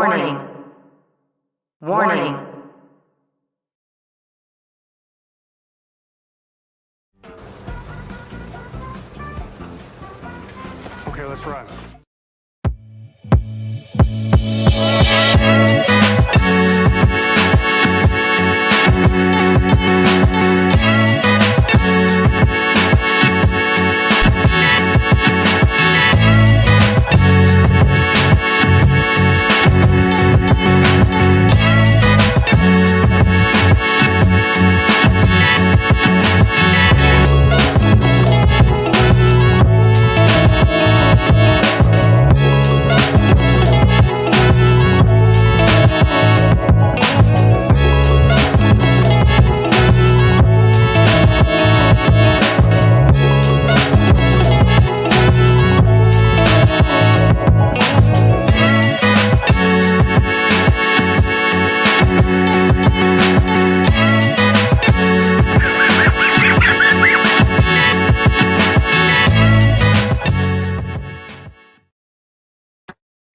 Warning. Warning. Okay, let's run.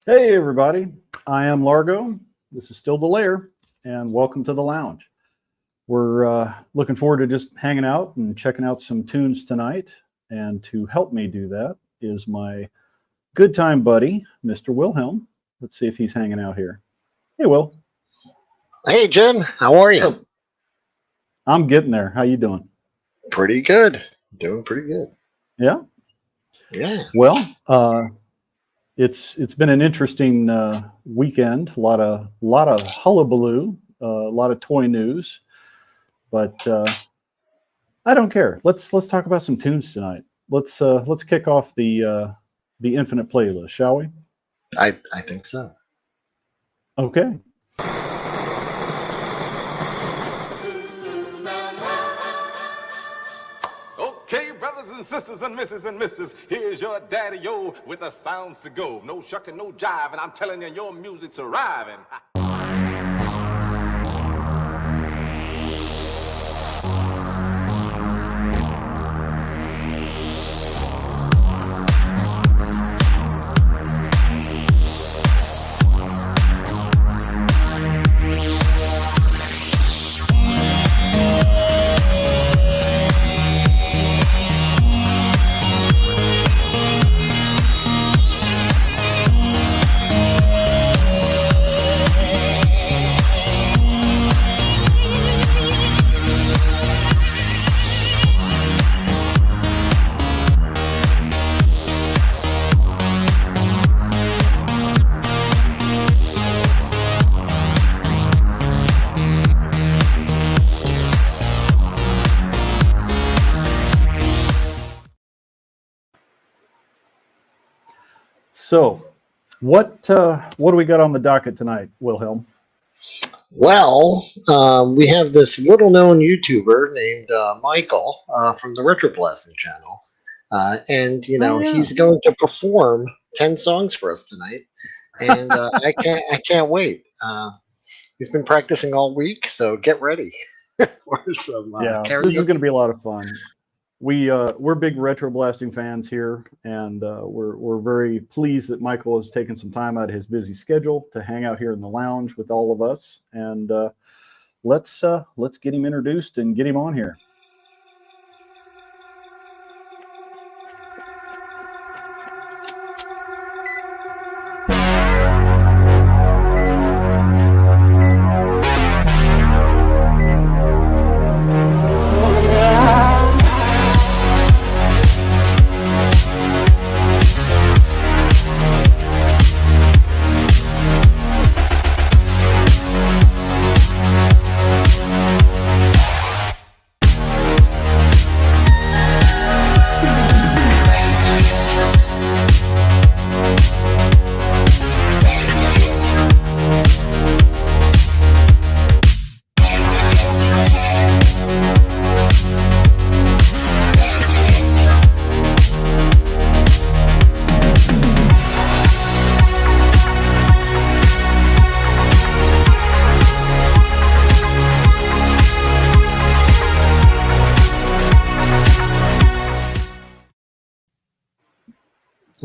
Hey everybody, I am Largo. This is still the Lair, and welcome to the lounge. We're looking forward to just hanging out and checking out some tunes tonight. And to help me do that is my good time buddy, Mr. Wilhelm. Let's see if he's hanging out here. Hey, Will. Hey, Jim. How are you? I'm getting there. How you doing? Pretty good. Doing pretty good. Yeah? Yeah. Well, it's been an interesting weekend. A lot of hullabaloo, a lot of toy news, but I don't care. Let's talk about some tunes tonight. Let's kick off the Infinite playlist, shall we? I think so. Okay. Okay, brothers and sisters and misses and misters, here's your daddy-o with the sounds to go. No shucking, no jiving, I'm telling you, your music's arriving. So, what do we got on the docket tonight, Wilhelm? Well, we have this little-known YouTuber named Michael from the RetroBlasting channel, and he's going to perform 10 songs for us tonight, and I can't wait. He's been practicing all week, so get ready for some. This is going to be a lot of fun. We're big RetroBlasting fans here, and we're very pleased that Michael has taken some time out of his busy schedule to hang out here in the lounge with all of us. And let's get him introduced and get him on here.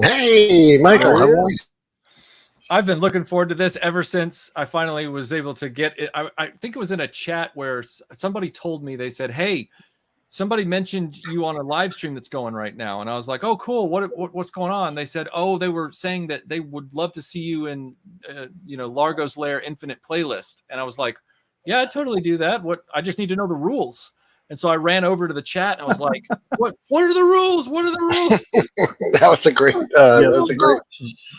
Hey, Michael, how are you? I've been looking forward to this ever since I finally was able to get it. I think it was in a chat where somebody told me, they said, "Hey, somebody mentioned you on a live stream that's going right now." And I was like, "Oh, cool. What's going on?" They said, "Oh, they were saying that they would love to see you in, Largo's Lair Infinite playlist." And I was like, "Yeah, I totally do that. I just need to know the rules." And so I ran over to the chat and I was like, "What are the rules? What are the rules?" That was a great. That's a great.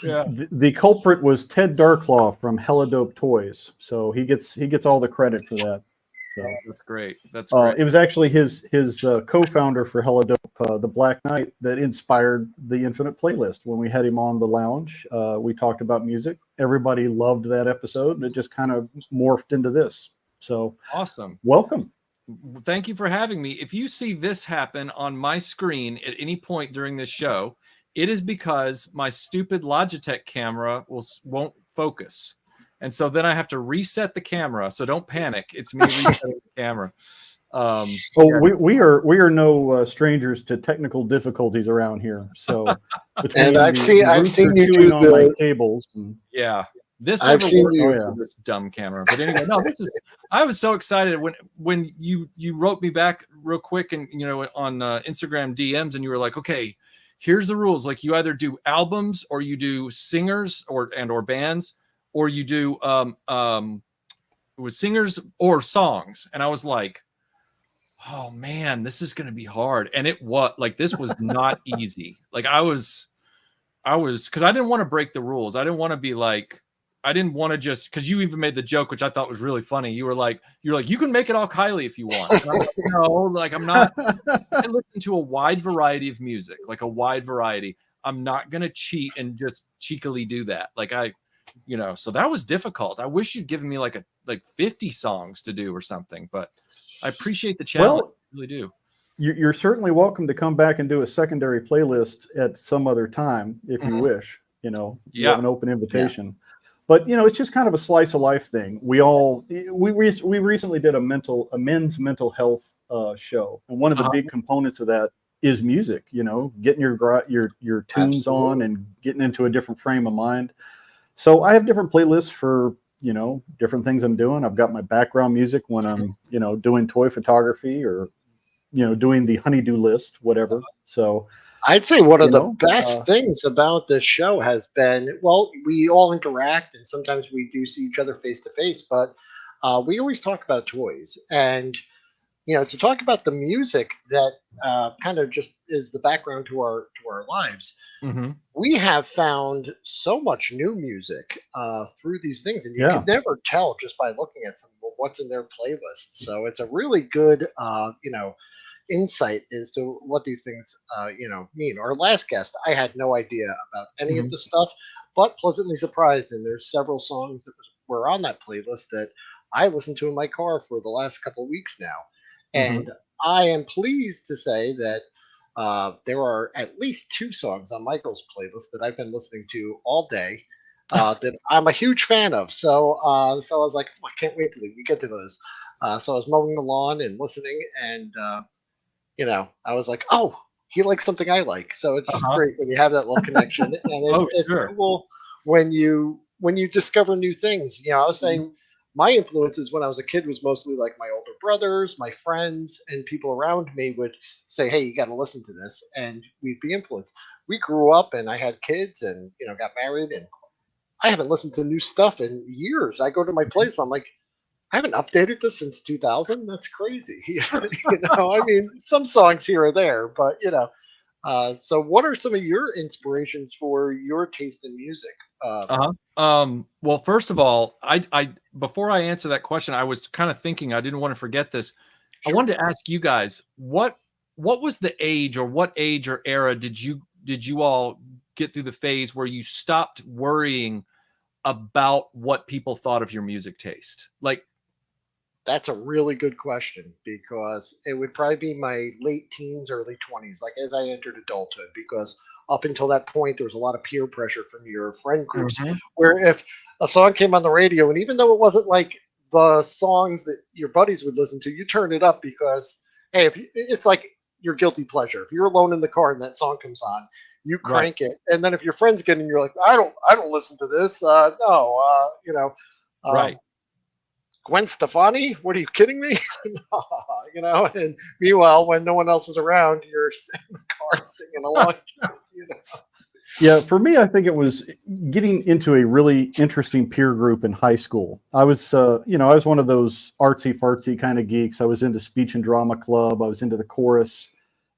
Yeah. The culprit was Ted Darklaw from Helidope Toys, so he gets all the credit for that. So That's great. That's great. it was actually his co-founder for Helidope, the Black Knight, that inspired the Infinite playlist. When we had him on the lounge, we talked about music. Everybody loved that episode, and it just kind of morphed into this. So Awesome. Welcome. Thank you for having me. If you see this happen on my screen at any point during this show, it is because my stupid Logitech camera won't focus. And so then I have to reset the camera. So don't panic. It's me resetting the camera. We are no strangers to technical difficulties around here. So And I've seen you chewing do on my the. cables. Yeah. This I've never seen worked you- with this dumb camera. But anyway, no, I was so excited when you wrote me back real quick and on Instagram DMs, and you were like, "Okay, here's the rules. Like, you either do albums or you do singers or bands, or you do it was singers or songs." And I was like, "Oh man, this is gonna be hard." And it was like, this was not easy. Like I was because I didn't want to break the rules. I didn't want to be like, I didn't want to just, because you even made the joke, which I thought was really funny. You're like, you can make it all Kylie if you want. And I'm like, no, like I'm not. I listen to a wide variety of music, like a wide variety. I'm not gonna cheat and just cheekily do that. Like so that was difficult. I wish you'd given me like 50 songs to do or something, but I appreciate the challenge. Well, I really do. You're certainly welcome to come back and do a secondary playlist at some other time if you wish. You have an open invitation. Yeah. But it's just kind of a slice of life thing. We recently did a men's mental health show, and one of the big components of that is music. Getting your tunes on and getting into a different frame of mind. So I have different playlists for different things I'm doing. I've got my background music when I'm doing toy photography or doing the honeydew list, whatever. So I'd say one of the best things about this show has been, well, we all interact and sometimes we do see each other face to face, but we always talk about toys. And, to talk about the music that kind of just is the background to our lives, we have found so much new music through these things. And you can never tell just by looking at what's in their playlist. So it's a really good, insight as to what these things mean. Our last guest, I had no idea about any of the stuff, but pleasantly surprised. And there's several songs that were on that playlist that I listened to in my car for the last couple of weeks now. And I am pleased to say that there are at least 2 songs on Michael's playlist that I've been listening to all day that I'm a huge fan of. So I was like, I can't wait till we get to those. So I was mowing the lawn and listening, and I was like, oh, he likes something I like. So it's just great when you have that little connection, and it's cool when you discover new things. I was saying my influences when I was a kid was mostly like my older brothers, my friends, and people around me would say, hey, you got to listen to this, and we'd be influenced. We grew up, and I had kids, and got married, and I haven't listened to new stuff in years. I go to my place, I'm like, I haven't updated this since 2000. That's crazy. I mean, some songs here or there, but so what are some of your inspirations for your taste in music? Well, first of all, I before I answer that question, I was kind of thinking, I didn't want to forget this. Sure. I wanted to ask you guys, what was the age or era did you all get through the phase where you stopped worrying about what people thought of your music taste? Like, that's a really good question, because it would probably be my late teens, early 20s, like as I entered adulthood, because up until that point, there was a lot of peer pressure from your friend groups, where if a song came on the radio, and even though it wasn't like the songs that your buddies would listen to, you turn it up because, hey, it's like your guilty pleasure. If you're alone in the car and that song comes on, you crank it, and then if your friends get in, you're like, I don't listen to this. No, Right. Gwen Stefani, what are you kidding me? And meanwhile, when no one else is around, you're sitting in the car singing along. Yeah, for me, I think it was getting into a really interesting peer group in high school. I was, I was one of those artsy fartsy kind of geeks. I was into speech and drama club. I was into the chorus,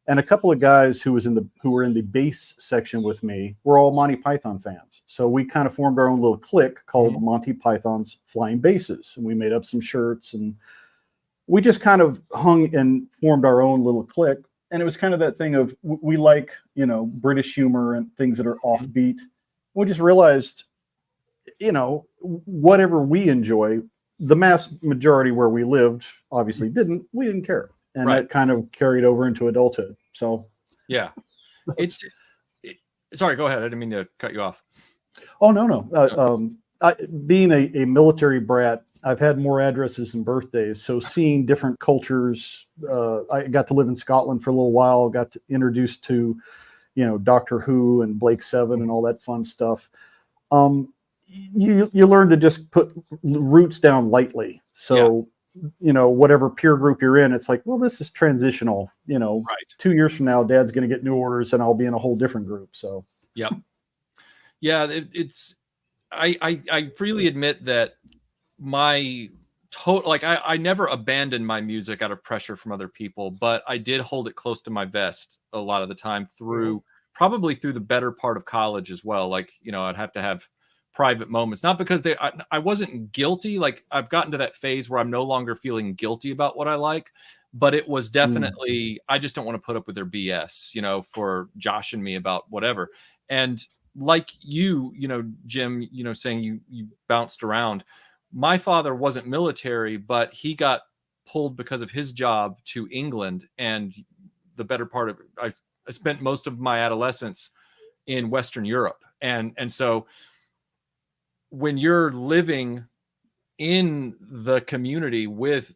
and a couple of guys who were in the bass section with me were all Monty Python fans. So we kind of formed our own little clique called Monty Python's Flying Basses, and we made up some shirts, and we just kind of hung and formed our own little clique. And it was kind of that thing of we like, British humor and things that are offbeat. We just realized, whatever we enjoy, the mass majority where we lived obviously we didn't care. And that kind of carried over into adulthood. So, yeah. Sorry, go ahead. I didn't mean to cut you off. Oh, no. Being a military brat, I've had more addresses and birthdays. So seeing different cultures, I got to live in Scotland for a little while, got introduced to, Doctor Who and Blake Seven and all that fun stuff. You learn to just put roots down lightly. So, whatever peer group you're in, it's like, well, this is transitional. 2 years from now, Dad's going to get new orders and I'll be in a whole different group. So, yeah. I freely admit that I never abandoned my music out of pressure from other people, but I did hold it close to my vest a lot of the time probably through the better part of college as well. Like, I'd have to have private moments, not because I wasn't guilty. Like, I've gotten to that phase where I'm no longer feeling guilty about what I like, but it was definitely, I just don't want to put up with their BS, for Josh and me about whatever. And like you, Jim, saying you bounced around. My father wasn't military, but he got pulled because of his job to England. And the better part of I spent most of my adolescence in Western Europe. And so when you're living in the community with,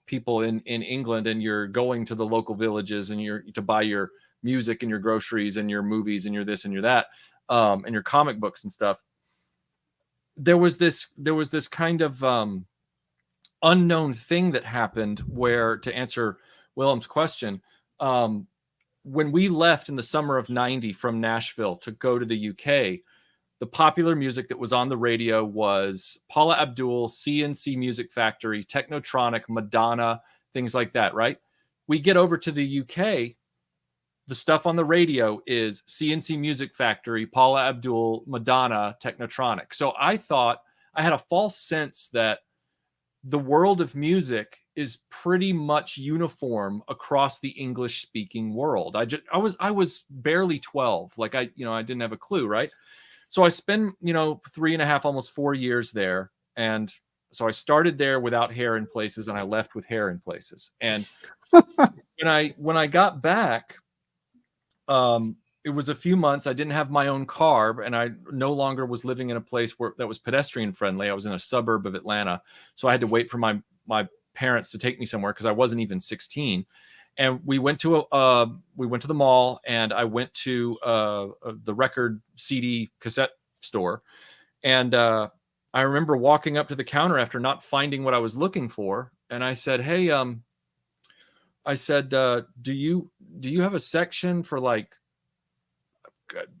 people in England, and you're going to the local villages and you're to buy your music and your groceries and your movies and your this and your that, and your comic books and stuff, there was this kind of unknown thing that happened where, to answer Willem's question, when we left in the summer of '90 from Nashville to go to the UK, the popular music that was on the radio was Paula Abdul, CNC Music Factory, Technotronic, Madonna, things like that, right? We get over to the UK, the stuff on the radio is CNC Music Factory, Paula Abdul, Madonna, Technotronic. So I thought, I had a false sense that the world of music is pretty much uniform across the English speaking world. I was barely 12. Like I didn't have a clue, right? So I spent, 3.5, almost 4 years there. And so I started there without hair in places, and I left with hair in places. And when I got back, it was a few months. I didn't have my own car, and I no longer was living in a place that was pedestrian friendly. I was in a suburb of Atlanta. So I had to wait for my parents to take me somewhere because I wasn't even 16. And we went to the mall, and I went to the record CD cassette store. And I remember walking up to the counter after not finding what I was looking for. And I said, hey, do you have a section for like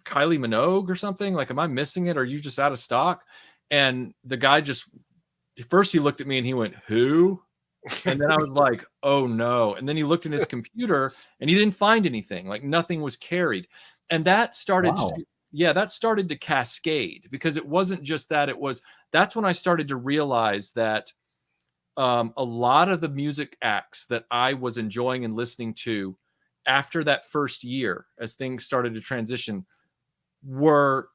Kylie Minogue or something? Like, am I missing it? Or are you just out of stock? And the guy first he looked at me and he went, who? And then I was like, oh no. And then he looked in his computer and he didn't find anything. Like, nothing was carried. And that started that started to cascade, because it wasn't just that. That's when I started to realize that a lot of the music acts that I was enjoying and listening to after that first year, as things started to transition, were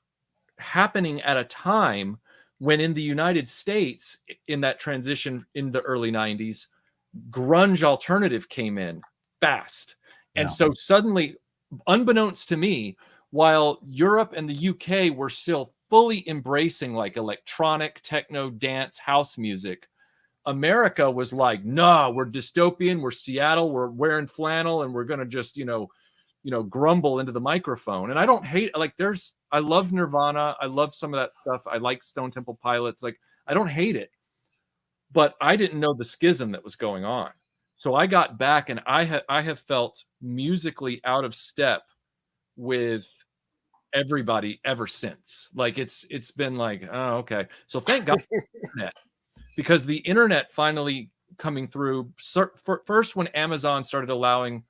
happening at a time when in the United States, in that transition in the early 90s, grunge alternative came in fast. And so suddenly, unbeknownst to me, while Europe and the UK were still fully embracing like electronic, techno, dance, house music, America was like, no, we're dystopian, we're Seattle, we're wearing flannel, and we're going to just, grumble into the microphone. And I don't hate, like, I love Nirvana. I love some of that stuff. I like Stone Temple Pilots. Like, I don't hate it, but I didn't know the schism that was going on. So I got back, and I have felt musically out of step with everybody ever since. Like, it's been like, oh, okay. So thank God for the internet, because the internet finally coming through first when Amazon started allowing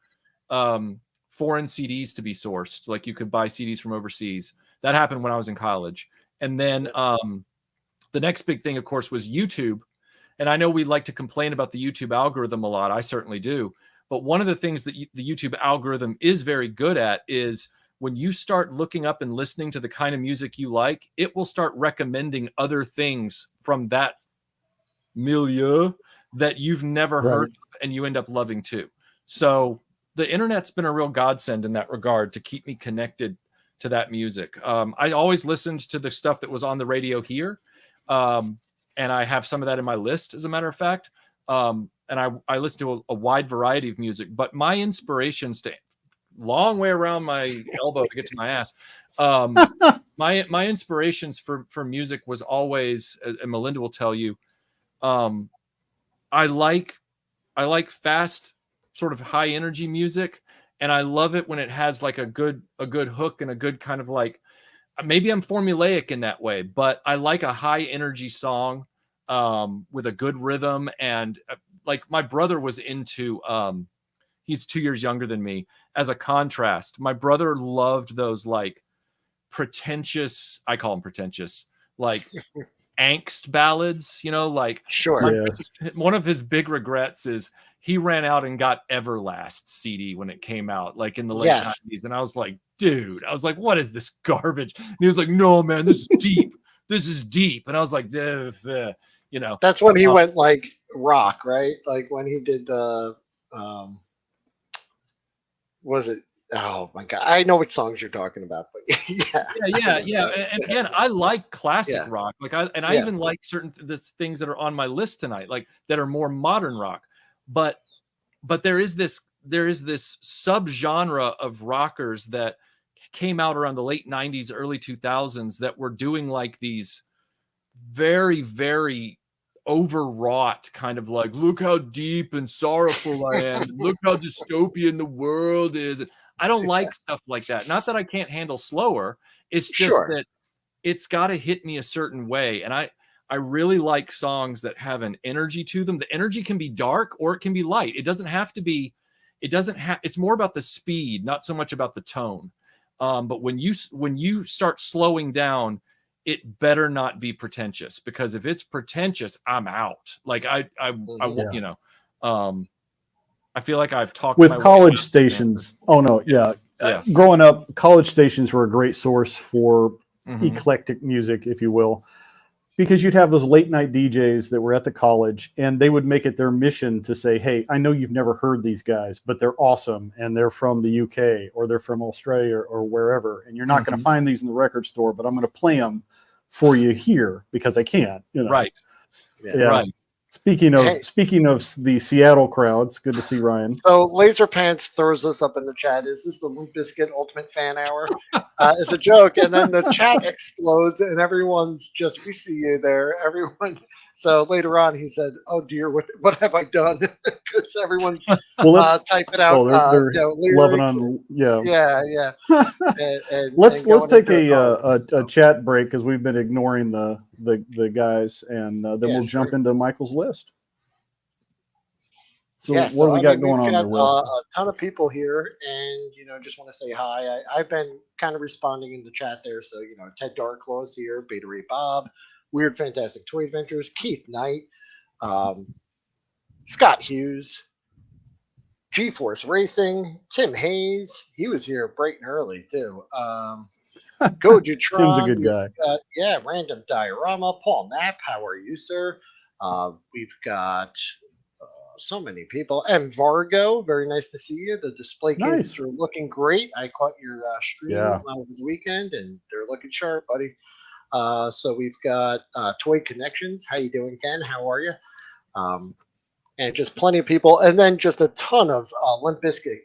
foreign CDs to be sourced, like you could buy CDs from overseas. That happened when I was in college. And then the next big thing, of course, was YouTube. And I know we like to complain about the YouTube algorithm a lot. I certainly do. But one of the things that the YouTube algorithm is very good at is when you start looking up and listening to the kind of music you like, it will start recommending other things from that milieu that you've never heard of, and you end up loving too. So the internet's been a real godsend in that regard to keep me connected to that music. I always listened to the stuff that was on the radio here. And I have some of that in my list, as a matter of fact. And I listen to a wide variety of music, but my inspirations to long way around my elbow to get to my ass. My inspirations for music was always, and Melinda will tell you, I like fast, sort of high energy music, and I love it when it has like a good hook and a good kind of like, maybe I'm formulaic in that way, but I like a high energy song with a good rhythm. And like my brother was into, he's 2 years younger than me. As a contrast, my brother loved those like pretentious, I call them pretentious, like angst ballads, like Sure. Yes. one of his big regrets is he ran out and got Everlast CD when it came out, like in the late 90s. And I was like, dude, what is this garbage? And he was like, no, man, this is deep. This is deep. And I was like, That's when he went like rock, right? Like when he did the, was it? Oh my God. I know which songs you're talking about, but yeah. And again, I like classic rock. Like I even like certain things that are on my list tonight, like that are more modern rock. But there is this subgenre of rockers that came out around the late 90s, early 2000s that were doing like these very, very overwrought kind of like, look how deep and sorrowful I am, and look how dystopian the world is. I don't like stuff like that. Not that I can't handle slower. It's just that it's got to hit me a certain way. And I really like songs that have an energy to them. The energy can be dark or it can be light. It doesn't have to be, it's more about the speed, not so much about the tone. But when you start slowing down, it better not be pretentious, because if it's pretentious, I'm out. Like I feel like I've talked with college stations. Oh no. Yeah. Growing up, college stations were a great source for eclectic music, if you will, because you'd have those late night DJs that were at the college, and they would make it their mission to say, hey, I know you've never heard these guys, but they're awesome. And they're from the UK or they're from Australia or wherever. And you're not going to find these in the record store, but I'm going to play them for you here because I can, Right. Yeah. Right. Speaking of the Seattle crowd, it's good to see Ryan. So Laser Pants throws this up in the chat. Is this the Limp Bizkit Ultimate Fan Hour? It's a joke, and then the chat explodes, and everyone's just, we see you there, everyone. So later on, he said, "Oh dear, what have I done?" Because everyone's typing out. They're loving on, yeah. Let's take a chat break, because we've been ignoring the guys, and then we'll jump into Michael's list. So what do we got going on there, Will? A ton of people here, and just want to say hi. I've been kind of responding in the chat there. So Ted Darklaw's here, Beta Ray Bob, Weird Fantastic Toy Adventures, Keith Knight, Scott Hughes, G-Force Racing, Tim Hayes. He was here bright and early too. Gojutron. Tim's a good guy. Random Diorama. Paul Knapp, how are you, sir? We've got so many people. And Vargo, very nice to see you. The display cases are looking great. I caught your stream over the weekend, and they're looking sharp, buddy. So we've got Toy Connections. How you doing, Ken? How are you? And just plenty of people. And then just a ton of Limp Bizkit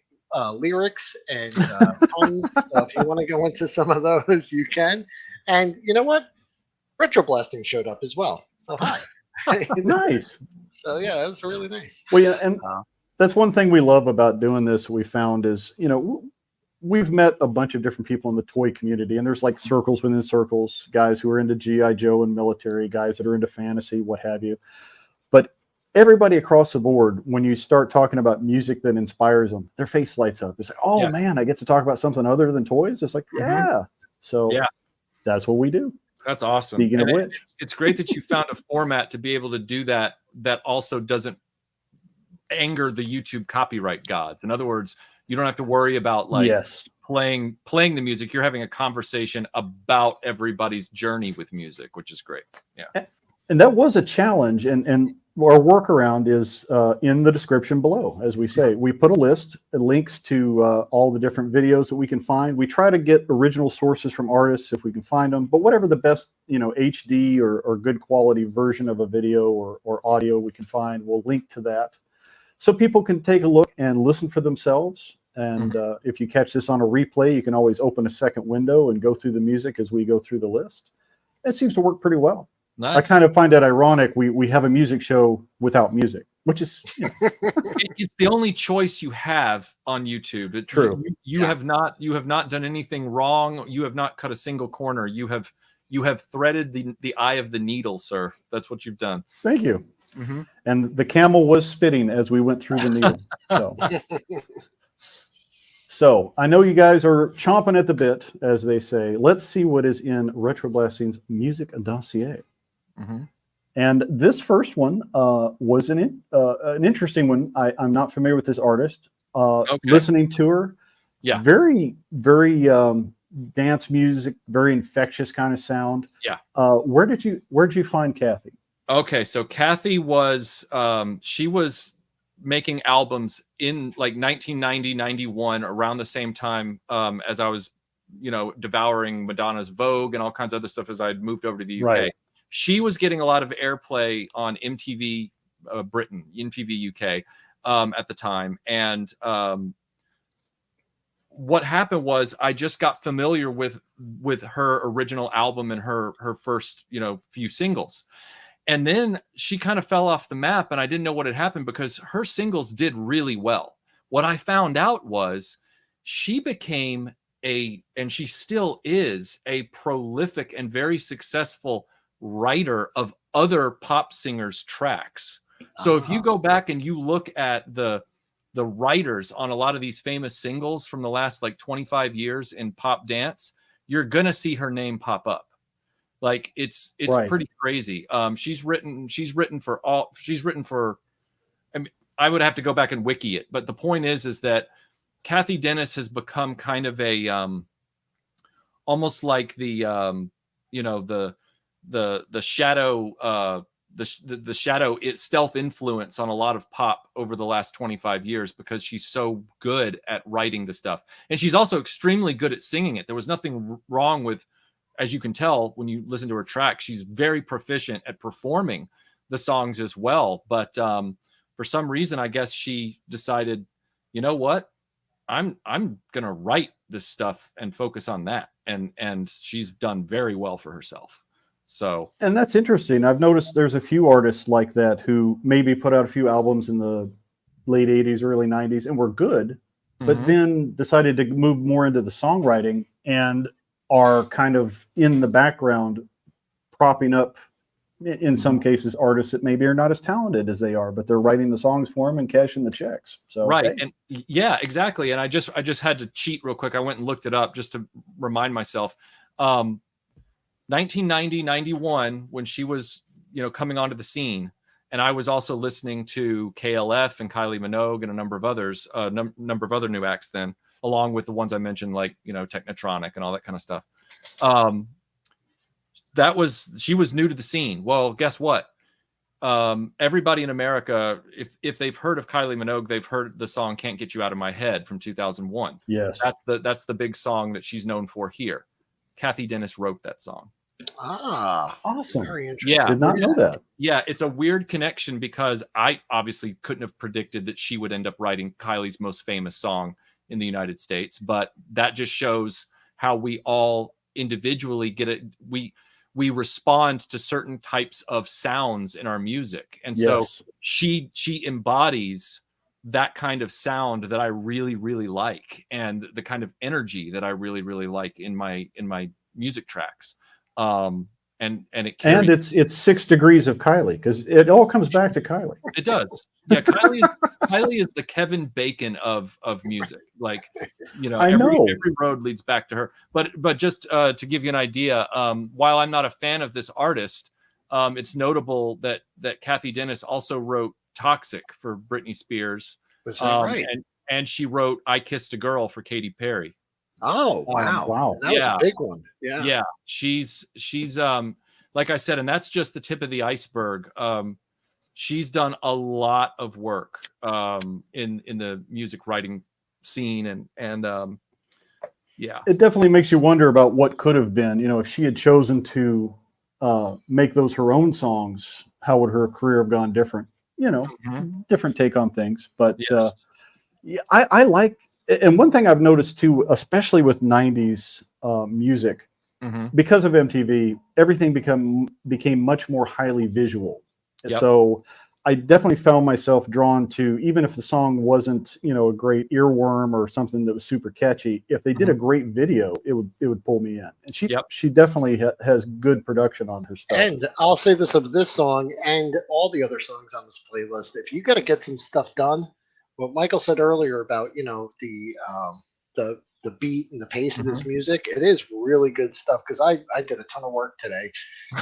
lyrics and puns. So if you want to go into some of those, you can. And you know what? RetroBlasting showed up as well. So hi. Nice. So yeah, that was really nice. Well, yeah, and that's one thing we love about doing this. We found is, we've met a bunch of different people in the toy community, and there's like circles within circles, guys who are into GI Joe and military, guys that are into fantasy, what have you. But everybody across the board, when you start talking about music that inspires them, their face lights up. It's like, oh man, I get to talk about something other than toys. It's like, yeah. So that's what we do. That's awesome. Speaking of which, it's great that you found a format to be able to do that also doesn't anger the YouTube copyright gods. In other words, you don't have to worry about playing the music. You're having a conversation about everybody's journey with music, which is great. Yeah. And that was a challenge. And our workaround is in the description below. As we say, we put a list, links to all the different videos that we can find. We try to get original sources from artists if we can find them, but whatever the best, HD or good quality version of a video or audio we can find, we'll link to that. So people can take a look and listen for themselves. And if you catch this on a replay, you can always open a second window and go through the music as we go through the list. It seems to work pretty well. Nice. I kind of find it ironic. We have a music show without music, which is it's the only choice you have on YouTube. True. You have not done anything wrong. You have not cut a single corner. You have threaded the eye of the needle, sir. That's what you've done. Thank you. And the camel was spitting as we went through the needle. So I know you guys are chomping at the bit, as they say. Let's see what is in RetroBlasting's music dossier. And this first one was an interesting one. I'm not familiar with this artist. Listening to her, very, very dance music, very infectious kind of sound. Yeah. Where did you find Cathy? Okay, so Cathy was she was making albums in like 1990, 91, around the same time as I was, devouring Madonna's Vogue and all kinds of other stuff as I'd moved over to the UK. Right. She was getting a lot of airplay on MTV Britain, MTV UK at the time. And what happened was I just got familiar with her original album and her first, few singles. And then she kind of fell off the map, and I didn't know what had happened because her singles did really well. What I found out was she became and she still is, a prolific and very successful writer of other pop singers' tracks. So if you go back and you look at the writers on a lot of these famous singles from the last like 25 years in pop dance, you're gonna see her name pop up. Like it's right. Pretty crazy. She's written for I mean, I would have to go back and wiki it, but the point is that Cathy Dennis has become kind of a almost like the shadow the shadow stealth influence on a lot of pop over the last 25 years because she's so good at writing the stuff, and she's also extremely good at singing it. There was nothing wrong with, as you can tell when you listen to her track, she's very proficient at performing the songs as well. But for some reason, I guess she decided, you know what, I'm gonna write this stuff and focus on that, and she's done very well for herself. So, and that's interesting. I've noticed there's a few artists like that who maybe put out a few albums in the late 80s, early 90s, and were good, but then decided to move more into the songwriting and are kind of in the background propping up, in some cases, artists that maybe are not as talented as they are, but they're writing the songs for them and cashing the checks. So right. Hey. And yeah, exactly. And I just had to cheat real quick. I went and looked it up just to remind myself. 1990, 91, when she was, coming onto the scene, and I was also listening to KLF and Kylie Minogue and a number of others, number of other new acts then, along with the ones I mentioned, like, Technotronic and all that kind of stuff. She was new to the scene. Well, guess what? Everybody in America, if they've heard of Kylie Minogue, they've heard the song "Can't Get You Out of My Head" from 2001. Yes. That's the big song that she's known for here. Cathy Dennis wrote that song. Awesome. Very interesting. Yeah. Did not know that. Yeah, it's a weird connection because I obviously couldn't have predicted that she would end up writing Kylie's most famous song in the United States, but that just shows how we all individually get it. We respond to certain types of sounds in our music. And so she embodies that kind of sound that I really, really like, and the kind of energy that I really, really like in my music tracks. And it's 6 degrees of Kylie, because it all comes back to Kylie. It does. Yeah, Kylie is the Kevin Bacon of music. Like, every road leads back to her. But just to give you an idea, while I'm not a fan of this artist, it's notable that Cathy Dennis also wrote "Toxic" for Britney Spears. Was that right? And she wrote "I Kissed a Girl" for Katy Perry. Oh wow! That was a big one. Yeah. She's like I said, and that's just the tip of the iceberg. She's done a lot of work in the music writing scene, and it definitely makes you wonder about what could have been. If she had chosen to make those her own songs, how would her career have gone different? Different take on things. But I like, and one thing I've noticed too, especially with 90s music, because of MTV, everything became much more highly visual. So I definitely found myself drawn to, even if the song wasn't, a great earworm or something that was super catchy, if they did a great video, it would pull me in. And she definitely has good production on her stuff. And I'll say this of this song and all the other songs on this playlist: if you got to get some stuff done, what Michael said earlier about the beat and the pace of this music, it is really good stuff. Because I did a ton of work today,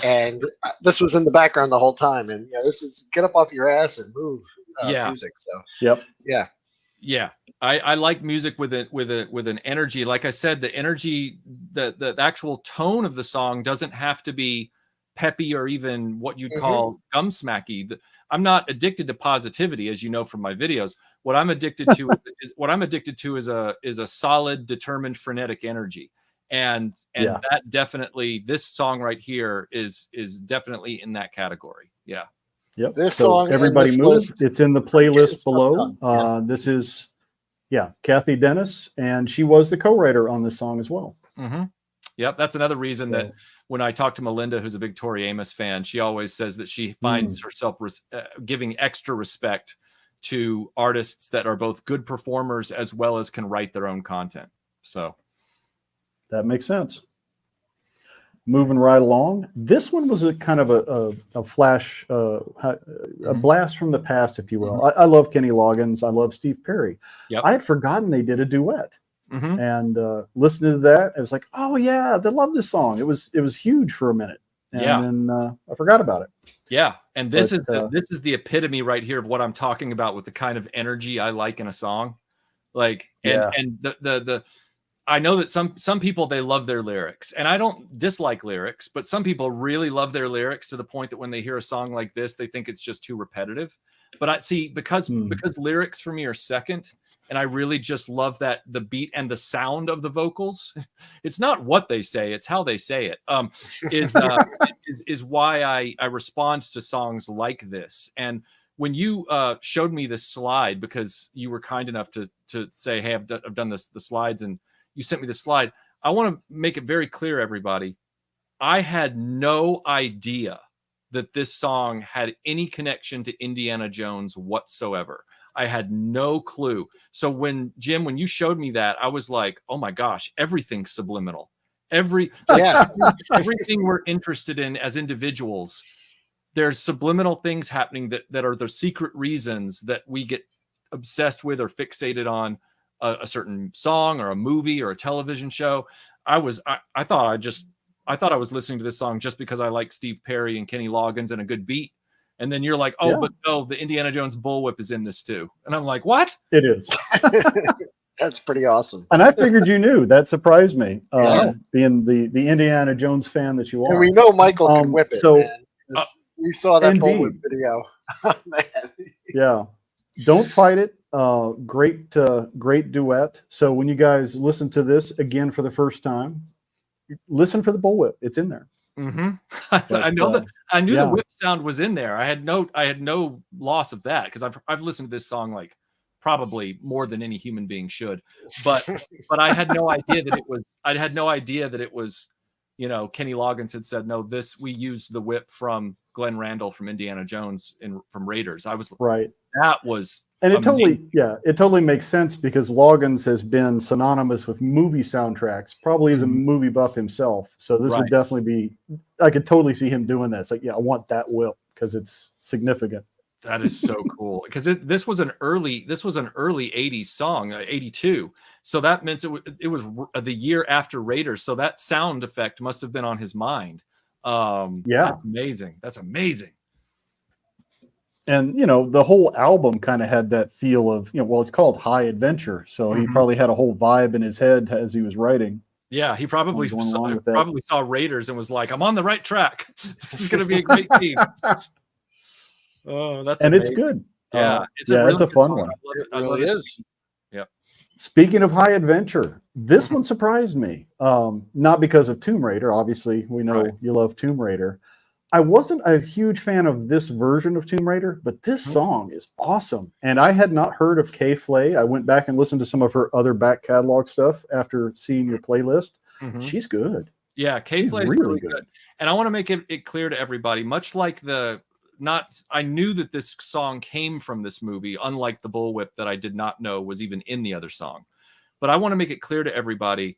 and this was in the background the whole time. And this is get up off your ass and move music. So I like music with an energy. Like I said, the energy, the actual tone of the song doesn't have to be peppy or even what you'd call gumsmacky. I'm not addicted to positivity, as you know from my videos. What I'm addicted to is a solid, determined, frenetic energy. And that definitely, this song right here is definitely in that category. Yeah. Yep. This song, everybody moves. It's in the playlist below. This is Cathy Dennis, and she was the co-writer on this song as well. Yep, that's another reason that when I talk to Melinda, who's a big Tori Amos fan, she always says that she finds herself giving extra respect to artists that are both good performers as well as can write their own content. So that makes sense. Moving right along, this one was a kind of a flash, a blast from the past, if you will. I love Kenny Loggins. I love Steve Perry. I had forgotten they did a duet. And listening to that, I was like, oh yeah, they love this song. It was huge for a minute, and then I forgot about it. Yeah, and this is the epitome right here of what I'm talking about with the kind of energy I like in a song. Like, and the I know that some people, they love their lyrics, and I don't dislike lyrics, but some people really love their lyrics to the point that when they hear a song like this, they think it's just too repetitive. But I see, because lyrics for me are second. And I really just love that the beat and the sound of the vocals. It's not what they say; it's how they say it. Is why I respond to songs like this. And when you showed me this slide, because you were kind enough to say, "Hey, I've done the slides," and you sent me the slide. I want to make it very clear, everybody. I had no idea that this song had any connection to Indiana Jones whatsoever. I had no clue. So when you showed me that, I was like, oh my gosh, everything's subliminal. Everything we're interested in as individuals, there's subliminal things happening that are the secret reasons that we get obsessed with or fixated on a certain song or a movie or a television show. I thought I was listening to this song just because I like Steve Perry and Kenny Loggins and a good beat. And then you're like, but no, the Indiana Jones bullwhip is in this too. And I'm like, what? It is. That's pretty awesome. And I figured you knew. That surprised me, being the Indiana Jones fan that you are. And we know Michael can whip it, so, man. We saw that bullwhip video. Man. Yeah. Don't fight it. Great duet. So when you guys listen to this again for the first time, listen for the bullwhip. It's in there. But, I knew the whip sound was in there. I had no loss of that, because I've listened to this song like probably more than any human being should. But I had no idea that it was, you know, Kenny Loggins had said, no, we used the whip from Glenn Randall from Indiana Jones from Raiders. I was right. That was And it amazing. totally makes sense because Loggins has been synonymous with movie soundtracks, probably as a movie buff himself. So this would definitely be, I could totally see him doing this. Like, yeah, I want that whip because it's significant. That is so cool because this was an early 80s song, 82. So that meant it was the year after Raiders. So that sound effect must have been on his mind. That's amazing. That's amazing. And, you know, the whole album kind of had that feel of, you know, well, it's called High Adventure. So he probably had a whole vibe in his head as he was writing. Yeah, he probably saw Raiders and was like, I'm on the right track. This is going to be a great team. Oh, that's amazing. It's good. Yeah, it's a fun one. It really is. Yeah. Speaking of High Adventure, this one surprised me. Not because of Tomb Raider. Obviously, we know you love Tomb Raider. I wasn't a huge fan of this version of Tomb Raider, but this song is awesome. And I had not heard of K.Flay. I went back and listened to some of her other back catalog stuff after seeing your playlist. She's good. Yeah, K.Flay is really good. And I want to make it clear to everybody, much like I knew that this song came from this movie, unlike the Bullwhip that I did not know was even in the other song. But I want to make it clear to everybody,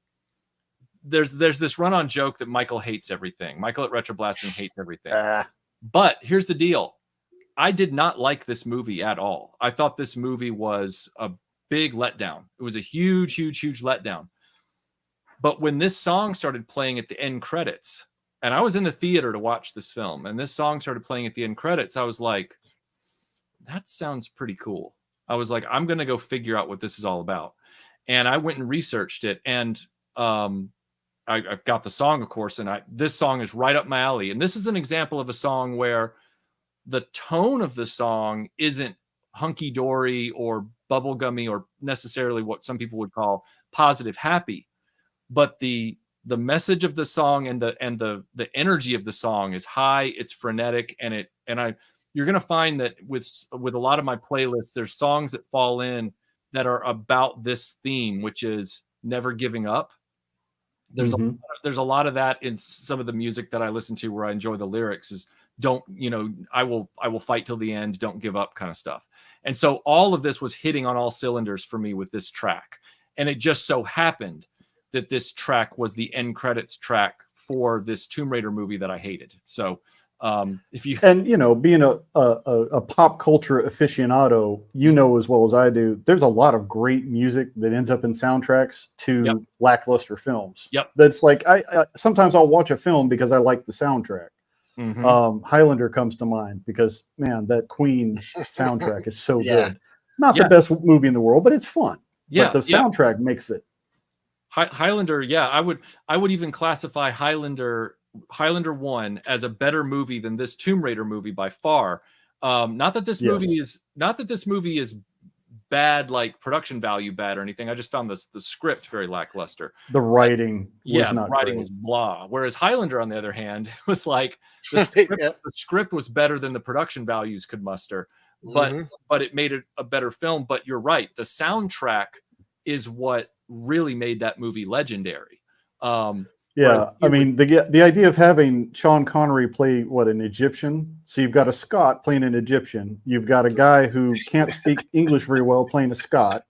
there's this run-on joke that Michael hates everything. Michael at RetroBlasting hates everything. But here's the deal. I did not like this movie at all. I thought this movie was a big letdown. It was a huge, huge, huge letdown. But when this song started playing at the end credits, and I was in the theater to watch this film, and this song started playing at the end credits, I was like, that sounds pretty cool. I was like, I'm going to go figure out what this is all about. And I went and researched it, and I've got the song, of course, and this song is right up my alley. And this is an example of a song where the tone of the song isn't hunky-dory or bubblegummy or necessarily what some people would call positive happy, but the message of the song and the energy of the song is high, it's frenetic, and you're going to find that with a lot of my playlists, there's songs that fall in that are about this theme, which is never giving up. There's a lot of that in some of the music that I listen to where I enjoy the lyrics is I will fight till the end, don't give up kind of stuff. And so all of this was hitting on all cylinders for me with this track. And it just so happened that this track was the end credits track for this Tomb Raider movie that I hated. So being a pop culture aficionado, as well as I do, there's a lot of great music that ends up in soundtracks to lackluster films. That's like I sometimes I'll watch a film because I like the soundtrack. Highlander comes to mind because, man, that Queen soundtrack is so good. Not the best movie in the world, but it's fun. But the soundtrack makes it. Highlander, I would even classify Highlander 1 as a better movie than this Tomb Raider movie by far. Not that this movie is bad, like production value bad or anything. I just found the script very lackluster. The writing was blah. Whereas Highlander, on the other hand, was like the script was better than the production values could muster. But it made it a better film. But you're right, the soundtrack is what really made that movie legendary. I mean, the idea of having Sean Connery play an Egyptian. So you've got a Scot playing an Egyptian. You've got a guy who can't speak English very well playing a Scot.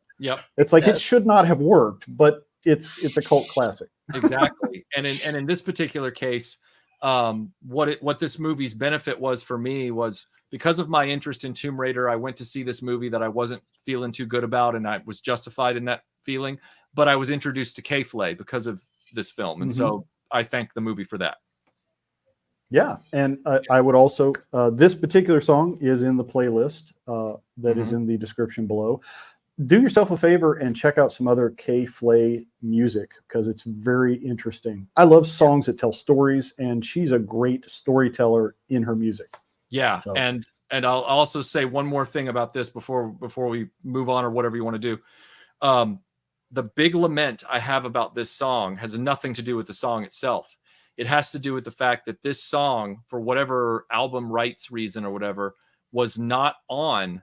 It's like it should not have worked, but it's a cult classic. Exactly. And in this particular case, what this movie's benefit was for me was because of my interest in Tomb Raider. I went to see this movie that I wasn't feeling too good about, and I was justified in that feeling. But I was introduced to K.Flay because of this film, and so I thank the movie for that. And I would also this particular song is in the playlist that is in the description below. Do yourself a favor and check out some other K.Flay music because it's very interesting. I love songs that tell stories, and she's a great storyteller in her music. And I'll also say one more thing about this before we move on or whatever you want to do. The big lament I have about this song has nothing to do with the song itself. It has to do with the fact that this song, for whatever album rights reason or whatever, was not on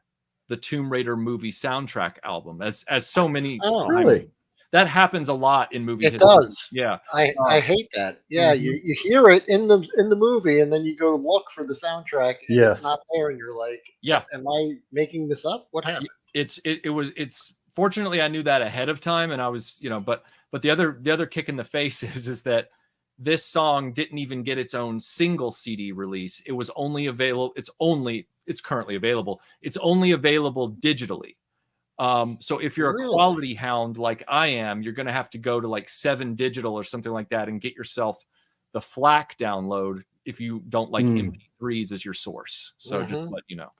the Tomb Raider movie soundtrack album, as so many Oh, times. Really? That happens a lot in movie it history. does. Yeah. I hate that. Yeah, Mhm. you hear it in the movie, and then you go look for the soundtrack, and Yes. it's not there, and you're like, Yeah. am I making this up? What happened? It's fortunately I knew that ahead of time, and I was, but the other kick in the face is that this song didn't even get its own single CD release. It was only available. It's currently available. It's only available digitally. So if you're a Really? quality hound like I am, you're going to have to go to like 7 Digital or something like that and get yourself the FLAC download if you don't like MP3s as your source. So just let you know.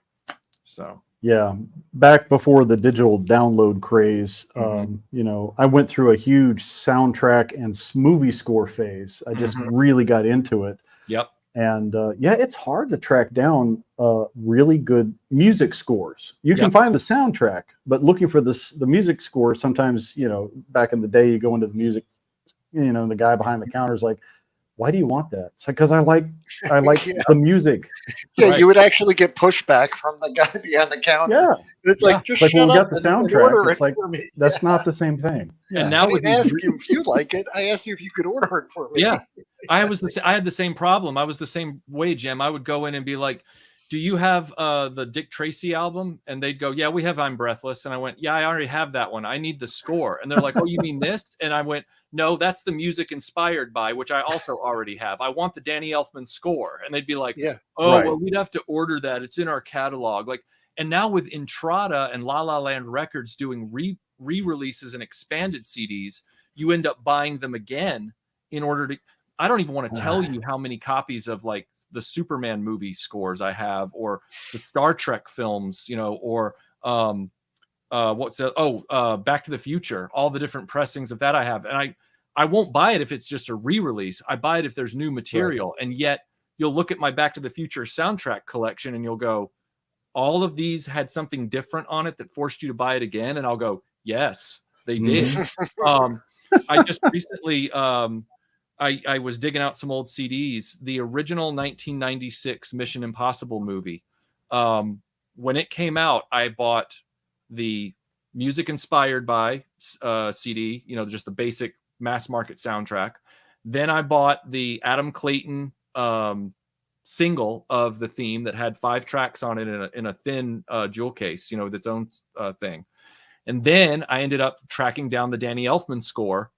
So Yeah, back before the digital download craze, I went through a huge soundtrack and movie score phase. I just really got into it. Yep. And it's hard to track down really good music scores. You can find the soundtrack, but looking for the music score, sometimes, back in the day, you go into the music, the guy behind the counter is like, why do you want that? It's like, because I like the music. Yeah, Right. you would actually get pushback from the guy behind the counter. Yeah. And it's like, just It's like, shut well, we up got the and order soundtrack. it It's like, for me. that's not the same thing. Yeah. And now I with didn't these ask you if you like it. I asked you if you could order it for me. Yeah, I had the same problem. I was the same way, Jim. I would go in and be like, "Do you have the Dick Tracy album?" And they'd go, "Yeah, we have I'm Breathless." And I went, "Yeah, I already have that one. I need the score." And they're like, "Oh, you mean this?" And I went, "No, that's the music inspired by, which I also already have. I want the Danny Elfman score." And they'd be like, Yeah. "Oh, Right. well, we'd have to order that. It's in our catalog." Like, and now with Intrada and La La Land Records doing re-releases and expanded CDs, you end up buying them again in order to. I don't even want to tell you how many copies of like the Superman movie scores I have, or the Star Trek films, or Back to the Future, all the different pressings of that I have. And I won't buy it if it's just a re-release. I buy it if there's new material. And yet you'll look at my Back to the Future soundtrack collection and you'll go, all of these had something different on it that forced you to buy it again. And I'll go, yes, they did. I just recently, I was digging out some old CDs. The original 1996 Mission Impossible movie. When it came out, I bought the music inspired by CD, just the basic mass market soundtrack. Then I bought the Adam Clayton single of the theme that had 5 tracks on it in a thin jewel case, with its own thing. And then I ended up tracking down the Danny Elfman score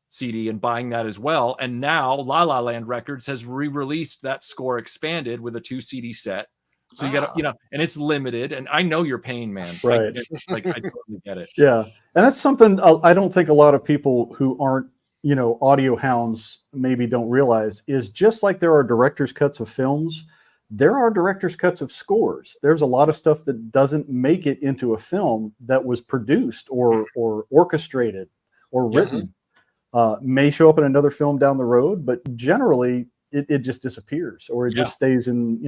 CD and buying that as well. And now La La Land Records has re-released that score expanded with a 2 CD set. So you got to, and it's limited. And I know your pain, man. Right. I totally get it. Yeah. And that's something I don't think a lot of people who aren't, audio hounds maybe don't realize is just like there are director's cuts of films, there are director's cuts of scores. There's a lot of stuff that doesn't make it into a film that was produced or orchestrated or written. May show up in another film down the road, but generally it just disappears, or it just stays in,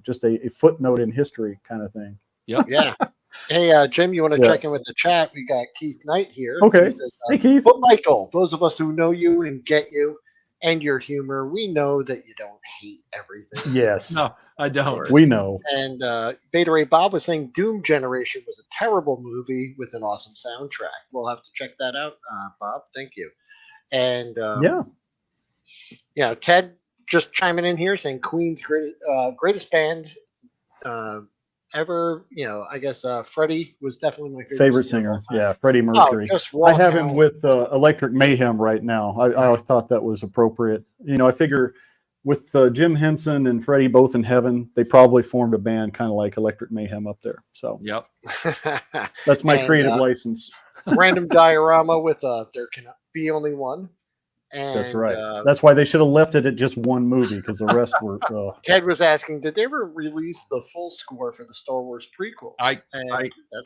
just a footnote in history kind of thing. Yep. Yeah. Hey, Jim, you want to check in with the chat? We got Keith Knight here. Okay. He says, hey, Keith. But Michael, those of us who know you and get you and your humor, we know that you don't hate everything. Yes. No, I don't. We know. And Beta Ray Bob was saying Doom Generation was a terrible movie with an awesome soundtrack. We'll have to check that out, Bob. Thank you. And Ted just chiming in here saying Queen's greatest band ever. I guess Freddie was definitely my favorite singer. Yeah, Freddie Mercury. I have him with Electric Mayhem right now. I thought that was appropriate. I figure with Jim Henson and Freddie both in heaven, they probably formed a band kind of like Electric Mayhem up there. So yep, that's my creative license. Random diorama with there can be only one. And, that's right. That's why they should have left it at just one movie, because the rest were. Ted was asking, did they ever release the full score for the Star Wars prequels? I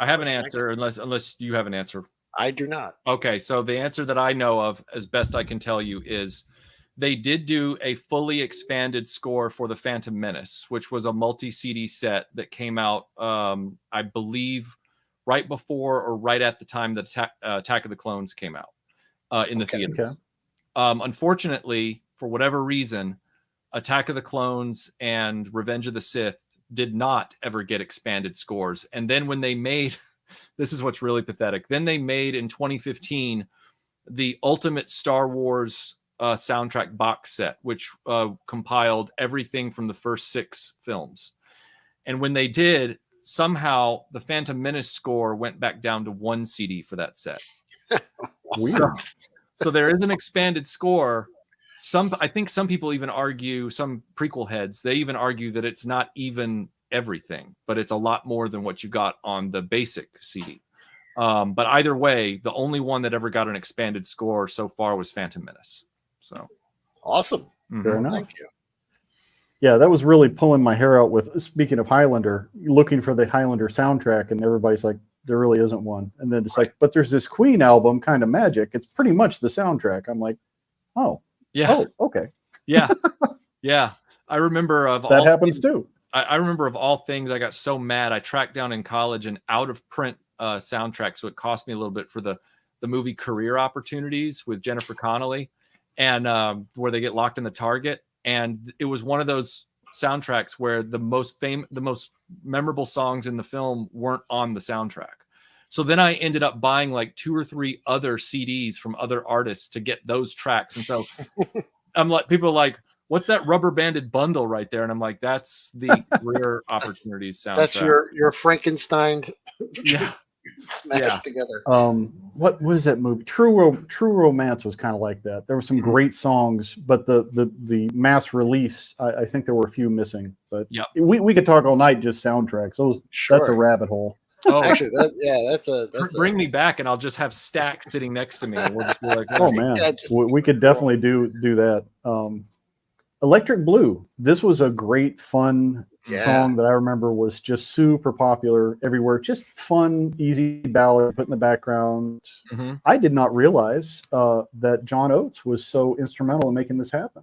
have an answer, unless you have an answer. I do not. Okay, so the answer that I know of, as best I can tell you, is they did do a fully expanded score for the Phantom Menace, which was a multi-CD set that came out, I believe, right before or right at the time that Attack of the Clones came out in the theaters. Okay. Unfortunately, for whatever reason, Attack of the Clones and Revenge of the Sith did not ever get expanded scores. And then when they made, this is what's really pathetic. Then they made in 2015 the Ultimate Star Wars soundtrack box set, which compiled everything from the first 6 films. And when they did, somehow the Phantom Menace score went back down to 1 CD for that set. So there is an expanded score. I think some people even argue, some prequel heads, they even argue that it's not even everything, but it's a lot more than what you got on the basic CD. But either way, the only one that ever got an expanded score so far was Phantom Menace. So awesome. Fair enough. Thank you. Yeah, that was really pulling my hair out with, speaking of Highlander, looking for the Highlander soundtrack, and everybody's like, there really isn't one. And then it's like, but there's this Queen album, Kind of Magic. It's pretty much the soundtrack. I'm like, oh, okay. Yeah. Yeah. I remember of that happens too. I remember of all things, I got so mad. I tracked down in college an out of print soundtrack. So it cost me a little bit for the movie Career Opportunities with Jennifer Connelly, and where they get locked in the Target. And it was one of those soundtracks where the most memorable songs in the film weren't on the soundtrack. So then I ended up buying like 2 or 3 other CDs from other artists to get those tracks. And so I'm like, people are like, what's that rubber banded bundle right there? And I'm like, that's the Career Opportunities soundtrack. That's your Frankenstein smashed together. What was that movie? True Romance was kind of like that. There were some great songs, but the mass release, I think there were a few missing. But we could talk all night just soundtracks. That's a rabbit hole. Oh, actually, that's bring me back, and I'll just have Stack sitting next to me, and we'll just be like, oh man, we could definitely do that. Electric Blue. This was a great, fun song that I remember was just super popular everywhere. Just fun, easy ballad, put in the background. Mm-hmm. I did not realize that John Oates was so instrumental in making this happen.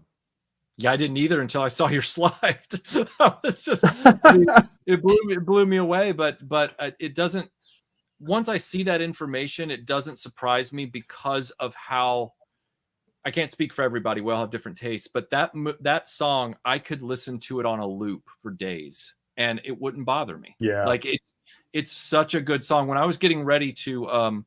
Yeah, I didn't either until I saw your slide. It's just, it blew me away. But it doesn't. Once I see that information, it doesn't surprise me because of how. I can't speak for everybody. We all have different tastes, but that song, I could listen to it on a loop for days and it wouldn't bother me. Yeah. Like it's such a good song. When I was getting ready to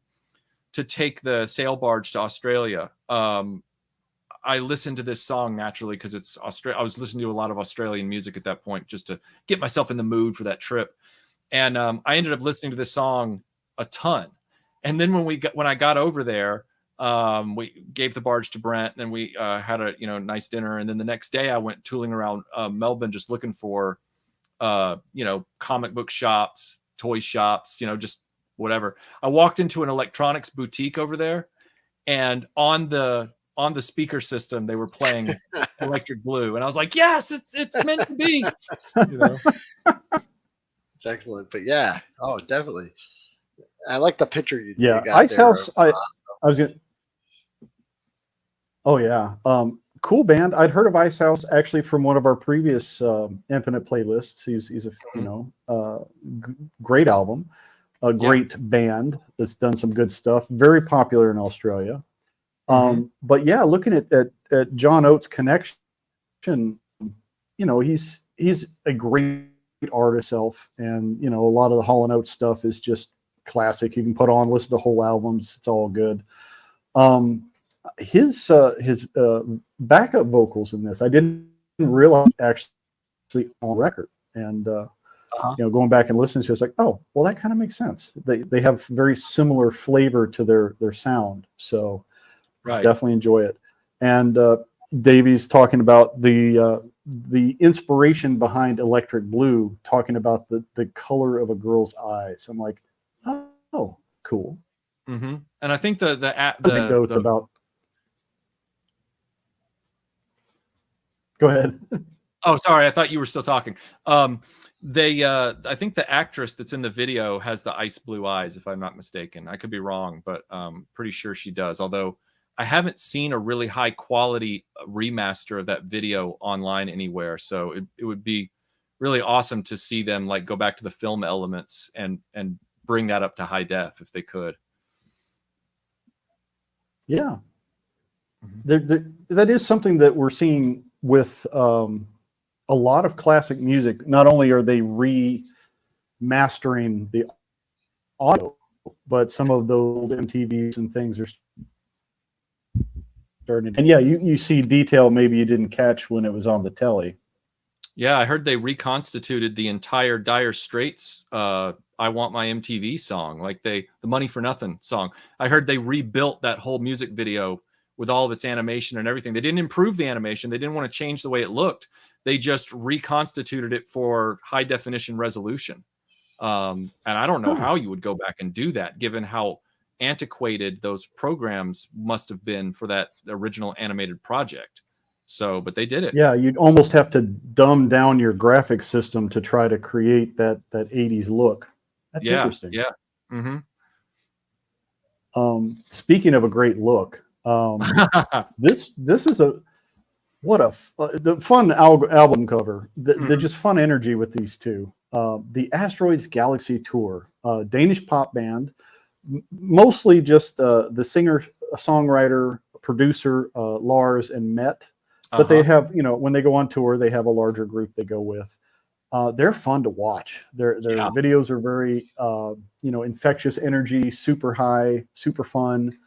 take the sail barge to Australia, I listened to this song naturally because it's Australia. I was listening to a lot of Australian music at that point just to get myself in the mood for that trip. And I ended up listening to this song a ton. And then when I got over there, we gave the barge to Brent, and then we had a nice dinner, and then the next day I went tooling around Melbourne just looking for comic book shops, toy shops, just whatever. I walked into an electronics boutique over there, and on the speaker system they were playing Electric Blue, and I was like, yes, it's meant to be. It's excellent. But yeah, oh definitely, I like the picture you got Icehouse. there. I was gonna. Oh yeah, cool band. I'd heard of Icehouse actually from one of our previous Infinite playlists. He's a great album, a great band that's done some good stuff. Very popular in Australia. But yeah, looking at John Oates' connection, he's a great artist self, and a lot of the Hall & Oates stuff is just classic. You can put on, listen to whole albums. It's all good. His backup vocals in this, I didn't realize actually on record. And going back and listening to it, it's like, oh, well, that kind of makes sense. They have very similar flavor to their sound. So definitely enjoy it. And Davies talking about the inspiration behind Electric Blue, talking about the color of a girl's eyes. I'm like, oh, cool. Mm-hmm. And I think the notes about. Go ahead. Oh, sorry. I thought you were still talking. I think the actress that's in the video has the ice blue eyes, if I'm not mistaken. I could be wrong, but pretty sure she does. Although I haven't seen a really high quality remaster of that video online anywhere. So it would be really awesome to see them like go back to the film elements and bring that up to high def if they could. Yeah. That is something that we're seeing with a lot of classic music. Not only are they remastering the audio, but some of those old MTVs and things are starting. And yeah, you see detail maybe you didn't catch when it was on the telly. Yeah, I heard they reconstituted the entire Dire Straits I Want My MTV song, like the Money for Nothing song. I heard they rebuilt that whole music video with all of its animation and everything. They didn't improve the animation. They didn't want to change the way it looked. They just reconstituted it for high definition resolution. And I don't know how you would go back and do that, given how antiquated those programs must have been for that original animated project. So, but they did it. Yeah, you'd almost have to dumb down your graphics system to try to create that 80s look. That's interesting. Yeah. Mm-hmm. Speaking of a great look, this is the fun album cover. The just fun energy with these two. The Asteroids Galaxy Tour, Danish pop band, mostly just the singer, songwriter, producer Lars and Met. But they have, when they go on tour, they have a larger group they go with. They're fun to watch. Their videos are very, infectious energy, super high, super fun.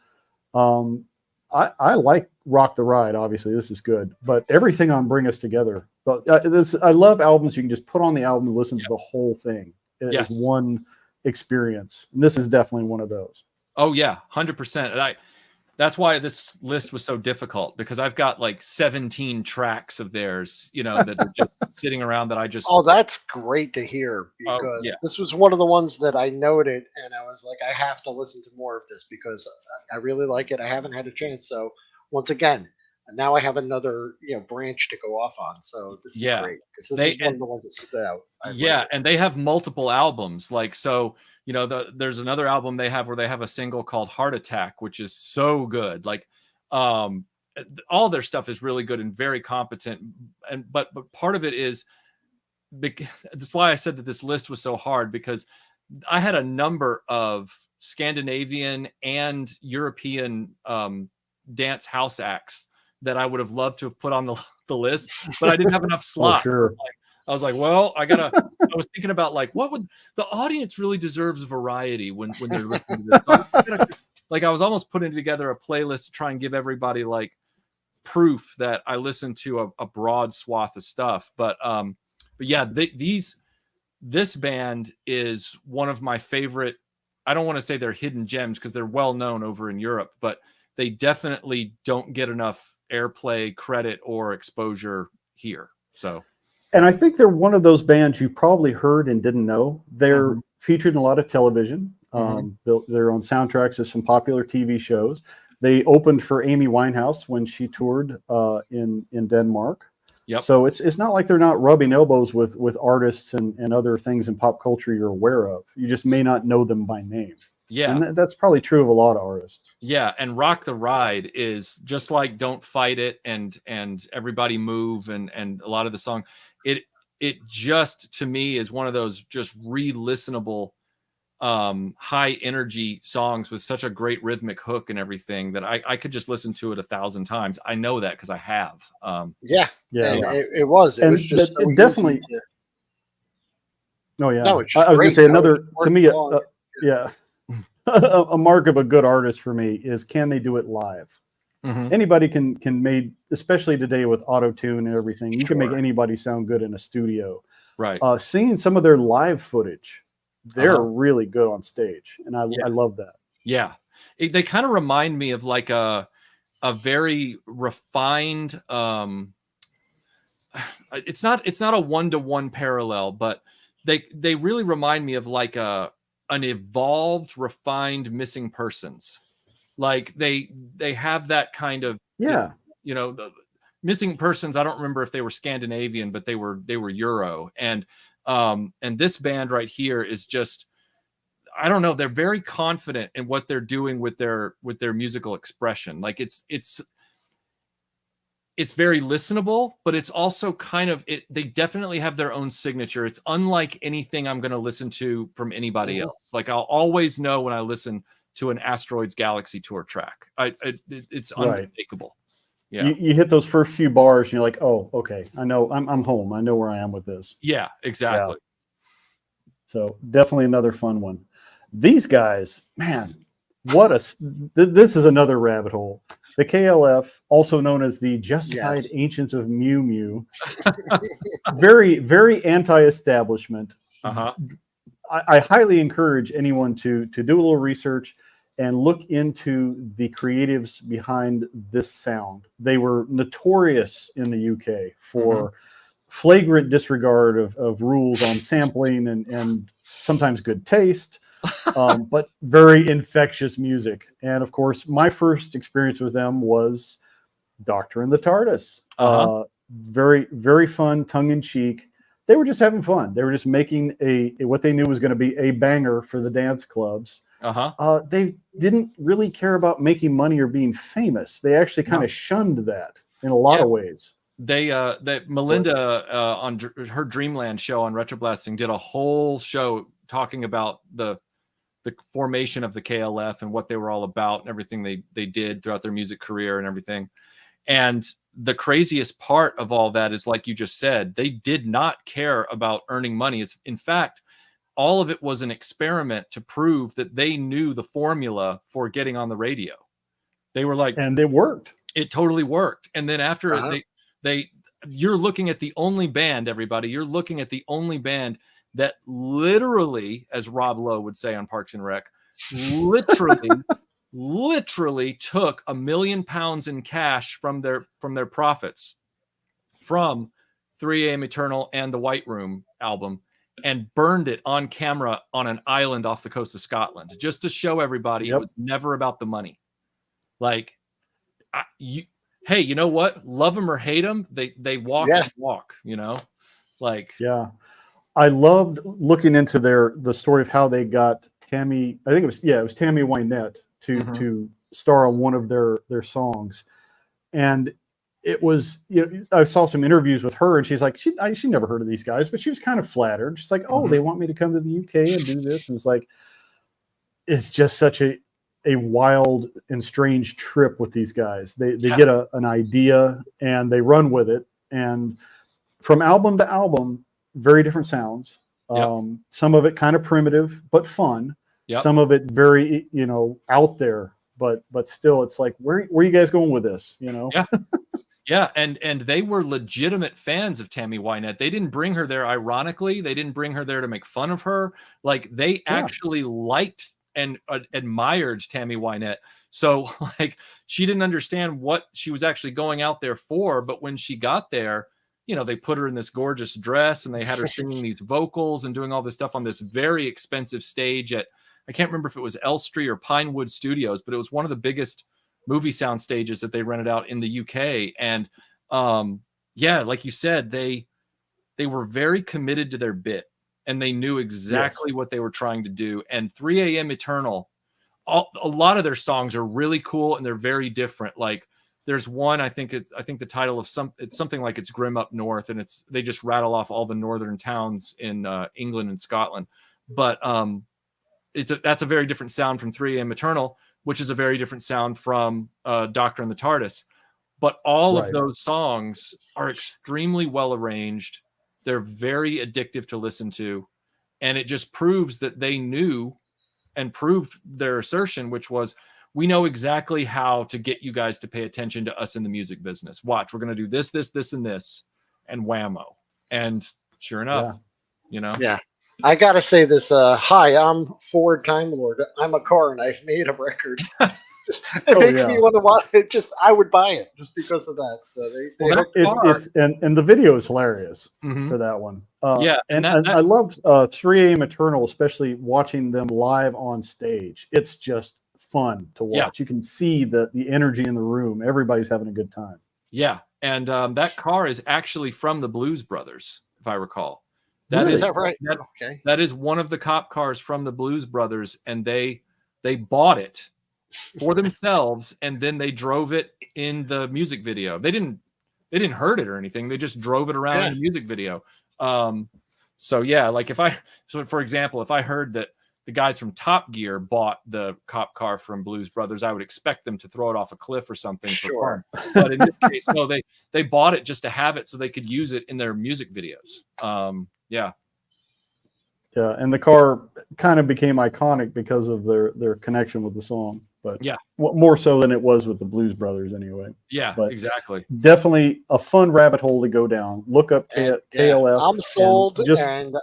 I like Rock the Ride. Obviously, this is good. But everything on Bring Us Together. I love albums you can just put on the album and listen to the whole thing. It's one experience. And this is definitely one of those. Oh, yeah, 100%. That's why this list was so difficult, because I've got like 17 tracks of theirs, that are just sitting around that I just. Oh, that's great to hear, because this was one of the ones that I noted, and I was like, I have to listen to more of this because I really like it. I haven't had a chance. So once again, now I have another branch to go off on. So this is great, because this is one of the ones that stood out. And they have multiple albums. Like, so, there's another album they have where they have a single called Heart Attack, which is so good. Like, all their stuff is really good and very competent. But part of it is, that's why I said that this list was so hard, because I had a number of Scandinavian and European dance house acts that I would have loved to have put on the list, but I didn't have enough slots. Oh, sure. I was like, well, I was thinking about like, what would the audience really deserves variety when they're listening to this. So I was almost putting together a playlist to try and give everybody like proof that I listen to a broad swath of stuff. But yeah, this band is one of my favorite. I don't want to say they're hidden gems, because they're well known over in Europe, but they definitely don't get enough airplay, credit, or exposure here. So. And I think they're one of those bands you probably heard and didn't know. They're featured in a lot of television. They're on soundtracks of some popular TV shows. They opened for Amy Winehouse when she toured in Denmark. Yep. So it's not like they're not rubbing elbows with artists and other things in pop culture you're aware of. You just may not know them by name. Yeah. And that's probably true of a lot of artists. Yeah, and Rock the Ride is just like Don't Fight It and Everybody Move and a lot of the song. It just, to me, is one of those just re-listenable high energy songs with such a great rhythmic hook and everything that I could just listen to it 1,000 times. I know that because I have. It was just so definitely. Oh yeah, no, it's I was going to say another to me. Yeah. A mark of a good artist for me is, can they do it live? Anybody can make, especially today with auto tune and everything. You can make anybody sound good in a studio. Right. Seeing some of their live footage, they're really good on stage, and I love that. Yeah, they kind of remind me of like a very refined. It's not a 1-to-1 parallel, but they really remind me of like an evolved, refined Missing Persons. Like they have that kind of the Missing Persons. I don't remember if they were Scandinavian, but they were Euro, and this band right here is just, I don't know, they're very confident in what they're doing with their musical expression. Like it's very listenable, but it's also kind of they definitely have their own signature. It's unlike anything I'm going to listen to from anybody else. Like I'll always know when I listen to an Asteroids Galaxy Tour track. It's unmistakable. Yeah. You hit those first few bars and you're like, oh, okay, I know I'm home. I know where I am with this. Yeah, exactly. Yeah. So definitely another fun one. These guys, man, this is another rabbit hole. The KLF, also known as the Justified Yes. Ancients of Mew Mew, very, very anti-establishment. Uh-huh. I highly encourage anyone to do a little research and look into the creatives behind this sound. They were notorious in the UK for flagrant disregard of rules on sampling and sometimes good taste, but very infectious music. And of course, my first experience with them was Doctor and the TARDIS. Very, very fun, tongue-in-cheek. They were just having fun. They were just making what they knew was going to be a banger for the dance clubs. They didn't really care about making money or being famous. They actually kind of shunned that in a lot of ways. That Melinda on her Dreamland show on RetroBlasting did a whole show talking about the formation of the KLF and what they were all about and everything they did throughout their music career and everything. And the craziest part of all that is, like you just said, they did not care about earning money. In fact, all of it was an experiment to prove that they knew the formula for getting on the radio. They were like, and it worked. It totally worked. And then after you're looking at the only band, everybody, you're looking at the only band that literally, as Rob Lowe would say on Parks and Rec, literally took £1 million in cash from their profits from 3 AM Eternal and the White Room album and burned it on camera on an island off the coast of Scotland, just to show everybody it was never about the money. Like, hey, you know what? Love them or hate them, they walk and walk, you know? Like, yeah. I loved looking into the story of how they got Tammy. I think it was Tammy Wynette to star on one of their songs, and it was, I saw some interviews with her, and she's like, she never heard of these guys, but she was kind of flattered. She's like, oh, they want me to come to the UK and do this, and it's like, it's just such a wild and strange trip with these guys. They get an idea and they run with it, and from album to album, very different sounds. Some of it kind of primitive but fun. Some of it very out there, but still, it's like, where are you guys going with this? And they were legitimate fans of Tammy Wynette. They didn't bring her there ironically. They didn't bring her there to make fun of her. Like, they actually liked and admired Tammy Wynette. So, like, she didn't understand what she was actually going out there for, but when she got there, they put her in this gorgeous dress and they had her singing these vocals and doing all this stuff on this very expensive stage at, I can't remember if it was Elstree or Pinewood Studios, but it was one of the biggest movie sound stages that they rented out in the UK. And like you said, they were very committed to their bit and they knew exactly what they were trying to do. And 3 AM Eternal, a lot of their songs are really cool and they're very different. Like, there's one, I think the title of it's something like It's Grim Up North, and they just rattle off all the northern towns in England and Scotland. But that's a very different sound from 3 AM Eternal, which is a very different sound from Doctor and the TARDIS. But all of those songs are extremely well arranged. They're very addictive to listen to. And it just proves that they knew and proved their assertion, which was, we know exactly how to get you guys to pay attention to us in the music business. Watch, we're going to do this, this, this, and this, and whammo. And sure enough, Yeah. I got to say this. Hi, I'm Ford Time Lord. I'm a car and I've made a record. It makes me want to watch it. I would buy it just because of that. So and the video is hilarious for that one. And I loved 3 AM Eternal, especially watching them live on stage. It's just fun to watch. You can see the energy in the room. Everybody's having a good time. And that car is actually from the Blues Brothers, if I recall. Is that right? Okay. That is one of the cop cars from the Blues Brothers, and they bought it for themselves, and then they drove it in the music video. They didn't hurt it or anything. They just drove it around in the music video. Like, for example, if I heard that the guys from Top Gear bought the cop car from Blues Brothers, I would expect them to throw it off a cliff or something for fun. But in this case, no, they bought it just to have it so they could use it in their music videos. Yeah. Yeah, and the car kind of became iconic because of their connection with the song. But yeah, more so than it was with the Blues Brothers anyway. Yeah, but exactly. Definitely a fun rabbit hole to go down. Look up KLF. I'm sold, and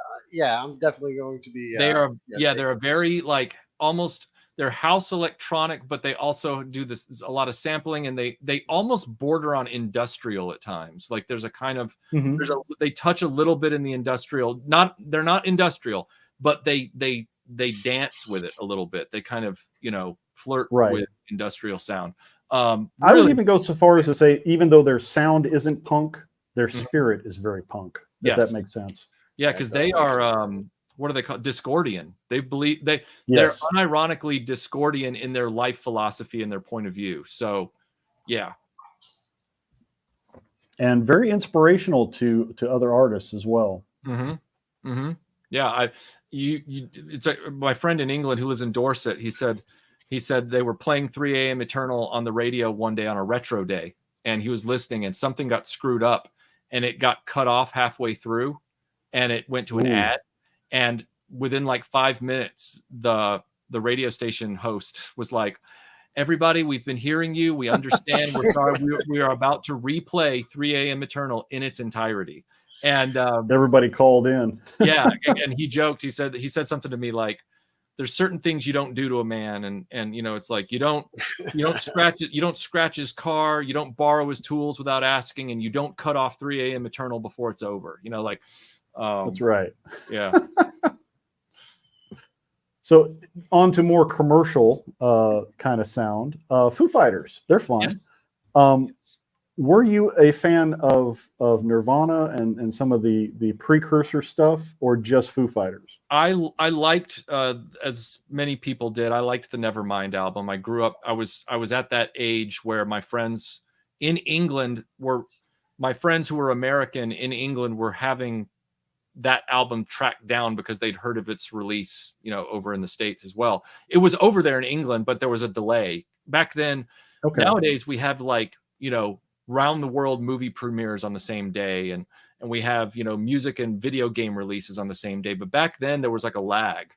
I'm definitely going to be. They're a very like almost they're house electronic, but they also do this a lot of sampling, and they almost border on industrial at times. Like there's a kind of they touch a little bit in the industrial. They're not industrial, but they dance with it a little bit. They kind of flirt with industrial sound. I would even go so far as to say, even though their sound isn't punk, their spirit is very punk. If that makes sense. Yeah, because they are what are they called? Discordian. They believe they're unironically Discordian in their life philosophy and their point of view. So yeah. And very inspirational to other artists as well. Yeah, it's like my friend in England who lives in Dorset. He said they were playing 3 a.m. Eternal on the radio one day on a retro day, and he was listening, and something got screwed up, and it got cut off halfway through, and it went to an ad, and within like 5 minutes, the radio station host was like, "Everybody, we've been hearing you. We understand. We're sorry. We are about to replay 3 a.m. Eternal in its entirety." And everybody called in. Yeah, and he joked. He said something to me like, "There's certain things you don't do to a man, and it's like you don't scratch his car, you don't borrow his tools without asking, and you don't cut off 3 a.m. Eternal before it's over." That's right. Yeah. So on to more commercial kind of sound. Foo Fighters, they're fun. Yes. Were you a fan of Nirvana and some of the precursor stuff, or just Foo Fighters? I liked, as many people did, I liked the Nevermind album. I grew up, I was at that age where my friends in England my friends who were American in England were having that album tracked down because they'd heard of its release, over in the States as well. It was over there in England, but there was a delay. Back then, nowadays we have round the world movie premieres on the same day, and we have music and video game releases on the same day. But back then there was like a lag,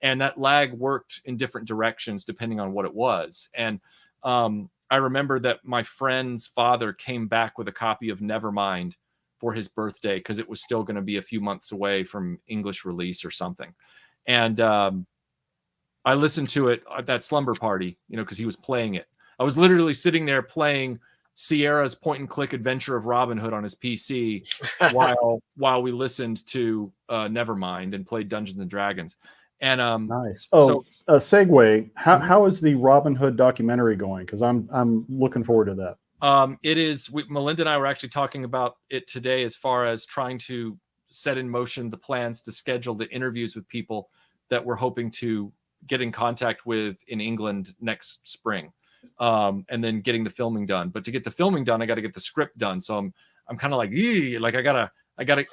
and that lag worked in different directions depending on what it was. And I remember that my friend's father came back with a copy of Nevermind for his birthday because it was still going to be a few months away from English release or something. And I listened to it at that slumber party, because he was playing it. I was literally sitting there playing Sierra's point and click adventure of Robin Hood on his PC while we listened to Nevermind and played Dungeons and Dragons. And nice. So a segue. How is the Robin Hood documentary going? Because I'm looking forward to that. It is. Melinda and I were actually talking about it today, as far as trying to set in motion the plans to schedule the interviews with people that we're hoping to get in contact with in England next spring. And then getting the filming done. But to get the filming done, I got to get the script done. So I'm kind of like,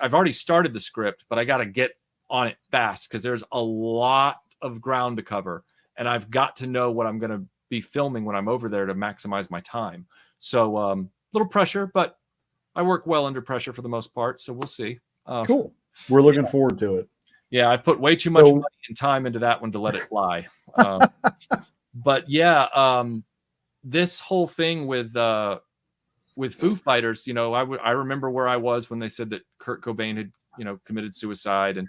I've already started the script, but I got to get on it fast because there's a lot of ground to cover, and I've got to know what I'm going to be filming when I'm over there to maximize my time. So little pressure, but I work well under pressure for the most part. So we'll see. Cool. We're looking forward to it. Yeah, I've put way too much money and time into that one to let it fly. But yeah, this whole thing with Foo Fighters, I remember where I was when they said that Kurt Cobain had, committed suicide, and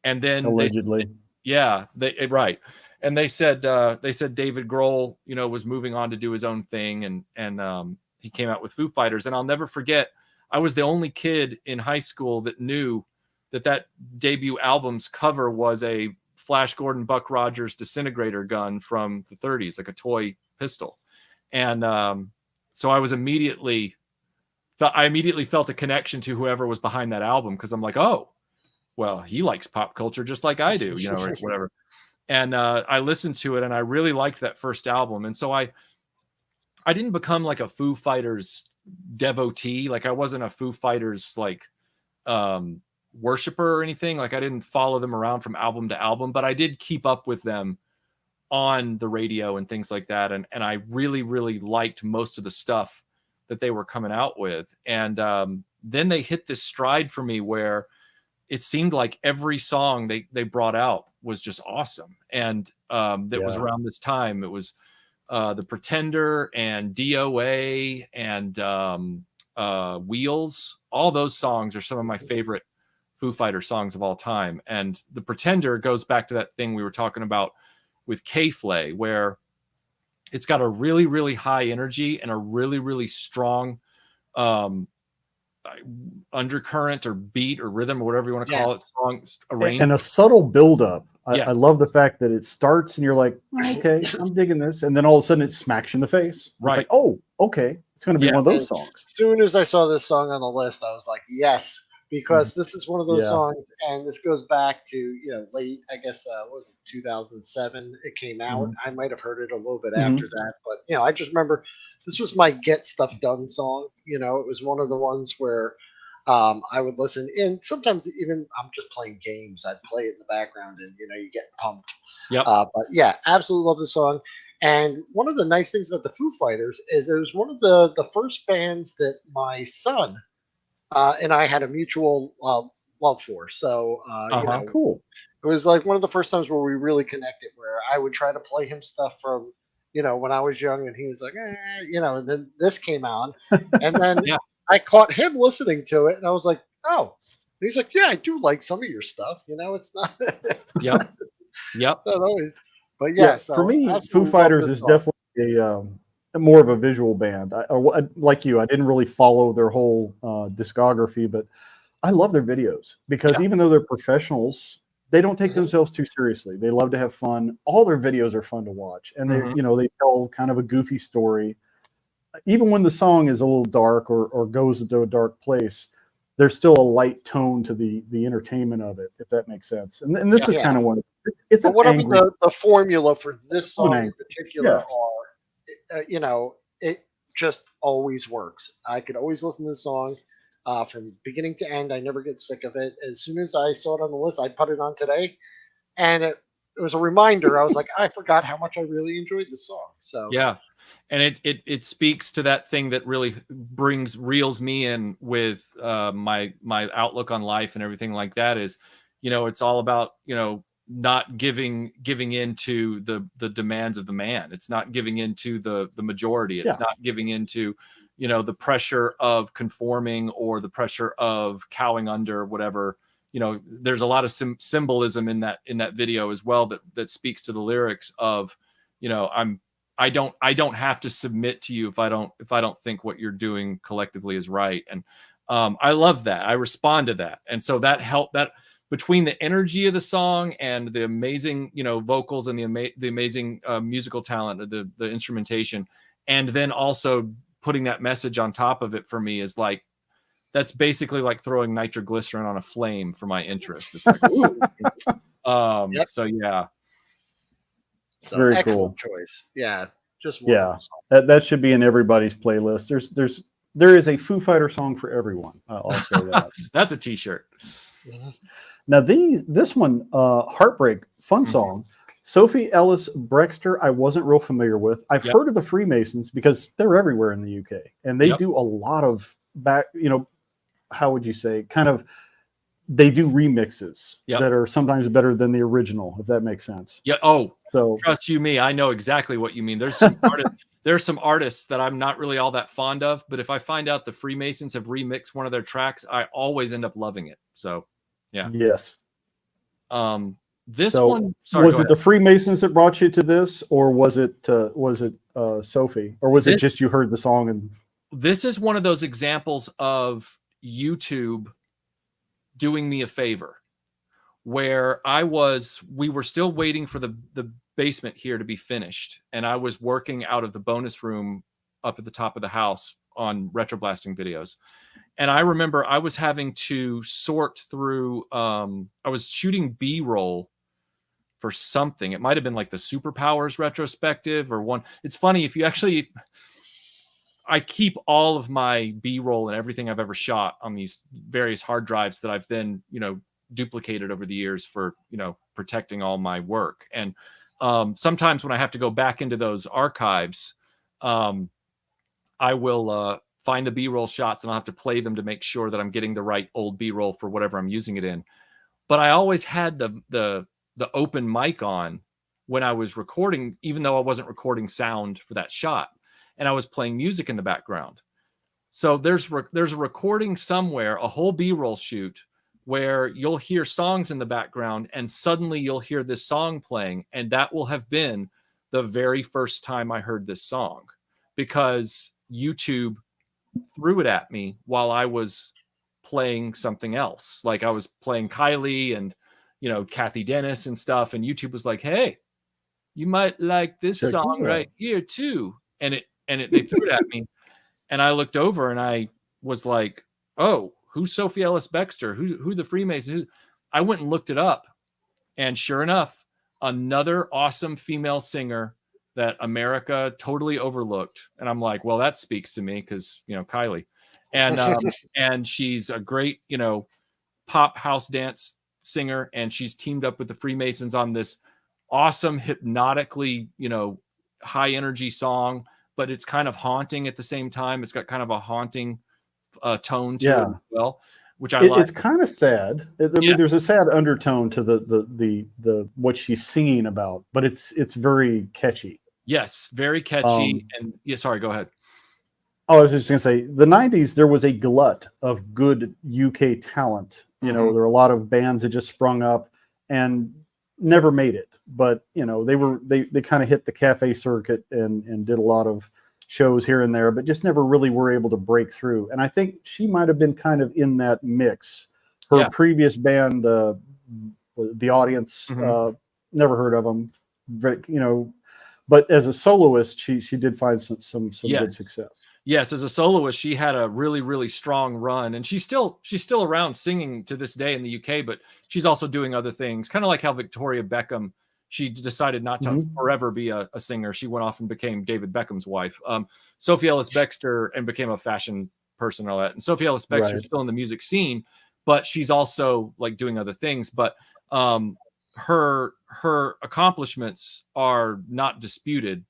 then allegedly, right. And they said David Grohl, was moving on to do his own thing, and he came out with Foo Fighters. And I'll never forget, I was the only kid in high school that knew that debut album's cover was a Flash Gordon Buck Rogers disintegrator gun from the 30s, like a toy pistol. And so I immediately felt a connection to whoever was behind that album, because I'm like, oh, well, he likes pop culture just like I do, or whatever. And I listened to it, and I really liked that first album. And so I didn't become like a Foo Fighters devotee. Like I wasn't a Foo Fighters worshiper or anything. Like I didn't follow them around from album to album, but I did keep up with them on the radio and things like that. And I really, really liked most of the stuff that they were coming out with. And then they hit this stride for me where it seemed like every song they brought out was just awesome. And that was around this time. It was The Pretender and DOA and Wheels. All those songs are some of my favorite Foo Fighters songs of all time. And The Pretender goes back to that thing we were talking about with K.Flay, where it's got a really, really high energy and a really, really strong undercurrent or beat or rhythm or whatever you want to call it, song arrangement. And a subtle buildup. I love the fact that it starts and you're like, oh, okay, I'm digging this. And then all of a sudden it smacks you in the face. Right. It's like, oh, okay. It's going to be one of those songs. As soon as I saw this song on the list, I was like, yes, because this is one of those songs. And this goes back to, late, I guess, what was it, 2007? It came out. I might have heard it a little bit after that. But, I just remember this was my Get Stuff Done song. It was one of the ones where I would listen, and sometimes even I'm just playing games, I'd play it in the background, and you get pumped. But yeah, absolutely love the song. And one of the nice things about the Foo Fighters is it was one of the first bands that my son and I had a mutual love for. So cool. It was like one of the first times where we really connected, where I would try to play him stuff from when I was young, and he was like, and then this came on, and then I caught him listening to it, and I was like, oh. And he's like, yeah, I do like some of your stuff. It's not. Yep. Not always. But yeah, so for me, Foo Fighters is definitely a more of a visual band. I, like you, I didn't really follow their whole discography, but I love their videos because even though they're professionals, they don't take themselves too seriously. They love to have fun. All their videos are fun to watch, and they they tell kind of a goofy story. Even when the song is a little dark or goes into a dark place, there's still a light tone to the entertainment of it, if that makes sense. And this is kind of one. It's whatever the formula for this song in particular are, it just always works. I could always listen to the song from beginning to end. I never get sick of it. As soon as I saw it on the list, I put it on today, and it was a reminder. I was like, I forgot how much I really enjoyed the song. So yeah. And it speaks to that thing that really reels me in with my outlook on life and everything like that is, it's all about, not giving into the demands of the man. It's not giving into the majority. It's not giving into, the pressure of conforming or the pressure of cowing under whatever. There's a lot of symbolism in that video as well that speaks to the lyrics of, I don't have to submit to you if I don't think what you're doing collectively is right. And I love that. I respond to that. And so that helped that between the energy of the song and the amazing, vocals and the amazing musical talent of the instrumentation. And then also putting that message on top of it for me is like, that's basically like throwing nitroglycerin on a flame for my interest. It's like, so yeah. So very excellent cool choice. Yeah. Just that should be in everybody's playlist. There is a Foo Fighter song for everyone. I'll say that. That's a t-shirt. Now this one, Heartbreak, fun song. Sophie, Ellis-Bextor, I wasn't real familiar with. I've heard of the Freemasons because they're everywhere in the UK, and they do a lot of how would you say, kind of, they do remixes that are sometimes better than the original, if that makes sense. Yeah. Oh, so trust you me, I know exactly what you mean. There's some artists that I'm not really all that fond of, but if I find out the Freemasons have remixed one of their tracks, I always end up loving it. So yeah. Yes. This one, was it the Freemasons that brought you to this, or was it Sophie, or was it just you heard the song? And this is one of those examples of YouTube doing me a favor, where we were still waiting for the basement here to be finished, and I was working out of the bonus room up at the top of the house on RetroBlasting videos. And I remember I was having to sort through, I was shooting B-roll for something. It might've been like the Superpowers retrospective or one. It's funny, if you actually, I keep all of my B-roll and everything I've ever shot on these various hard drives that I've then, duplicated over the years for, protecting all my work. And sometimes when I have to go back into those archives, I will find the B-roll shots and I'll have to play them to make sure that I'm getting the right old B-roll for whatever I'm using it in. But I always had the open mic on when I was recording, even though I wasn't recording sound for that shot, and I was playing music in the background. So there's a recording somewhere, a whole B-roll shoot, where you'll hear songs in the background and suddenly you'll hear this song playing. And that will have been the very first time I heard this song, because YouTube threw it at me while I was playing something else. Like I was playing Kylie and, Cathy Dennis and stuff. And YouTube was like, hey, you might like this song right here too. And they threw it at me. And I looked over and I was like, oh, who's Sophie Ellis-Bextor? Who the Freemasons? I went and looked it up. And sure enough, another awesome female singer that America totally overlooked. And I'm like, well, that speaks to me because, Kylie. And and she's a great, pop house dance singer. And she's teamed up with the Freemasons on this awesome, hypnotically, high energy song. But it's kind of haunting at the same time. It's got kind of a haunting tone to it as well, which I like. It's kind of sad. I mean, there's a sad undertone to the what she's singing about, but it's very catchy. Yes, very catchy. And sorry, go ahead. Oh, I was just going to say, the 90s, there was a glut of good UK talent. There were a lot of bands that just sprung up and never made it. But, they kind of hit the cafe circuit and did a lot of shows here and there, but just never really were able to break through. And I think she might have been kind of in that mix. Her previous band, The Audience, never heard of them, but as a soloist, she did find some good success. Yes, as a soloist, she had a really, really strong run, and she's still around singing to this day in the UK. But she's also doing other things, kind of like how Victoria Beckham. She decided not to forever be a singer. She went off and became David Beckham's wife. Sophie Ellis-Bextor, and became a fashion person and all that. And Sophie Ellis-Bextor is still in the music scene, but she's also like doing other things. But her accomplishments are not disputed.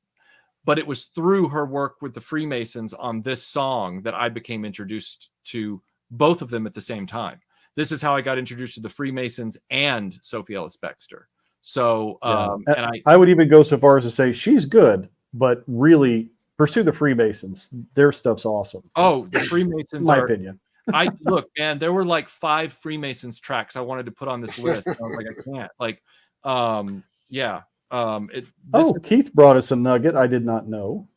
But it was through her work with the Freemasons on this song that I became introduced to both of them at the same time. This is how I got introduced to the Freemasons and Sophie Ellis-Bextor. So, and I would even go so far as to say she's good, but really pursue the Freemasons. Their stuff's awesome. Oh, the Freemasons, in my opinion. Look, man, there were like 5 Freemasons tracks I wanted to put on this list. I was like, I can't. Keith brought us a nugget I did not know.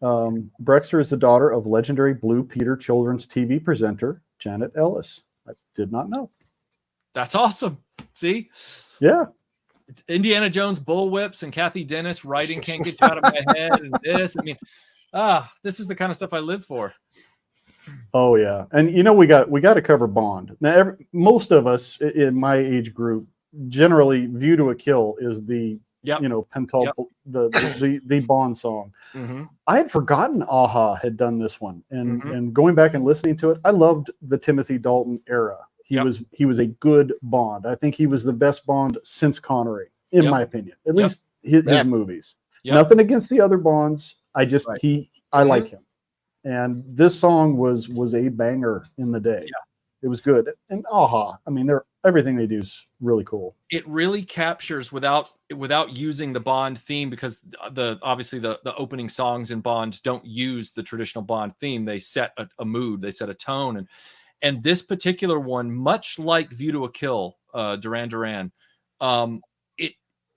Bextor is the daughter of legendary Blue Peter children's TV presenter Janet Ellis. I did not know. That's awesome. See? Yeah. Indiana Jones bullwhips and Cathy Dennis writing Can't Get You Out of My Head and this. I mean, this is the kind of stuff I live for. Oh yeah. And we got to cover Bond. Now most of us in my age group generally View to a Kill is the the Bond song. I had forgotten Aha had done this one, and going back and listening to it, I loved the Timothy Dalton era. He was a good Bond. I think he was the best Bond since Connery, in my opinion. At least his movies. Nothing against the other Bonds. I just I like him, and this song was a banger in the day. It was good. And Aha, I mean, everything they do is really cool. It really captures without using the Bond theme, because obviously the opening songs in Bond don't use the traditional Bond theme. They set a mood, they set a tone, and this particular one, much like View to a Kill, Duran Duran,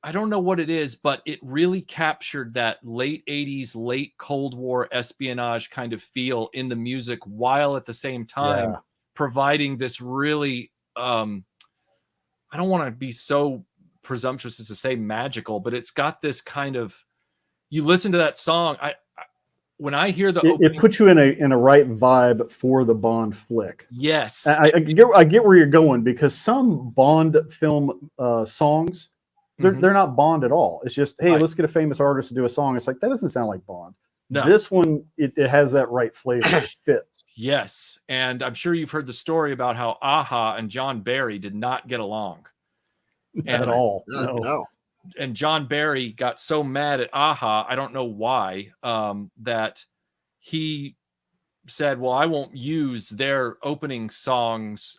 I don't know what it is, but it really captured that late 80s, late Cold War espionage kind of feel in the music, while at the same time providing this really, I don't want to be so presumptuous as to say magical, but it's got this kind of, you listen to that song, when I hear the opening, it puts you in a right vibe for the Bond flick. Yes. I get where you're going, because some Bond film songs, they're not Bond at all. It's just, hey, let's get a famous artist to do a song. It's like, that doesn't sound like Bond. No. This one, it has that right flavor. It fits. Yes. And I'm sure you've heard the story about how Aha and John Barry did not get along. At all. No. And John Barry got so mad at Aha, I don't know why, that he said, well, I won't use their opening songs,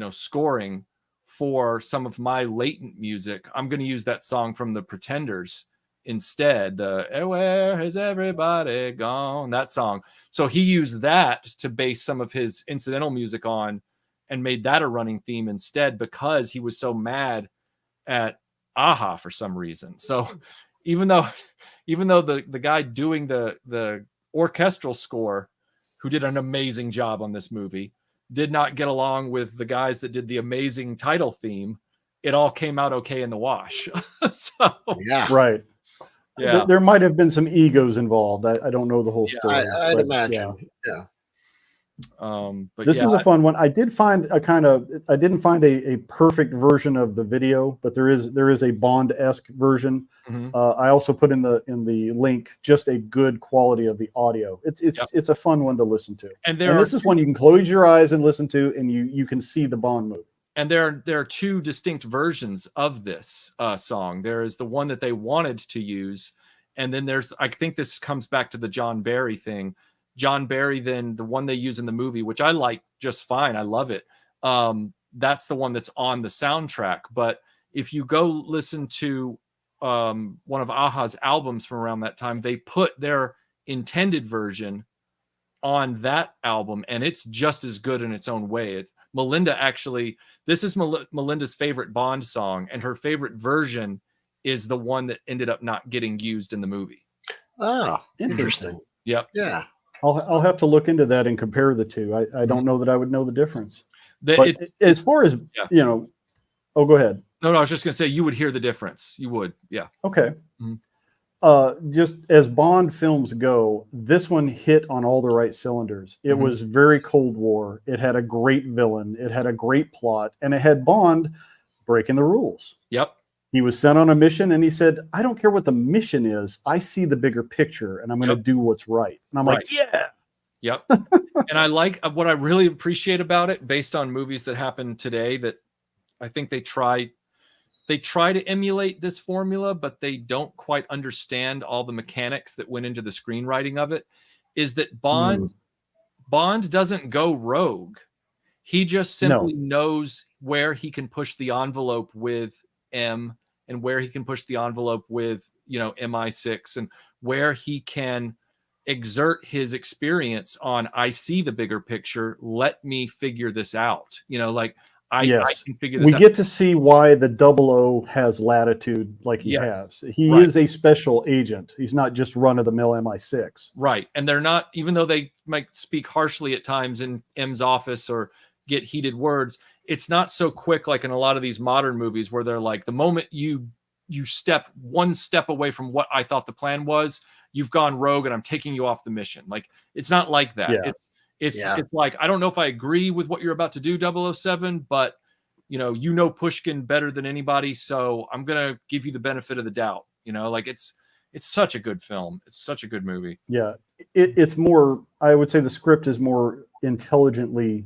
scoring for some of my latent music. I'm going to use that song from the Pretenders instead. Where has everybody gone? That song. So he used that to base some of his incidental music on and made that a running theme instead, because he was so mad at Aha for some reason. So even though the guy doing the orchestral score, who did an amazing job on this movie, did not get along with the guys that did the amazing title theme, it all came out okay in the wash. So Yeah. Right. yeah. There might have been some egos involved. I don't know the whole story. I'd but imagine. Yeah. But this is a fun one. I did find I didn't find a perfect version of the video, but there is a Bond-esque version. Mhm. I also put in the link just a good quality of the audio. It's a fun one to listen to. And this is one you can close your eyes and listen to, and you can see the Bond movie. And there are two distinct versions of this song. There is the one that they wanted to use, and then I think this comes back to the John Barry thing. John Barry, then the one they use in the movie, which I like just fine. I love it. That's the one that's on the soundtrack. But if you go listen to one of Aha's albums from around that time, they put their intended version on that album, and it's just as good in its own way. Melinda actually, this is Melinda's favorite Bond song, and her favorite version is the one that ended up not getting used in the movie. Oh, interesting. Yep. Yeah. I'll have to look into that and compare the two. I don't know that I would know the difference. But as far as, oh, go ahead. No, I was just going to say you would hear the difference. You would. Yeah. Okay. Mhm. Just as Bond films go, this one hit on all the right cylinders. It was very Cold War. It had a great villain. It had a great plot, and it had Bond breaking the rules. Yep. He was sent on a mission, and he said, I don't care what the mission is. I see the bigger picture, and I'm going to do what's right. And I'm like, yeah. Yep. And I like what I really appreciate about it, based on movies that happen today, that I think they try to emulate this formula, but they don't quite understand all the mechanics that went into the screenwriting of it, is that Bond doesn't go rogue. He just simply knows where he can push the envelope with M, and where he can push the envelope with, MI6, and where he can exert his experience on, I see the bigger picture. Let me figure this out. I can figure this out. We get to see why the 00 has latitude like he has. He is a special agent. He's not just run-of-the-mill MI6. Right. And they're not, even though they might speak harshly at times in M's office or get heated words, it's not so quick like in a lot of these modern movies where they're like, the moment you step one step away from what I thought the plan was, you've gone rogue and I'm taking you off the mission. Like, it's not like that. Yeah. It's like, I don't know if I agree with what you're about to do, 007, but Pushkin better than anybody, so I'm gonna give you the benefit of the doubt. It's such a good film. It's such a good movie. Yeah, it's more. I would say the script is more intelligently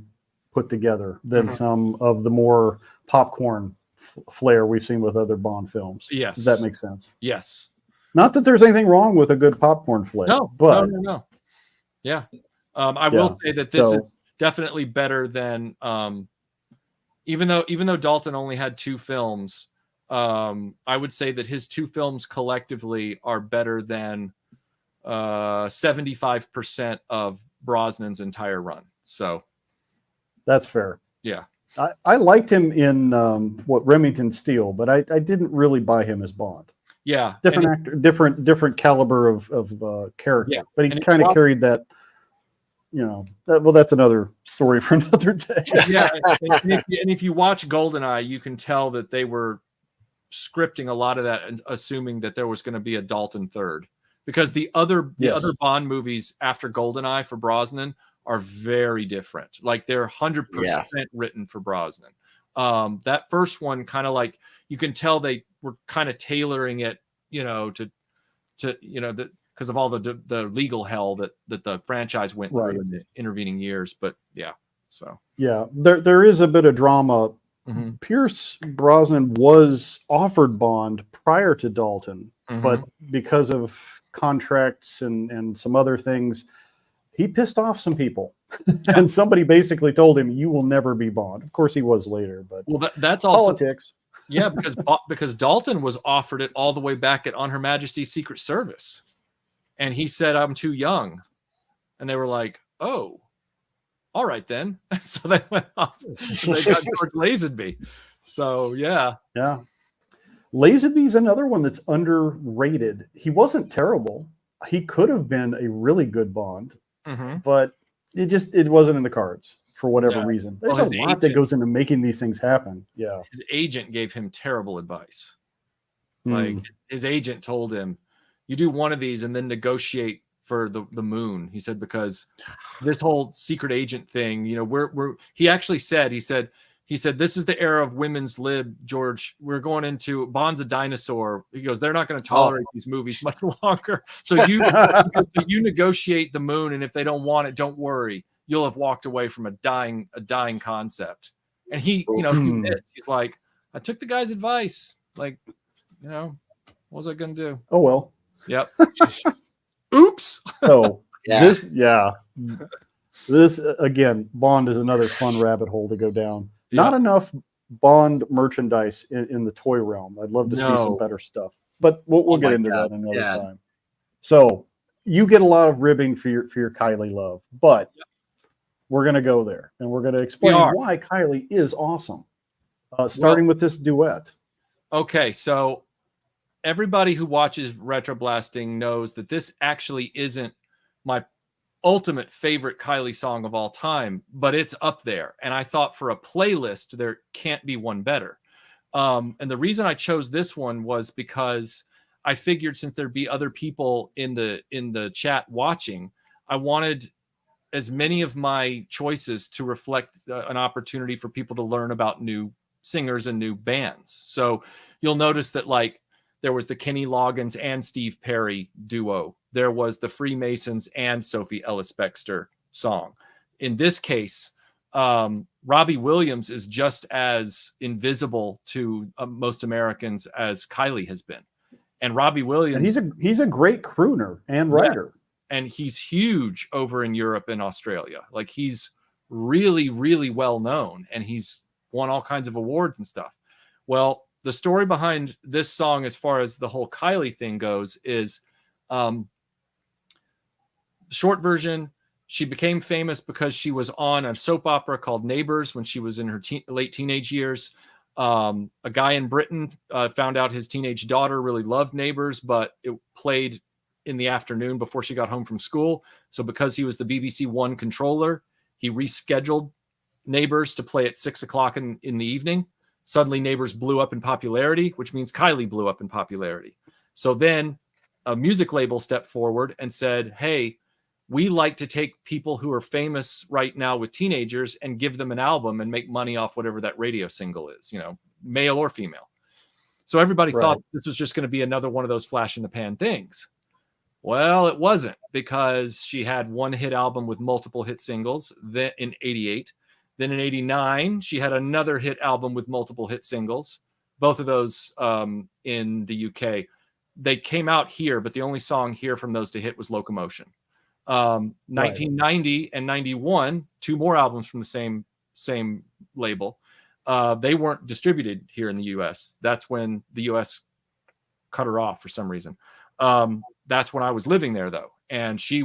put together than some of the more popcorn flair we've seen with other Bond films. Yes, if that makes sense. Yes. Not that there's anything wrong with a good popcorn flair. No. Yeah. I will say that this is definitely better than, even though Dalton only had 2 films, I would say that his 2 films collectively are better than 75% of Brosnan's entire run. So that's fair. Yeah. I liked him in Remington Steele, but I didn't really buy him as Bond. Yeah. Different actor, different caliber of character. Yeah. But he kind of carried that. That's another story for another day. Yeah, and if you watch GoldenEye, you can tell that they were scripting a lot of that and assuming that there was going to be a Dalton third, because the other Bond movies after GoldenEye for Brosnan are very different. Like, they're 100% written for Brosnan. That first one, kind of like, you can tell they were kind of tailoring it, because of all the legal hell that the franchise went through in the intervening years. But yeah, so yeah, there is a bit of drama. Mm-hmm. Pierce Brosnan was offered bond prior to Dalton, Mm-hmm. but because of contracts and some other things, he pissed off some people. Yeah. And somebody basically told him, "You will never be Bond." Of course, he was later, but well, that's also politics. Yeah, because Dalton was offered it all the way back at On Her Majesty's Secret Service, and he said, "I'm too young," and they were like, "Oh, all right then." So they went off. They got George Lazenby. So yeah. Lazenby's another one that's underrated. He wasn't terrible. He could have been a really good Bond, Mm-hmm. but it wasn't in the cards for whatever reason. There's Well, a lot that goes into making these things happen. Yeah. His agent gave him terrible advice. Like his agent told him, "You do one of these and then negotiate for the moon." He said, because this whole secret agent thing, he actually said, he said, "This is the era of women's lib, George. We're going into Bond's a dinosaur." He goes, "They're not going to tolerate these movies much longer. So you negotiate the moon, and if they don't want it, don't worry. You'll have walked away from a dying concept." And he admits, he's like, "I took the guy's advice. Like, what was I going to do?" Oh well. Yep. Oops. So this again, Bond is another fun rabbit hole to go down. Not enough Bond merchandise in the toy realm. I'd love to see some better stuff, but we'll get into that another time. So you get a lot of ribbing for your Kylie love, but we're going to go there and we're going to explain why Kylie is awesome. Starting with this duet. Okay, so everybody who watches RetroBlasting knows that this actually isn't my ultimate favorite Kylie song of all time, but it's up there. And I thought for a playlist, there can't be one better. And the reason I chose this one was because I figured since there'd be other people in the chat watching, I wanted as many of my choices to reflect an opportunity for people to learn about new singers and new bands. So you'll notice that like there was the Kenny Loggins and Steve Perry duo. There was the Freemasons and Sophie Ellis-Bextor song. In this case, Robbie Williams is just as invisible to most Americans as Kylie has been. And Robbie Williams, and he's a great crooner and writer. And he's huge over in Europe and Australia. Like he's really, really well known, and he's won all kinds of awards and stuff. Well, the story behind this song, as far as the whole Kylie thing goes, is short version. She became famous because she was on a soap opera called Neighbours when she was in her late teenage years. A guy in Britain found out his teenage daughter really loved Neighbours, but it played in the afternoon before she got home from school. So because he was the BBC One controller, he rescheduled Neighbours to play at 6 o'clock in the evening. Suddenly Neighbours blew up in popularity, which means Kylie blew up in popularity. So then a music label stepped forward and said, "Hey, we like to take people who are famous right now with teenagers and give them an album and make money off whatever that radio single is, male or female." So everybody thought this was just going to be another one of those flash in the pan things. Well, it wasn't, because she had one hit album with multiple hit singles then in 88. Then in 89, she had another hit album with multiple hit singles, both of those in the UK. They came out here, but the only song here from those to hit was Locomotion. 1990 and 91, two more albums from the same label. They weren't distributed here in the US. That's when the US cut her off for some reason. That's when I was living there though. And she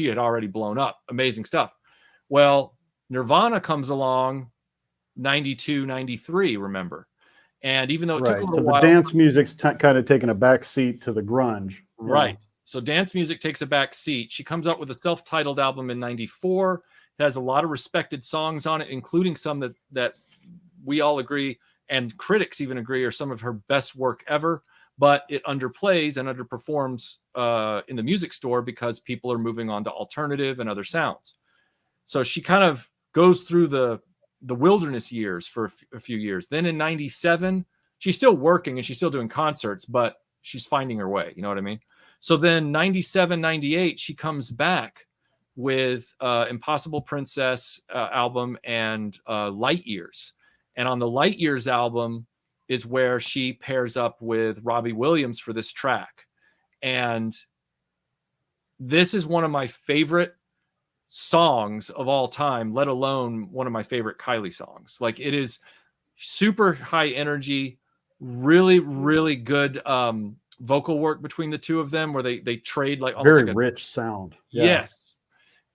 had already blown up. Amazing stuff. Well, Nirvana comes along 92, 93, remember? And even though it took a little while. So the dance music's kind of taking a back seat to the grunge. Right. So dance music takes a back seat. She comes out with a self-titled album in 94. It has a lot of respected songs on it, including some that we all agree, and critics even agree, are some of her best work ever. But it underplays and underperforms in the music store because people are moving on to alternative and other sounds. So she kind of goes through the wilderness years for a few years. Then in 97, she's still working and she's still doing concerts, but she's finding her way. You know what I mean? So then 97, 98, she comes back with Impossible Princess album and Light Years. And on the Light Years album is where she pairs up with Robbie Williams for this track. And this is one of my favorite songs of all time, let alone one of my favorite Kylie songs. Like, it is super high energy, really, really good vocal work between the two of them, where they trade like almost very like rich sound. Yes.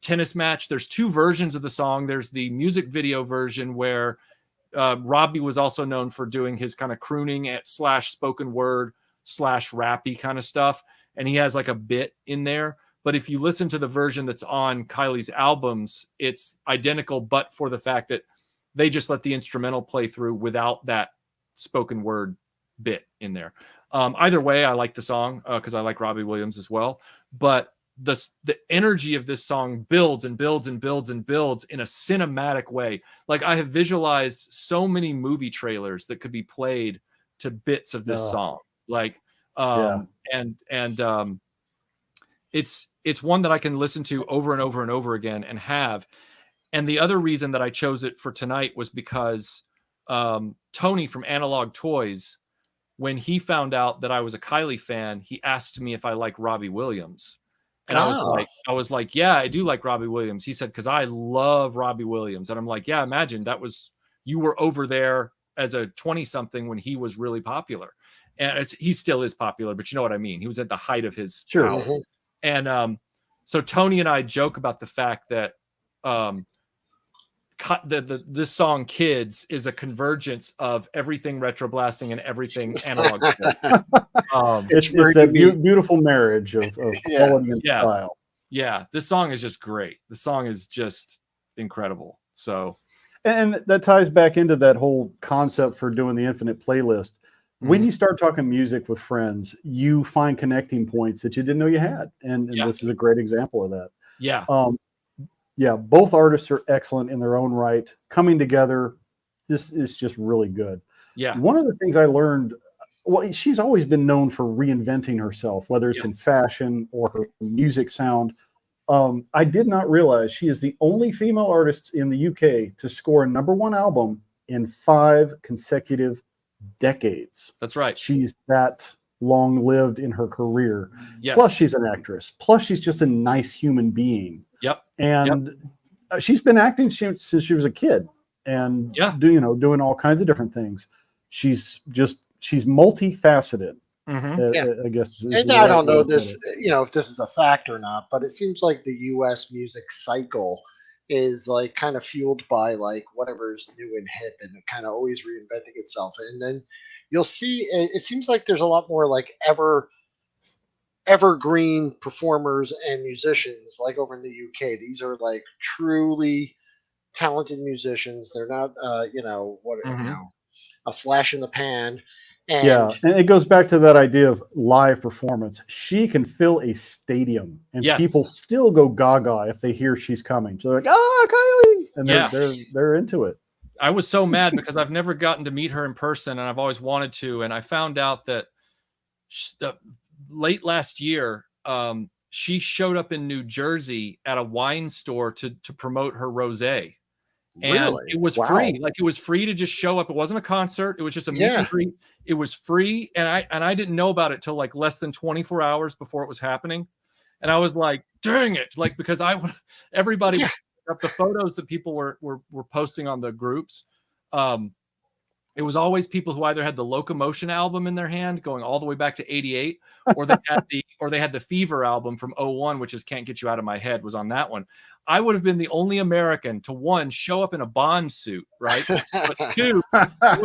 Tennis match. There's two versions of the song. There's the music video version where Robbie was also known for doing his kind of crooning / spoken word / rappy kind of stuff. And he has like a bit in there. But if you listen to the version that's on Kylie's albums, it's identical, but for the fact that they just let the instrumental play through without that spoken word bit in there. Either way, I like the song because I like Robbie Williams as well. But the energy of this song builds and builds and builds and builds in a cinematic way. Like, I have visualized so many movie trailers that could be played to bits of this song. Like, it's one that I can listen to over and over and over again and have. And the other reason that I chose it for tonight was because Tony from Analog Toys, when he found out that I was a Kylie fan, he asked me if I like Robbie Williams. And I was like, yeah, I do like Robbie Williams. He said, because I love Robbie Williams. And I'm like, yeah, imagine you were over there as a 20-something when he was really popular. And he still is popular, but you know what I mean? He was at the height of his power. And so Tony and I joke about the fact that this song "Kids" is a convergence of everything RetroBlasting and everything Analog. It's a beautiful marriage of quality and style. Yeah, this song is just great. The song is just incredible. So, and that ties back into that whole concept for doing the infinite playlist. When you start talking music with friends, you find connecting points that you didn't know you had, and this is a great example of that. Yeah. Yeah, both artists are excellent in their own right. Coming together, this is just really good. Yeah. One of the things I learned, well, she's always been known for reinventing herself, whether it's in fashion or her music sound. I did not realize she is the only female artist in the UK to score a #1 album in 5 consecutive decades. That's right. She's that long-lived in her career. Yes. Plus, she's an actress. Plus, she's just a nice human being. Yep. And she's been acting since she was a kid, and doing all kinds of different things. She's multifaceted. I guess. And I don't know this, if this is a fact or not, but it seems like the U.S. music cycle is like kind of fueled by like whatever's new and hip, and kind of always reinventing itself. And then you'll see, it seems like there's a lot more like evergreen performers and musicians like over in the UK. These are like truly talented musicians. They're not a flash in the pan. And and it goes back to that idea of live performance. She can fill a stadium, and people still go gaga if they hear she's coming. So they're like, Kylie, and they're into it. I was so mad because I've never gotten to meet her in person, and I've always wanted to. And I found out that late last year, she showed up in New Jersey at a wine store to promote her rosé. And it was free. Like, it was free to just show up. It wasn't a concert. It was just a meet and greet. It was free. And I didn't know about it till like less than 24 hours before it was happening. And I was like, dang it. Like, because everybody up the photos that people were posting on the groups. It was always people who either had the Locomotion album in their hand going all the way back to 88, or they had the Fever album from 01, which is Can't Get You Out of My Head, was on that one. I would have been the only American to, one, show up in a Bond suit, right? But two, I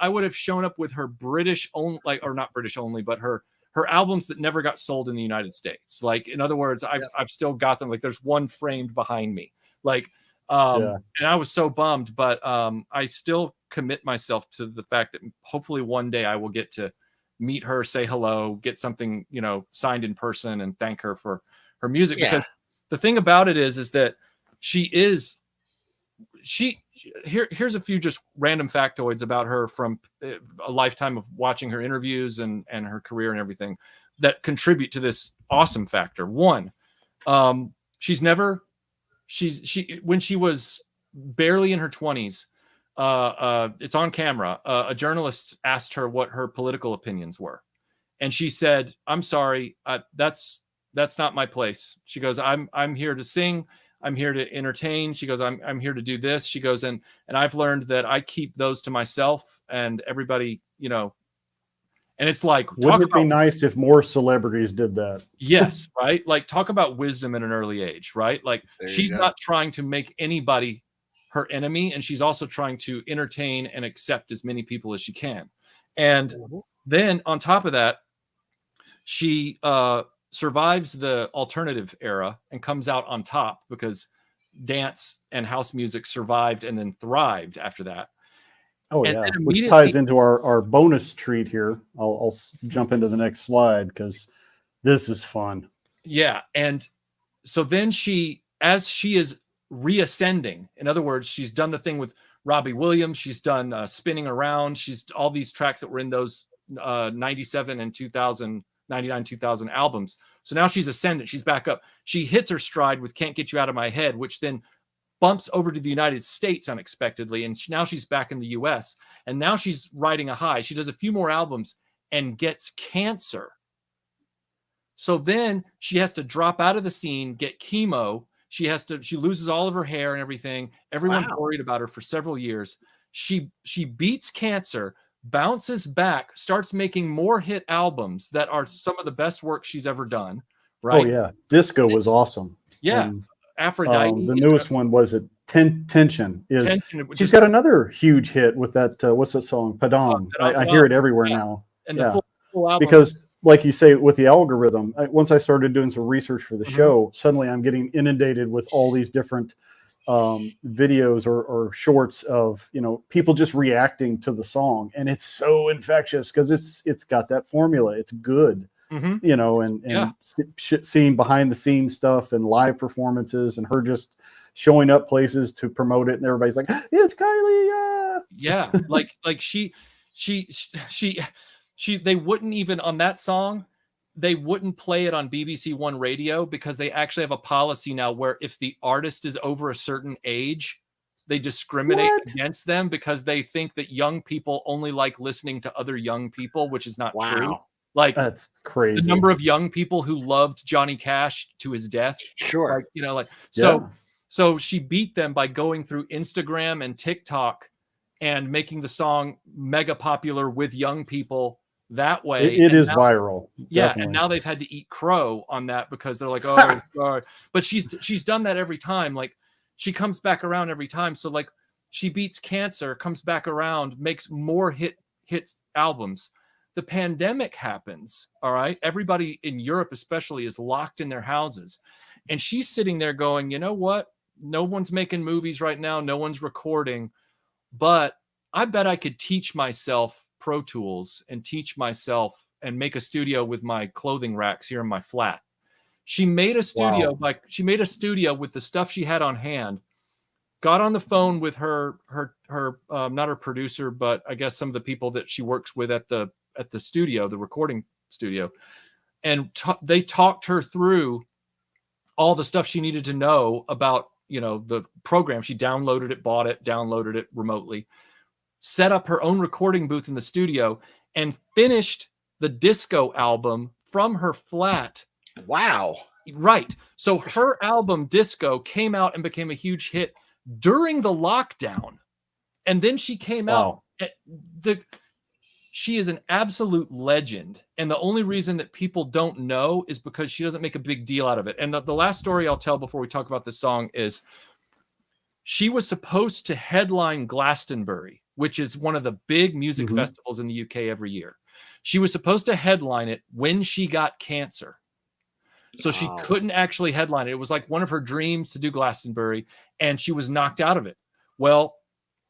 would have shown up with her British only, or not British only, but her albums that never got sold in the United States. Like, in other words, I've still got them. Like, there's one framed behind me. Like, and I was so bummed, but I still commit myself to the fact that hopefully one day I will get to meet her, say hello, get something, signed in person, and thank her for her music. Because the thing about it is that here's a few just random factoids about her from a lifetime of watching her interviews and her career and everything. that contribute to this awesome factor. One, she when she was barely in her 20s, it's on camera. A journalist asked her what her political opinions were, and she said, "I'm sorry, that's not my place." She goes, "I'm here to sing. I'm here to entertain." She goes, I'm here to do this." She goes, and I've learned that I keep those to myself, and everybody, and it's like, wouldn't it be nice if more celebrities did that? Yes, right? Like, talk about wisdom at an early age, right? Like, she's not trying to make anybody her enemy, and she's also trying to entertain and accept as many people as she can. And then on top of that, she survives the alternative era and comes out on top, because dance and house music survived and then thrived after that. Oh, yeah, which ties into our bonus treat here. I'll jump into the next slide because this is fun. Yeah, and so then as she is reascending, in other words, she's done the thing with Robbie Williams, she's done Spinning Around, she's all these tracks that were in those 97 and 2000 99 2000 albums. So now she's ascendant, she's back up. She hits her stride with Can't Get You Out of My Head, which then bumps over to the United States unexpectedly, and now she's back in the US, and now she's riding a high. She does a few more albums and gets cancer. So then she has to drop out of the scene, get chemo. She loses all of her hair and everything. Everyone worried about her for several years. She beats cancer, bounces back, starts making more hit albums that are some of the best work she's ever done. Right? Oh yeah, Disco was awesome. Yeah, and, Aphrodite. The newest one was it Tension. She's got another huge hit with that. What's that song? Padam. I hear it everywhere now. And the full album, because, like you say, with the algorithm, once I started doing some research for the show, suddenly I'm getting inundated with all these different videos or shorts of people just reacting to the song, and it's so infectious because it's got that formula. It's good, and seeing behind the scenes stuff and live performances, and her just showing up places to promote it, and everybody's like, "It's Kylie!" Yeah, like she they wouldn't even on that song. They wouldn't play it on BBC One radio because they actually have a policy now where if the artist is over a certain age, they discriminate against them because they think that young people only like listening to other young people, which is not true. Like, that's crazy. The number of young people who loved Johnny Cash to his death. Sure. So she beat them by going through Instagram and TikTok and making the song mega popular with young people that way. It is viral. Yeah, definitely. And now they've had to eat crow on that because they're like, oh, God. But she's done that every time. Like, she comes back around every time. So like, she beats cancer, comes back around, makes more hit albums. The pandemic happens. All right, everybody in Europe especially is locked in their houses, and she's sitting there going, you know what? No one's making movies right now. No one's recording, but I bet I could teach myself Pro Tools and teach myself and make a studio with my clothing racks here in my flat. She made a studio she made a studio with the stuff she had on hand, got on the phone with her not her producer, but I guess some of the people that she works with at the studio, the recording studio. And they talked her through all the stuff she needed to know about, the program. She downloaded it, bought it, downloaded it remotely, set up her own recording booth in the studio, and finished the Disco album from her flat. Wow. Right. So her album Disco came out and became a huge hit during the lockdown. And then she came out. She is an absolute legend. And the only reason that people don't know is because she doesn't make a big deal out of it. And the last story I'll tell before we talk about this song is she was supposed to headline Glastonbury, which is one of the big music festivals in the UK every year. She was supposed to headline it when she got cancer. So she couldn't actually headline it. It was like one of her dreams to do Glastonbury, and she was knocked out of it. Well,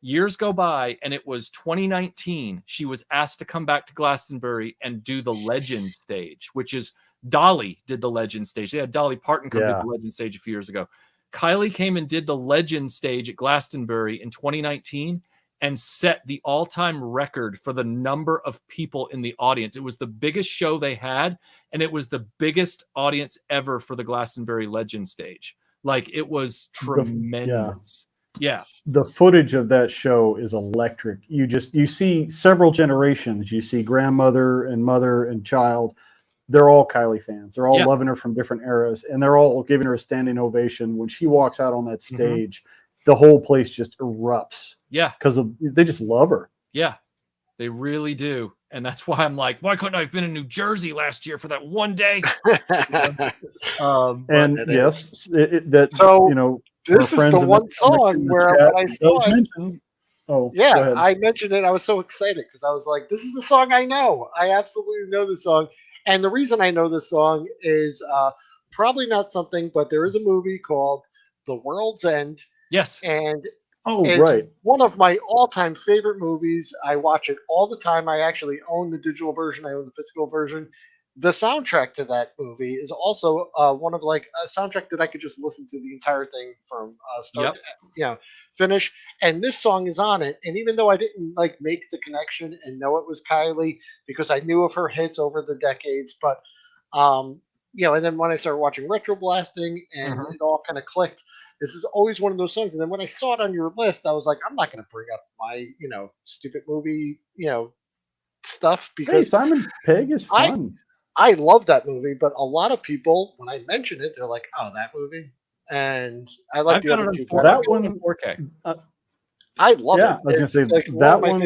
years go by, and it was 2019. She was asked to come back to Glastonbury and do the Legend stage, which is Dolly did the Legend stage. They had Dolly Parton come to the Legend stage a few years ago. Kylie came and did the Legend stage at Glastonbury in 2019, and set the all-time record for the number of people in the audience. It was the biggest show they had, and it was the biggest audience ever for the Glastonbury Legend stage. Like, it was tremendous. Yeah. The footage of that show is electric. You see several generations. You see grandmother and mother and child. They're all Kylie fans. They're all loving her from different eras, and they're all giving her a standing ovation. When she walks out on that stage, the whole place just erupts. Yeah. Because they just love her. Yeah, they really do. And that's why I'm like, why couldn't I have been in New Jersey last year for that one day? And yes, that, so, you know, this is the one song where when I saw it, I mentioned it. I was so excited because I was like, this is the song I know. I absolutely know this song. And the reason I know this song is probably not something, but there is a movie called The World's End. Yes. And right. One of my all-time favorite movies. I watch it all the time. I actually own the digital version. I own the physical version. The soundtrack to that movie is also one of like a soundtrack that I could just listen to the entire thing from start to finish. And this song is on it. And even though I didn't like make the connection and know it was Kylie because I knew of her hits over the decades, but and then when I started watching RetroBlasting and it all kind of clicked. This is always one of those songs. And then when I saw it on your list, I was like, I'm not going to bring up my, stupid movie, stuff because Simon Pegg is fun. I love that movie, but a lot of people, when I mention it, they're like, "Oh, that movie." And I like the other two. That one, 4K. I love it. I was going to say like that one.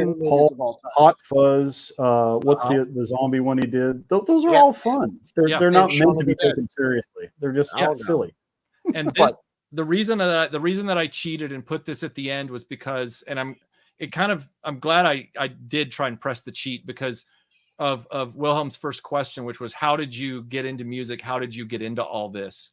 Hot Fuzz. What's the zombie one he did? Those are all fun. They're not meant to be taken seriously. They're just silly. And this, the reason that I cheated and put this at the end was because, and I'm glad I did try and press the cheat because of Wilhelm's first question, which was, how did you get into music? How did you get into all this?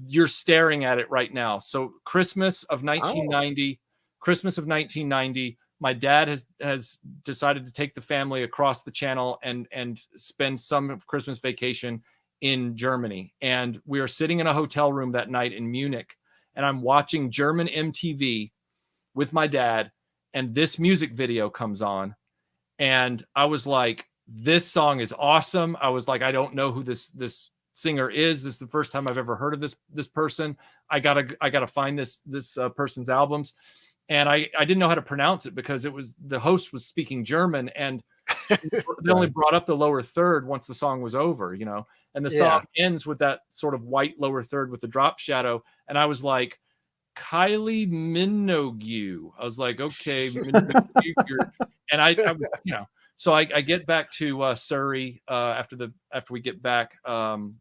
You're staring at it right now. So Christmas of 1990, my dad has decided to take the family across the channel and spend some of Christmas vacation in Germany. And we are sitting in a hotel room that night in Munich, and I'm watching German MTV with my dad, and this music video comes on, and I was like, this song is awesome. I was like, I don't know who this singer is. This is the first time I've ever heard of this person. I gotta find this person's albums, and I didn't know how to pronounce it because the host was speaking German, and they only brought up the lower third once the song was over, and the song ends with that sort of white lower third with the drop shadow, and I was like, Kylie Minogue. I was like, okay, Minogue. And I was, so I get back to Surrey after we get back, and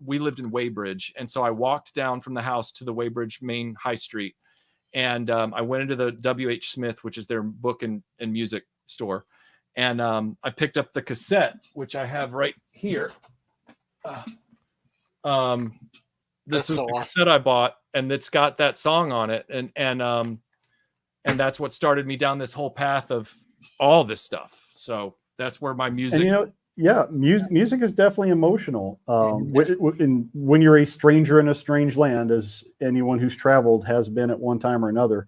we lived in Weybridge, and so I walked down from the house to the Weybridge main high street, and I went into the W.H. Smith, which is their book and music store, and I picked up the cassette, which I have right here. This is the cassette I bought, and it's got that song on it, and that's what started me down this whole path of all this stuff. So that's where my music. And music is definitely emotional. When you're a stranger in a strange land, as anyone who's traveled has been at one time or another,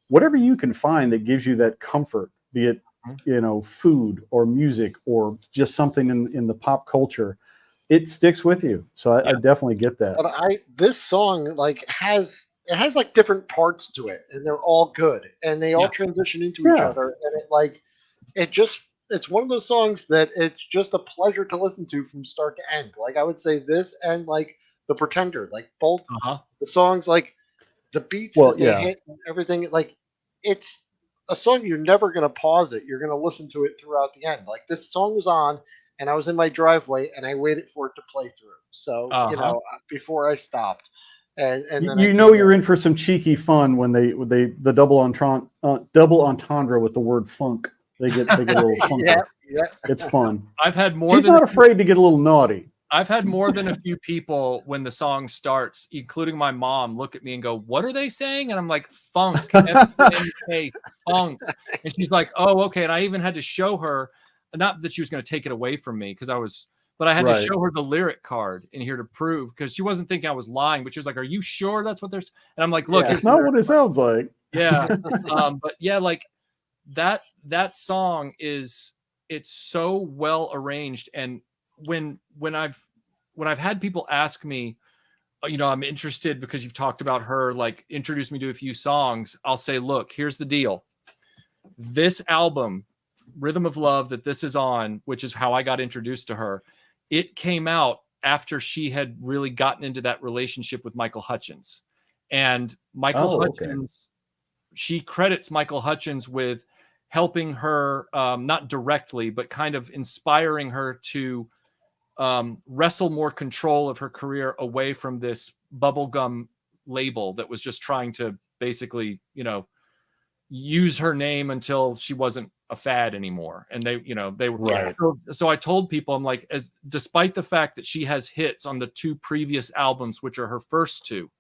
whatever you can find that gives you that comfort, be it food or music or just something in the pop culture, it sticks with you. So I definitely get that. But this song has like different parts to it, and they're all good, and they all transition into each other, and it's one of those songs that it's just a pleasure to listen to from start to end. Like I would say this and like The Pretender, like both the songs, like the beats that they hit and everything, like it's a song you're never going to pause it. You're going to listen to it throughout the end. Like this song was on, and I was in my driveway, and I waited for it to play through. So before I stopped. And then you're in for some cheeky fun when the double entendre with the word funk. They get a little funky. It's fun. She's not afraid to get a little naughty. I've had more than a few people when the song starts, including my mom, look at me and go, "What are they saying?" And I'm like, "Funk, F-U-N-K, funk." And she's like, "Oh, okay." And I even had to show her, not that she was going to take it away from me, because I was but I had to Right. show her the lyric card in here to prove, because she wasn't thinking I was lying, but she was like, "Are you sure that's what there's?" And I'm like, "Look, Yeah. It's not what it sounds like. yeah." But yeah, like that song it's so well arranged. And when I've had people ask me, I'm interested because you've talked about her, like introduce me to a few songs, I'll say, look, here's the deal. This album, Rhythm of Love, that this is on, which is how I got introduced to her, it came out after she had really gotten into that relationship with Michael Hutchence. And Michael Hutchence, she credits Michael Hutchence with helping her, not directly, but kind of inspiring her to wrestle more control of her career away from this bubblegum label that was just trying to basically, use her name until she wasn't a fad anymore. And they were Right. So I told people, I'm like, despite the fact that she has hits on the 2 previous albums, which are her first 2,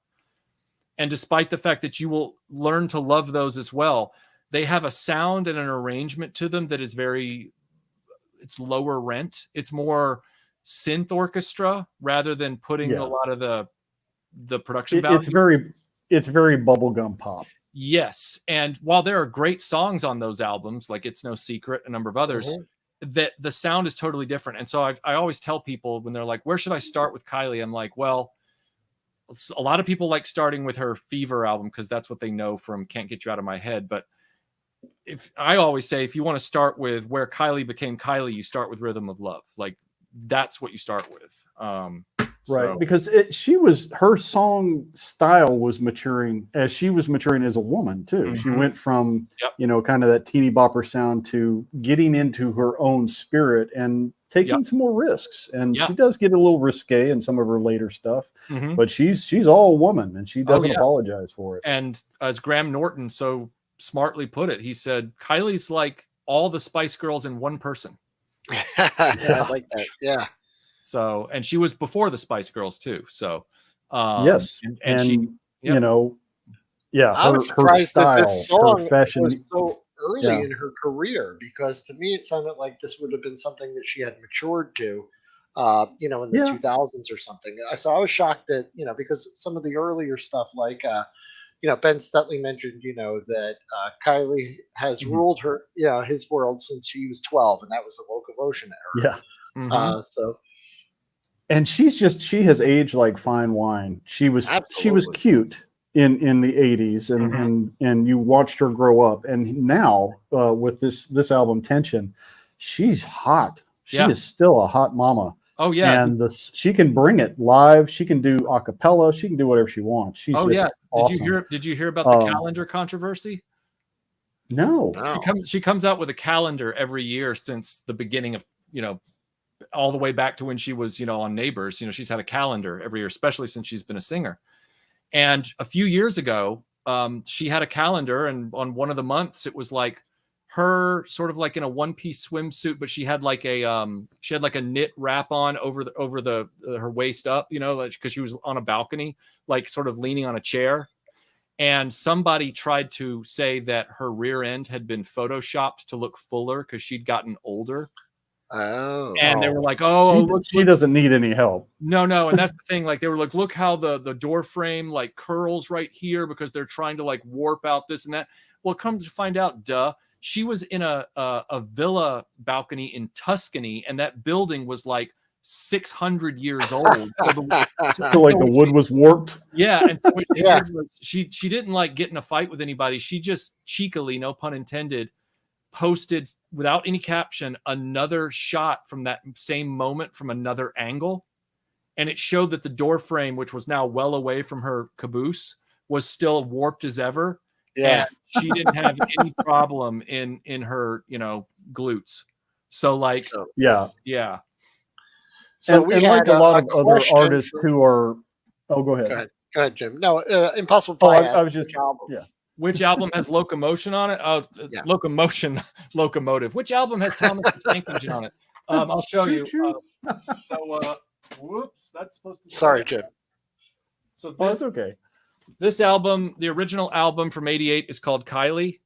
and despite the fact that you will learn to love those as well, they have a sound and an arrangement to them that is it's lower rent. It's more synth orchestra rather than putting a lot of the production value. It's very bubblegum pop. Yes. And while there are great songs on those albums, like It's No Secret, a number of others, that the sound is totally different. And so I always tell people when they're like, where should I start with Kylie? I'm like, well, a lot of people like starting with her Fever album because that's what they know from Can't Get You Out of My Head. But I always say, if you want to start with where Kylie became Kylie, you start with Rhythm of Love. Like that's what you start with. Right, because her song style was maturing as she was maturing as a woman too. She went from kind of that teeny bopper sound to getting into her own spirit and taking some more risks. And she does get a little risque in some of her later stuff, but she's all woman and she doesn't apologize for it. And as Graham Norton so smartly put it, he said Kylie's like all the Spice Girls in one person. I like that. Yeah. So, and she was before the Spice Girls too. So, yes, and she, I was surprised her style, that this song her fashion was so early in her career, because to me it sounded like this would have been something that she had matured to, in the 2000s or something. So I was shocked that because some of the earlier stuff, like Ben Stutley mentioned, that Kylie has ruled her, his world since she was 12, and that was the Locomotion era. Yeah. So. And she has aged like fine wine. She was cute in the 80s and you watched her grow up, and now with this album Tension, she's hot. She is still a hot mama. Oh yeah. And she can bring it live. She can do a cappella. She can do whatever she wants. She's awesome. Did you hear about the calendar controversy? No. She comes out with a calendar every year since the beginning of, all the way back to when she was, on Neighbors. She's had a calendar every year, especially since she's been a singer. And a few years ago, she had a calendar, and on one of the months, it was like her sort of like in a one-piece swimsuit, but she had like a knit wrap on over her waist up, because she was on a balcony, like sort of leaning on a chair. And somebody tried to say that her rear end had been photoshopped to look fuller because she'd gotten older. Oh, and they were like, "Oh, she doesn't need any help." No, and that's the thing. Like they were like, "Look how the door frame like curls right here because they're trying to like warp out this and that." Well, come to find out, she was in a villa balcony in Tuscany, and that building was like 600 years old. So like the wood was warped. Yeah, and so what she did was she didn't like get in a fight with anybody. She just cheekily, no pun intended, posted without any caption another shot from that same moment from another angle, and it showed that the door frame, which was now well away from her caboose, was still warped as ever. And she didn't have any problem in her glutes. So So we had like a lot of other artists who are go ahead Jim. No, Impossible Pie. I was just Which album has Locomotion on it? Locomotive. Which album has Thomas the Tank Engine on it? I'll show you. Whoops, that's supposed to. Sorry, Jim. So that's okay. This album, the original album from '88, is called Kylie.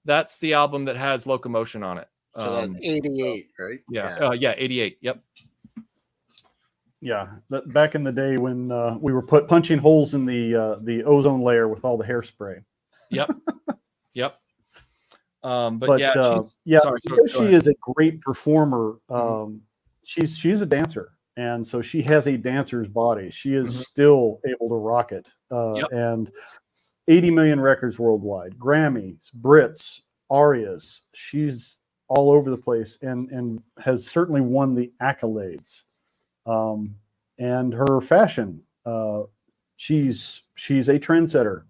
That's the album that has Locomotion on it. So that's '88, right? Yeah, 88. Yep. Yeah, back in the day when we were punching holes in the ozone layer with all the hairspray. Yep. Yep. But But yeah, yeah, sorry, because go she ahead. is a great performer. She's a dancer, and so she has a dancer's body. She is still able to rock it, Yep. and 80 million records worldwide, Grammys, Brits, Arias. She's all over the place, and has certainly won the accolades. And her fashion, she's a trendsetter.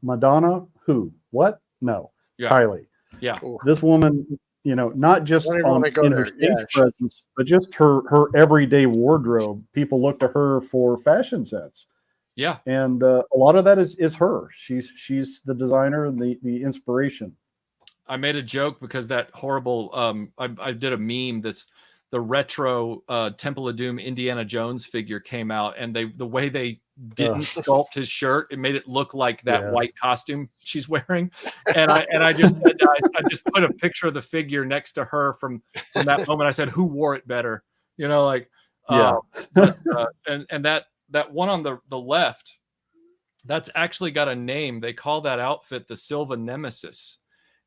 Madonna, who? What? No, Yeah. Kylie. Yeah. This woman, not just Don't even wanna go in her there. stage Yeah, presence, but just her everyday wardrobe. People look to her for fashion sense, Yeah. and a lot of that is her. She's the designer and the inspiration. I made a joke because that horrible I did a meme that's the retro Temple of Doom Indiana Jones figure came out, and the way they didn't sculpt his shirt, it made it look like that white costume she's wearing. And I just said, I just put a picture of the figure next to her from that moment. I said, who wore it better? But and that one on the left, that's actually got a name. They call that outfit the Silva Nemesis.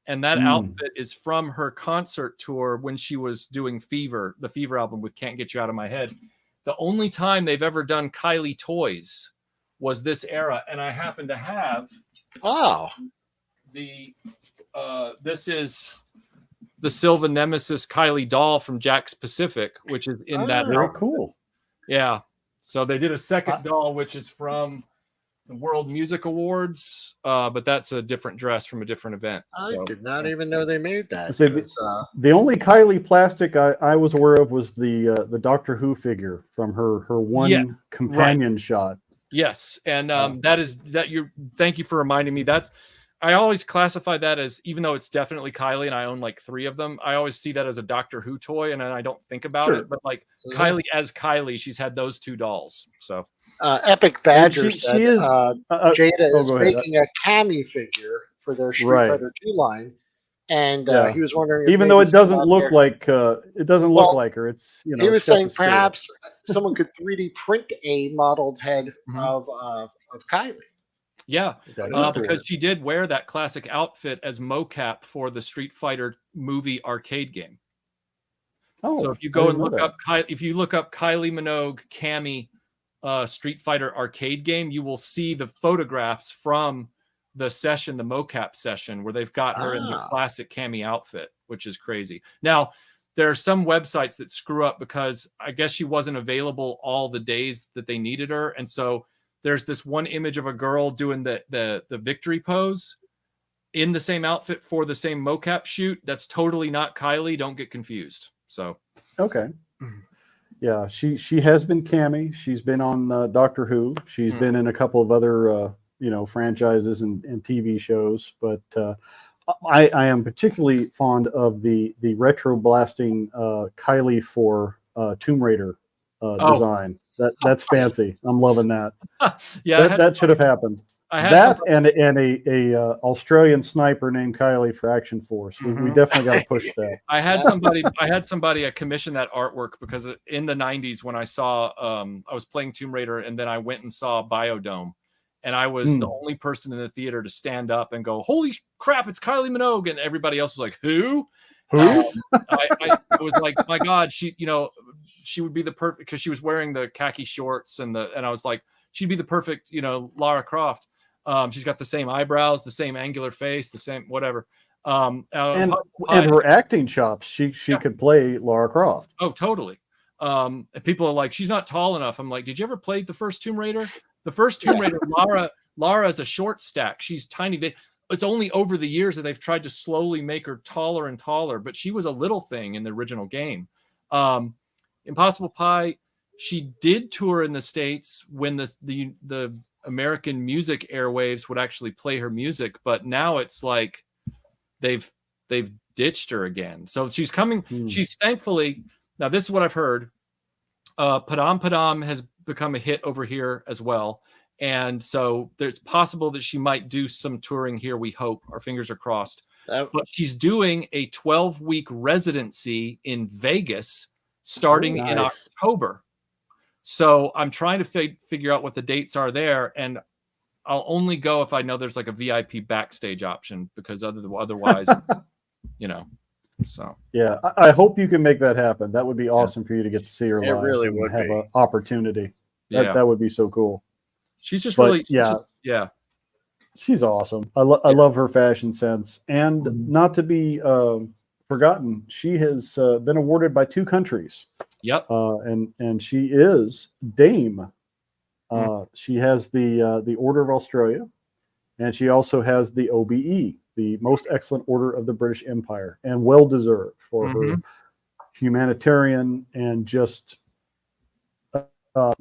And that outfit is from her concert tour when she was doing Fever, the Fever album with Can't Get You Out of My Head. The only time they've ever done Kylie toys was this era. And I happen to have this is the Silva Nemesis Kylie doll from Jack's Pacific, which is in that. Very cool. Yeah. So they did a second doll, which is from the World Music Awards, but that's a different dress from a different event. I did not even know they made that. So the only Kylie plastic I was aware of was the Doctor Who figure from her one companion shot. Yes, and thank you for reminding me. I always classify that as, even though it's definitely Kylie and I own like 3 of them, I always see that as a Doctor Who toy, and then I don't think about it. But like Kylie as Kylie, she's had those 2 dolls. So Epic Badger said Jada is go ahead. making a Cammy figure for their Street Fighter 2 line, and he was wondering, even though it doesn't look like her, it's he was saying perhaps someone could 3D print a modeled head of Kylie. Yeah, because she did wear that classic outfit as mocap for the Street Fighter movie arcade game. Oh, so if you go and look up Kylie Minogue Cammy Street Fighter arcade game, you will see the photographs from the session, the mocap session, where they've got her in the classic Cammy outfit, which is crazy. Now, there are some websites that screw up because I guess she wasn't available all the days that they needed her, and so there's this one image of a girl doing the victory pose in the same outfit for the same mocap shoot. That's totally not Kylie. Don't get confused. So okay. Yeah, she has been Cammy. She's been on Doctor Who. She's been in a couple of other franchises and TV shows. But I am particularly fond of the RetroBlasting Kylie for Tomb Raider design. That's fancy. I'm loving that. That should have happened. And a Australian sniper named Kylie for Action Force. We definitely got to push that. I had somebody commission that artwork because in the 90s when I saw I was playing Tomb Raider, and then I went and saw Biodome, and I was the only person in the theater to stand up and go, "Holy crap, it's Kylie Minogue!" And everybody else was like, "Who?" I was like, "My God, she would be the perfect," because she was wearing the khaki shorts and I was like, she'd be the perfect, Lara Croft. She's got the same eyebrows, the same angular face, the same whatever. And her acting chops, she could play Lara Croft. Oh, totally. And people are like, she's not tall enough. I'm like, did you ever play the first Tomb Raider? The first Tomb Raider, Lara is a short stack. She's tiny. It's only over the years that they've tried to slowly make her taller and taller, but she was a little thing in the original game. Impossible Pie, she did tour in the States when the American music airwaves would actually play her music, but now it's like they've ditched her again. So she's coming. She's thankfully, now this is what I've heard. Padam Padam has become a hit over here as well. And so there's possible that she might do some touring here. We hope. Our fingers are crossed. But she's doing a 12-week residency in Vegas starting in October. So I'm trying to figure out what the dates are there, and I'll only go if I know there's like a VIP backstage option, because otherwise, you know. So yeah, I hope you can make that happen. That would be awesome for you to get to see her It live really and would have be. an opportunity. Yeah. That would be so cool. She's just But, really, yeah. She's awesome. I love her fashion sense, and Mhm. not to be forgotten, she has been awarded by 2 countries. Yep. And she is Dame. She has the Order of Australia, and she also has the OBE, the Most Excellent Order of the British Empire, and well deserved for her humanitarian and just how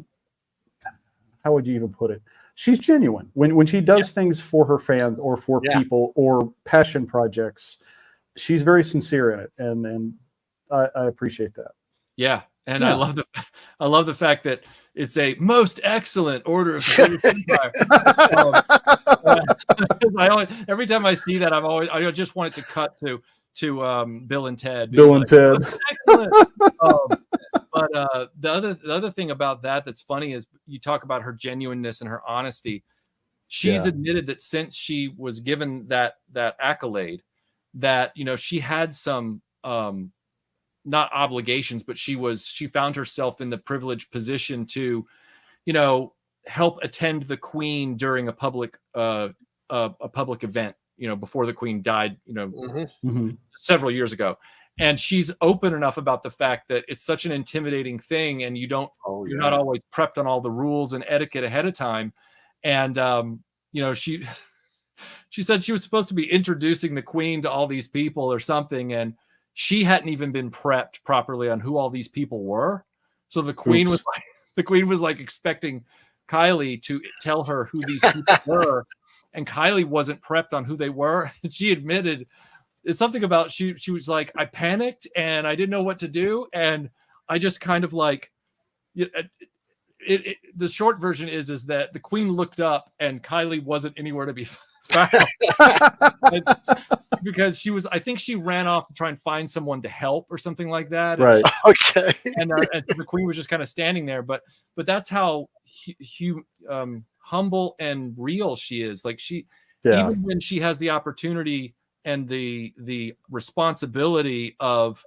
would you even put it? She's genuine when she does things for her fans or for people or passion projects. She's very sincere in it, and I appreciate that. Yeah, and I love the fact that it's a most excellent order of the British Empire. Every time I see that, I just want it to cut to Bill and Ted. Bill and Ted. Excellent. But the other thing about that's funny is you talk about her genuineness and her honesty. She's admitted that since she was given that accolade, that she had some not obligations, but she found herself in the privileged position to help attend the Queen during a public event, before the Queen died, several years ago. And she's open enough about the fact that it's such an intimidating thing, and you're not always prepped on all the rules and etiquette ahead of time. And she said she was supposed to be introducing the Queen to all these people or something, and she hadn't even been prepped properly on who all these people were. So the Queen was expecting Kylie to tell her who these people were, and Kylie wasn't prepped on who they were. And she admitted it's something about she was like, I panicked and I didn't know what to do, and I just kind of like the short version is that the Queen looked up and Kylie wasn't anywhere to be found. Because I think she ran off to try and find someone to help or something like that. Right. Okay. And the Queen was just kind of standing there, but that's how humble and real she is. Like even when she has the opportunity and the responsibility of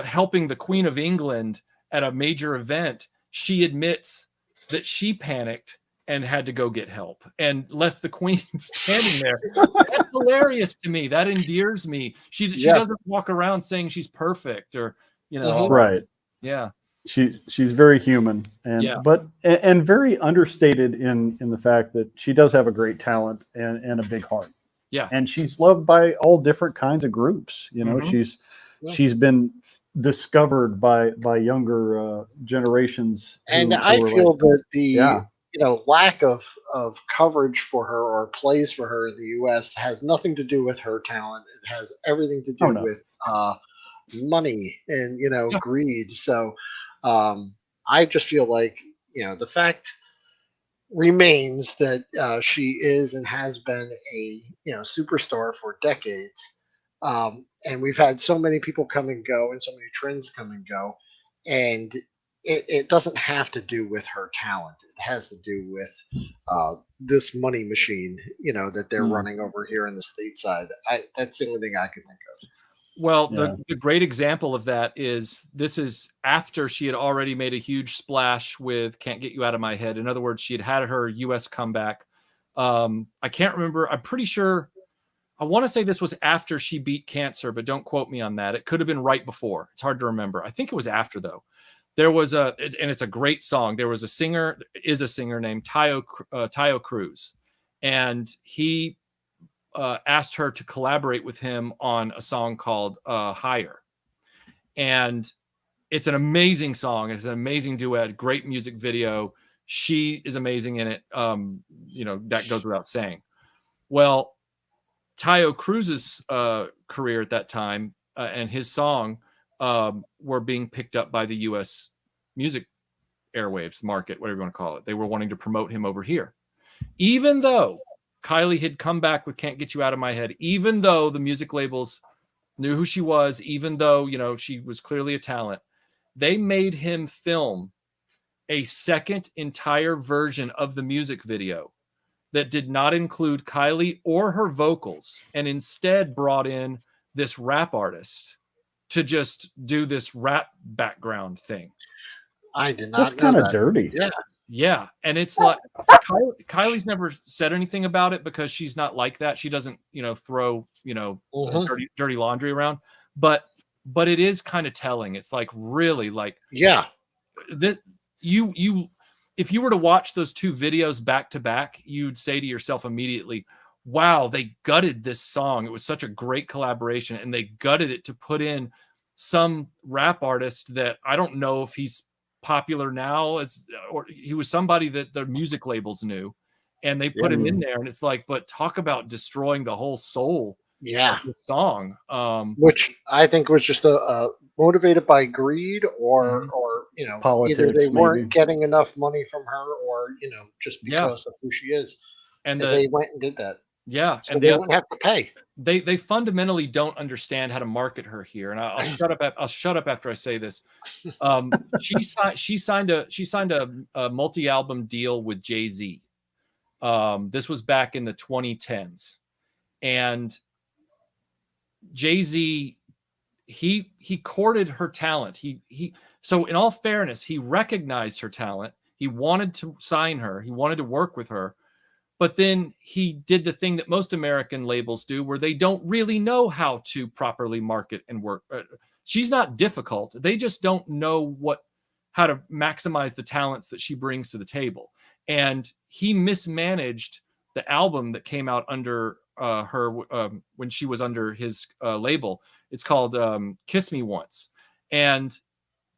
helping the Queen of England at a major event, she admits that she panicked and had to go get help and left the Queen standing there. That's hilarious to me. That endears me. She doesn't walk around saying she's perfect or right. Yeah. She's very human and very understated in the fact that she does have a great talent and a big heart. Yeah. And she's loved by all different kinds of groups. She's been discovered by younger generations. And I feel that the lack of coverage for her or plays for her in the U.S. has nothing to do with her talent. It has everything to do with money and greed. So I just feel like the fact remains that she is and has been a superstar for decades, and we've had so many people come and go and so many trends come and go, and it doesn't have to do with her talent. It has to do with this money machine that they're running over here in the stateside. That's the only thing I can think of. Well, the great example of that is this is after she had already made a huge splash with Can't Get You Out of My Head. In other words, she had her US comeback. I can't remember. I'm pretty sure. I want to say this was after she beat cancer, but don't quote me on that. It could have been right before. It's hard to remember. I think it was after, though. There was and it's a great song. There was a singer named Tayo Cruz, and he asked her to collaborate with him on a song called Higher. And it's an amazing song. It's an amazing duet, great music video. She is amazing in it. That goes without saying. Well, Tayo Cruz's career at that time and his song were being picked up by the U.S. music airwaves market, whatever you want to call it. They were wanting to promote him over here. Even though Kylie had come back with Can't Get You Out of My Head, even though the music labels knew who she was, even though, she was clearly a talent, they made him film a second entire version of the music video that did not include Kylie or her vocals, and instead brought in this rap artist to just do this rap background thing. I did not That's know kind of that. dirty. Yeah. Yeah, and it's like Kylie's never said anything about it because she's not like that. She doesn't, throw, dirty laundry around. But it is kind of telling. It's like really like Yeah. that you if you were to watch those two videos back to back, you'd say to yourself immediately, wow, they gutted this song. It was such a great collaboration, and they gutted it to put in some rap artist that I don't know if he's popular now, or he was somebody that the music labels knew, and they put him in there, and it's like, but talk about destroying the whole soul of the song. Which I think was just a motivated by greed or Politics, either they weren't maybe. getting enough money from her or just because of who she is, and they went and did that. Yeah, so and they wouldn't have to pay. They fundamentally don't understand how to market her here, and I'll shut up. I'll shut up after I say this. She signed a multi-album deal with Jay-Z. This was back in the 2010s, and Jay-Z he courted her talent. So in all fairness, he recognized her talent. He wanted to sign her. He wanted to work with her. But then he did the thing that most American labels do, where they don't really know how to properly market and work. She's not difficult. They just don't know how to maximize the talents that she brings to the table. And he mismanaged the album that came out under her when she was under his label. It's called Kiss Me Once. And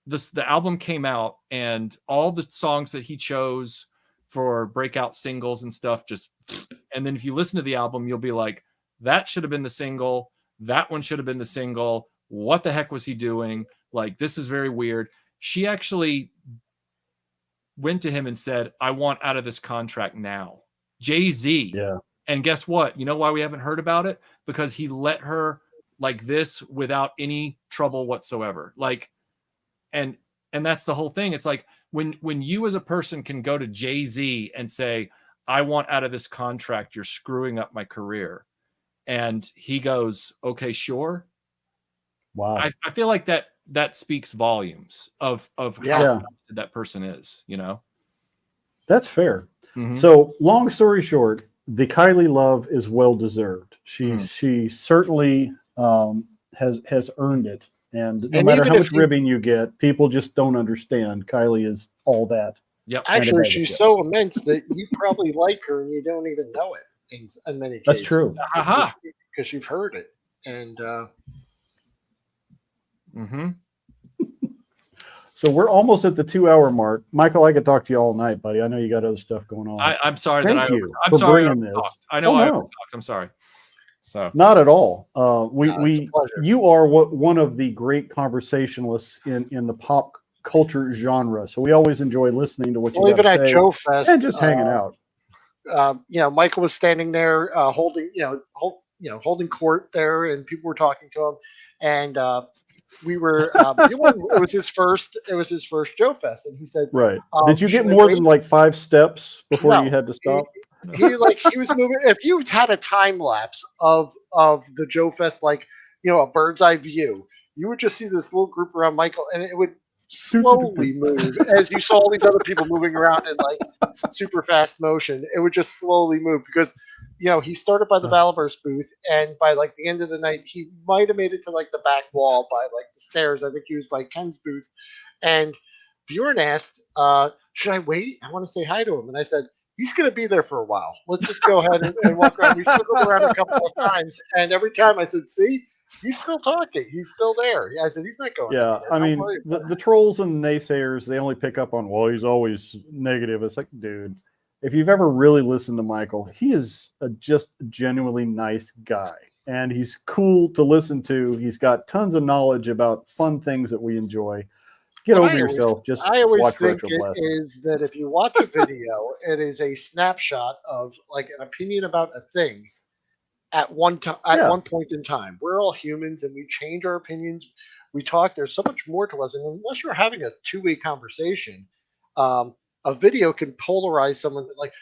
the album came out, and all the songs that he chose for breakout singles and stuff, and then if you listen to the album, you'll be like, that should have been the single, that one should have been the single, what the heck was he doing? Like, this is very weird. She actually went to him and said, I want out of this contract now. Jay-Z. Yeah. And guess what? You know why we haven't heard about it? Because he let her like this without any trouble whatsoever. Like, and that's the whole thing. It's like, when you as a person can go to Jay-Z and say, I want out of this contract, you're screwing up my career. And he goes, okay, sure. Wow. I feel like that speaks volumes of how talented that person is, That's fair. Mm-hmm. So long story short, the Kylie love is well-deserved. She certainly has earned it. And no matter how much ribbing you get, people just don't understand. Kylie is all that. Yep. Actually, she's so immense that you probably like her and you don't even know it in many cases. That's true. Because you've heard it. And so we're almost at the 2-hour mark. Michael, I could talk to you all night, buddy. I know you got other stuff going on. I'm sorry Thank that you I'm for sorry bringing this. I know I no. I'm sorry. So not at all. You are one of the great conversationalists in the pop culture genre. So we always enjoy listening to what you even have to at say Joe Fest and just hanging out. Michael was standing there holding court there, and people were talking to him, and we were. It was his first Joe Fest, and he said, "Right." Did you get more than like 5 steps before you had to stop? He was moving. If you had a time lapse of the Joe Fest, like a bird's eye view, you would just see this little group around Michael, and it would slowly move as you saw all these other people moving around in like super fast motion. It would just slowly move because he started by the Valaverse booth, and by like the end of the night, he might have made it to like the back wall by like the stairs. I think he was by Ken's booth, and Bjorn asked, "Should I wait? I want to say hi to him." And I said, he's going to be there for a while. Let's just go ahead and walk around. We circled around a couple of times, and every time I said, see, he's still talking. He's still there. Yeah, I said, he's not going Yeah, anywhere. I mean, the trolls and naysayers, they only pick up on, well, he's always negative. It's like, dude, if you've ever really listened to Michael, he is just a genuinely nice guy. And he's cool to listen to. He's got tons of knowledge about fun things that we enjoy. Get over yourself. I always watch think RetroBlasting. it is that if you watch a video, it is a snapshot of like an opinion about a thing at one point in time. We're all humans, and we change our opinions. We talk. There's so much more to us, and unless you're having a two-way conversation, a video can polarize someone like,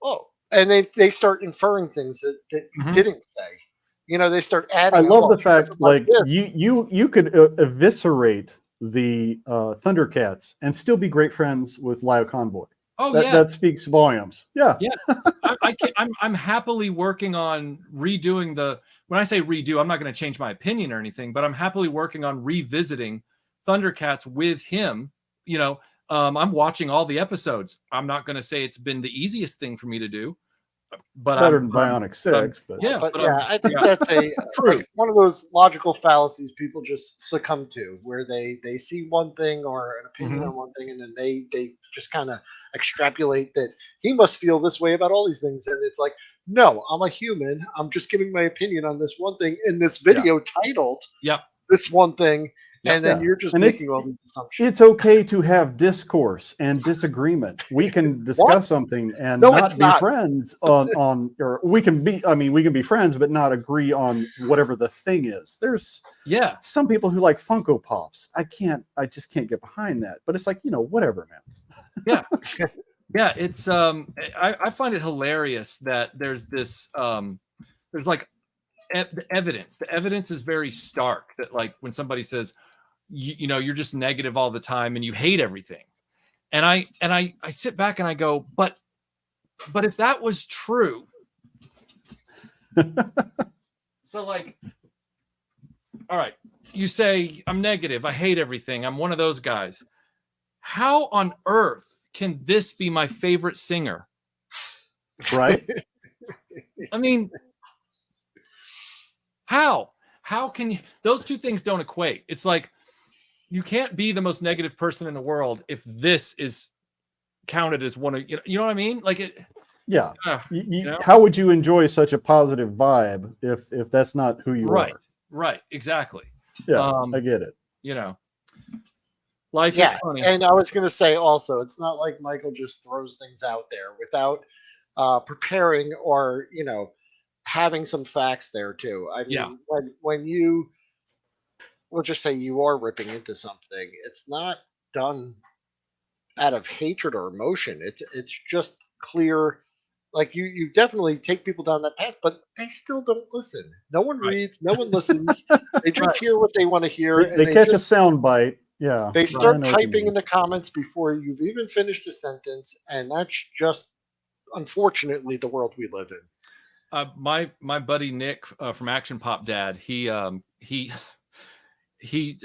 oh, and they start inferring things that you didn't say. You know, they start adding. I love the he fact, doesn't like, this. you could eviscerate the Thundercats and still be great friends with Lyle Convoy. Oh, That speaks volumes. Yeah. I'm happily working on redoing when I say redo, I'm not going to change my opinion or anything, but I'm happily working on revisiting Thundercats with him. You know, I'm watching all the episodes. I'm not going to say it's been the easiest thing for me to do, but better than Bionic 6. I think that's one of those logical fallacies people just succumb to, where they see one thing or an opinion on one thing, and then they just kind of extrapolate that he must feel this way about all these things, and it's like, no, I'm a human. I'm just giving my opinion on this one thing in this video titled this one thing. And then you're just making all these assumptions. It's okay to have discourse and disagreement. We can discuss something and not be friends on, or we can be friends, but not agree on whatever the thing is. There's some people who like Funko Pops. I just can't get behind that. But it's like, whatever, man. Yeah. It's I find it hilarious that there's this there's like the evidence. The evidence is very stark that, like, when somebody says, you're just negative all the time and you hate everything. And I sit back and I go, but if that was true, so, like, all right, you say I'm negative, I hate everything, I'm one of those guys. How on earth can this be my favorite singer? Right? I mean, how can you, those two things don't equate. It's like, you can't be the most negative person in the world if this is counted as one of, you know what I mean? Like it. Yeah. How would you enjoy such a positive vibe if that's not who you are? Right. Exactly. Yeah. I get it. Life is funny. And I was going to say also, it's not like Michael just throws things out there without preparing or, having some facts there too. I mean, when you, we'll just say you are ripping into something, it's not done out of hatred or emotion. It's just clear. Like you definitely take people down that path, but they still don't listen. No one reads, no one listens. They just hear what they want to hear. They catch a sound bite. Yeah. They start typing in the comments before you've even finished a sentence, and that's just, unfortunately, the world we live in. My buddy Nick from Action Pop Dad, he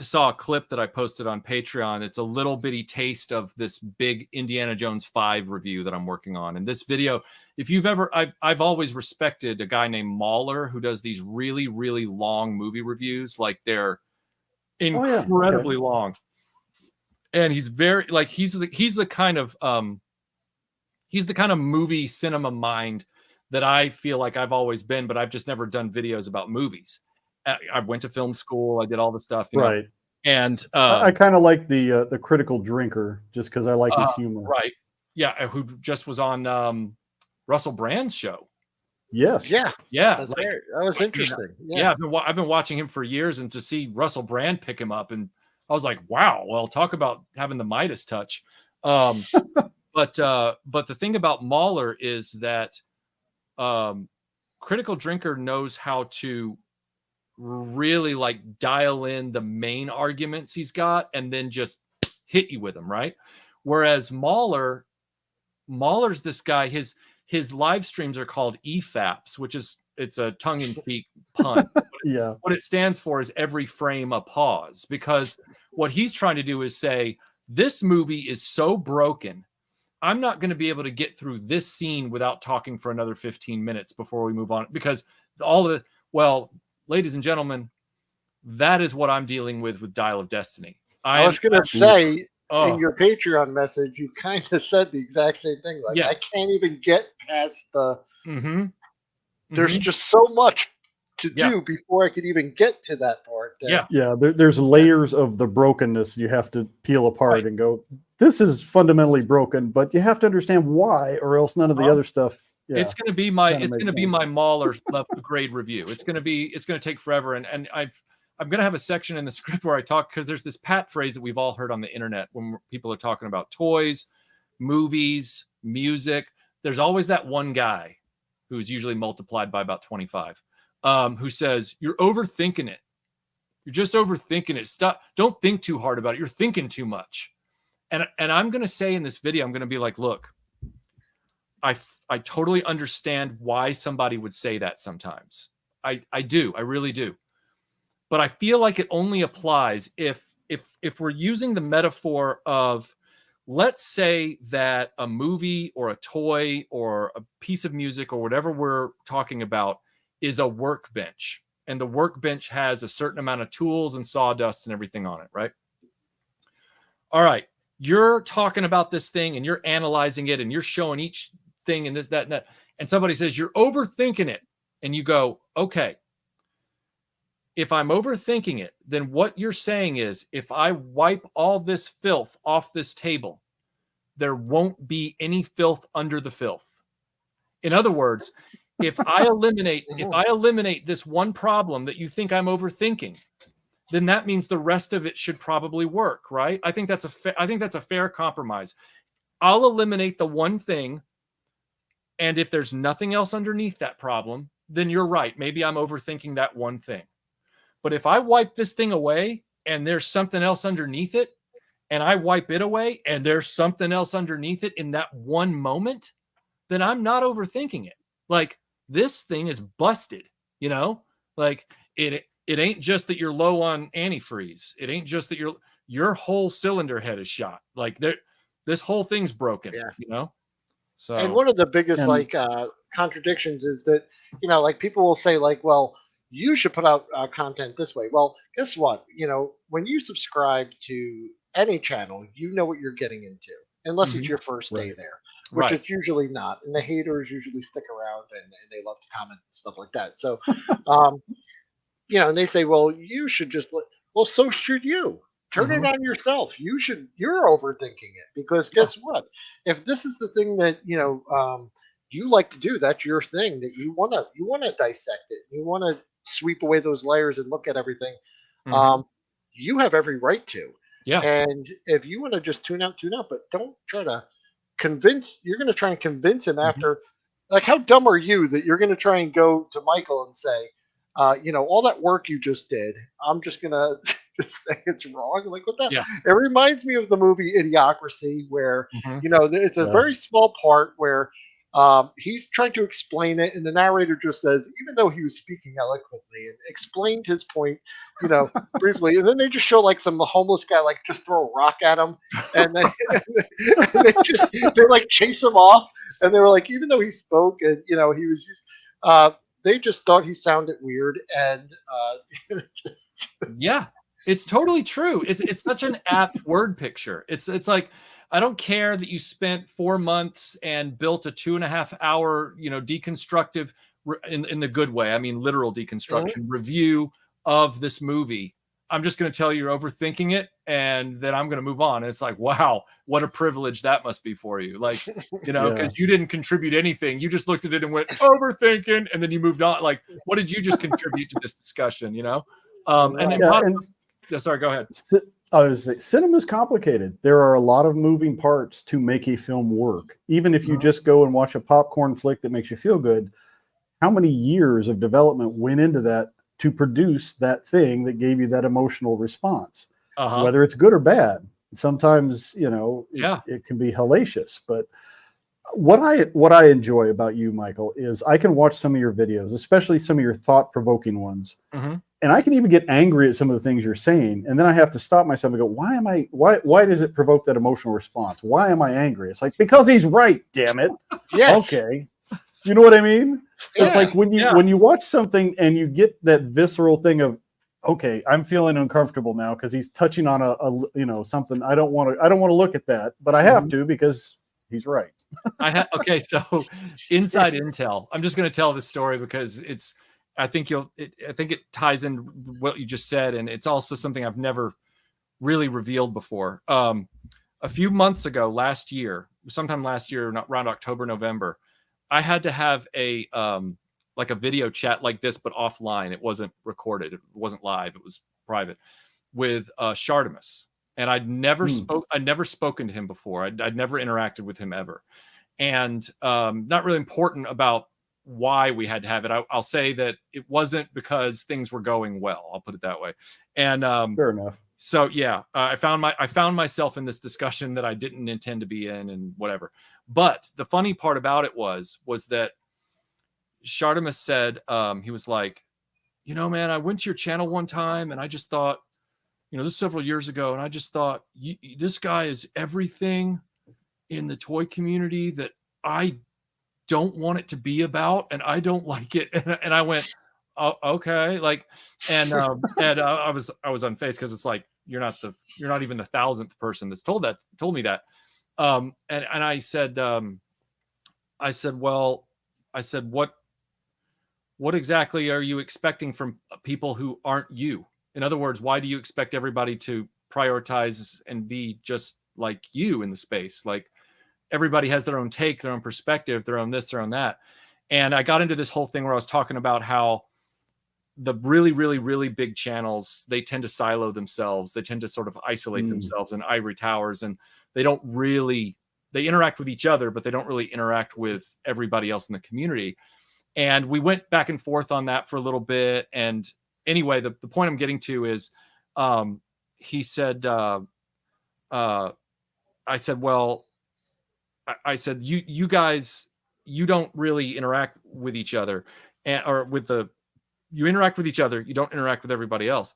saw a clip that I posted on Patreon. It's a little bitty taste of this big Indiana Jones 5 review that I'm working on. And this video, if you've ever, I've always respected a guy named Mahler who does these really, really long movie reviews. Like, they're incredibly long. And he's very, like, he's the kind of movie cinema mind that I feel like I've always been, but I've just never done videos about movies. I went to film school. I did all the stuff, right? And I kind of like the critical drinker just because I like his humor, right? Yeah, who just was on Russell Brand's show. Yes, yeah, that was interesting. I've been watching him for years, and to see Russell Brand pick him up, and I was like, wow. Well, talk about having the Midas touch. But the thing about Mahler is that critical drinker knows how to really, like, dial in the main arguments he's got and then just hit you with them, right? Whereas Mahler's this guy, his live streams are called EFAPs, which is, it's a tongue-in-cheek pun. Yeah. What it stands for is every frame a pause, because what he's trying to do is say, this movie is so broken, I'm not going to be able to get through this scene without talking for another 15 minutes before we move on, because ladies and gentlemen, that is what I'm dealing with Dial of Destiny. I was going to say, in your Patreon message, you kind of said the exact same thing. Like, I can't even get past the... There's just so much to do before I could even get to that part. There's layers of the brokenness you have to peel apart and go, this is fundamentally broken, but you have to understand why, or else none of the other stuff. Yeah, it's going to be my Mahler grade review. It's going to take forever. And I'm going to have a section in the script where I talk, because there's this pat phrase that we've all heard on the internet when people are talking about toys, movies, music. There's always that one guy who's usually multiplied by about 25, who says, you're overthinking it. You're just overthinking it. Stop. Don't think too hard about it. You're thinking too much. And I'm going to say in this video, I'm going to be like, look, I totally understand why somebody would say that sometimes. I do. I really do. But I feel like it only applies if we're using the metaphor of, let's say that a movie or a toy or a piece of music or whatever we're talking about is a workbench, and the workbench has a certain amount of tools and sawdust and everything on it, right? All right, you're talking about this thing and you're analyzing it and you're showing each thing and this, that, and that, and somebody says you're overthinking it, and you go, okay, if I'm overthinking it, then what you're saying is, if I wipe all this filth off this table, there won't be any filth under the filth. In other words, if I eliminate this one problem that you think I'm overthinking, then that means the rest of it should probably work, right? I think that's a fair compromise. I'll eliminate the one thing, and if there's nothing else underneath that problem, then you're right. Maybe I'm overthinking that one thing. But if I wipe this thing away and there's something else underneath it, and I wipe it away and there's something else underneath it in that one moment, then I'm not overthinking it. Like, this thing is busted, you know? Like, it ain't just that you're low on antifreeze. It ain't just that your whole cylinder head is shot. Like, this whole thing's broken, you know? So, and one of the biggest contradictions is that, you know, like, people will say, like, well, you should put out content this way. Well, guess what? You know, when you subscribe to any channel, you know what you're getting into, unless it's your first day there, which it's usually not. And the haters usually stick around and they love to comment and stuff like that. So, you know, and they say, well, you should just, well, so should you. Turn it on yourself. You're overthinking it, because guess what? If this is the thing that, you know, you like to do, that's your thing, that you want to dissect it. You want to sweep away those layers and look at everything. You have every right to. Yeah. And if you want to just tune out, but don't try to convince. You're going to try and convince him after. Like, how dumb are you that you're going to try and go to Michael and say, you know, all that work you just did, I'm just going to just say it's wrong. Like, what that? Yeah. It reminds me of the movie Idiocracy, where, you know, it's a very small part where he's trying to explain it, and the narrator just says, even though he was speaking eloquently and explained his point, you know, briefly, and then they just show like some homeless guy like just throw a rock at him, and they like chase him off, and they were like, even though he spoke and, you know, he was just they just thought he sounded weird, and it's totally true. It's such an apt word picture. It's like, I don't care that you spent 4 months and built a 2.5 hour, you know, deconstructive, in the good way, I mean, literal deconstruction review of this movie. I'm just going to tell you you're overthinking it, and then I'm going to move on. And it's like, wow, what a privilege that must be for you. Like, you know, because you didn't contribute anything. You just looked at it and went, overthinking, and then you moved on. Like, what did you just contribute to this discussion, you know? Sorry, go ahead. I was saying, cinema's complicated. There are a lot of moving parts to make a film work. Even if you just go and watch a popcorn flick that makes you feel good, how many years of development went into that to produce that thing that gave you that emotional response? Whether it's good or bad. Sometimes, you know, it can be hellacious. But what I enjoy about you, Michael, is I can watch some of your videos, especially some of your thought-provoking ones, and I can even get angry at some of the things you're saying, and then I have to stop myself and go, why does it provoke that emotional response? Why am I angry? It's like, because he's right, damn it. Okay. You know what I mean? It's like when you watch something and you get that visceral thing of, okay, I'm feeling uncomfortable now because he's touching on a you know, something I don't want to look at that, but I have to because he's right. Okay, so inside intel. I'm just going to tell this story because I think it ties in what you just said, and it's also something I've never really revealed before. A few months ago, sometime last year, not around October, November, I had to have a like a video chat like this, but offline. It wasn't recorded. It wasn't live. It was private with Shartimus. And I'd never spoken to him before. I'd never interacted with him ever. And not really important about why we had to have it. I'll say that it wasn't because things were going well. I'll put it that way. And fair enough. So yeah, I found myself in this discussion that I didn't intend to be in, and whatever. But the funny part about it was that Shartimus said, he was like, you know, man, I went to your channel one time and I just thought, you know, this is several years ago, and I just thought, this guy is everything in the toy community that I don't want it to be about, and I don't like it. And I went, oh, okay, like, and I was unfazed, because it's like, you're not even the 1,000th person that's told me that. And I said, well, what exactly are you expecting from people who aren't you? In other words, why do you expect everybody to prioritize and be just like you in the space? Like, everybody has their own take, their own perspective, their own this, their own that. And I got into this whole thing where I was talking about how the really, really, really big channels, they tend to silo themselves. They tend to sort of isolate themselves in ivory towers, and they interact with each other, but they don't really interact with everybody else in the community. And we went back and forth on that for a little bit. And anyway, the point I'm getting to is, he said, I said, well, I said, you guys, you don't really interact with each other, you interact with each other. You don't interact with everybody else.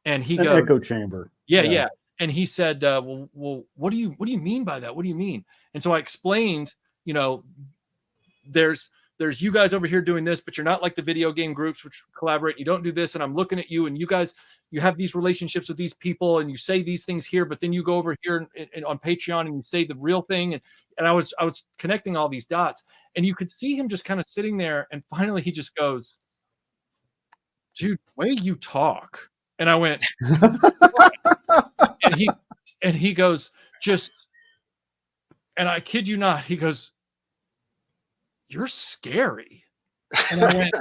And he goes, echo chamber. Yeah. And he said, well, what do you mean by that? What do you mean? And so I explained, you know, there's you guys over here doing this, but you're not like the video game groups which collaborate. You don't do this. And I'm looking at you, and you guys, you have these relationships with these people, and you say these things here, but then you go over here and on Patreon and you say the real thing. And I was connecting all these dots, and you could see him just kind of sitting there. And finally he just goes, dude, the way you talk. And I went, and he goes, and I kid you not, he goes, you're scary. And I went,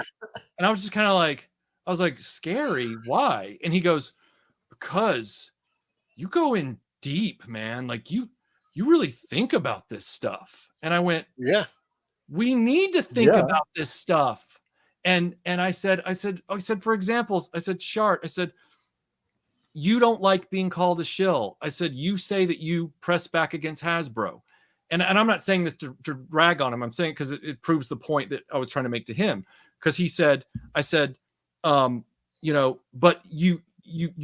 and I was just kind of like, I was like, scary? Why? And he goes, because you go in deep, man. Like you really think about this stuff. And I went, yeah, we need to think about this stuff. And I said, for example, I said, Shart, I said, you don't like being called a shill. I said, you say that you press back against Hasbro. And I'm not saying this to rag on him. I'm saying because it proves the point that I was trying to make to him. Because he said, I said, you know, but you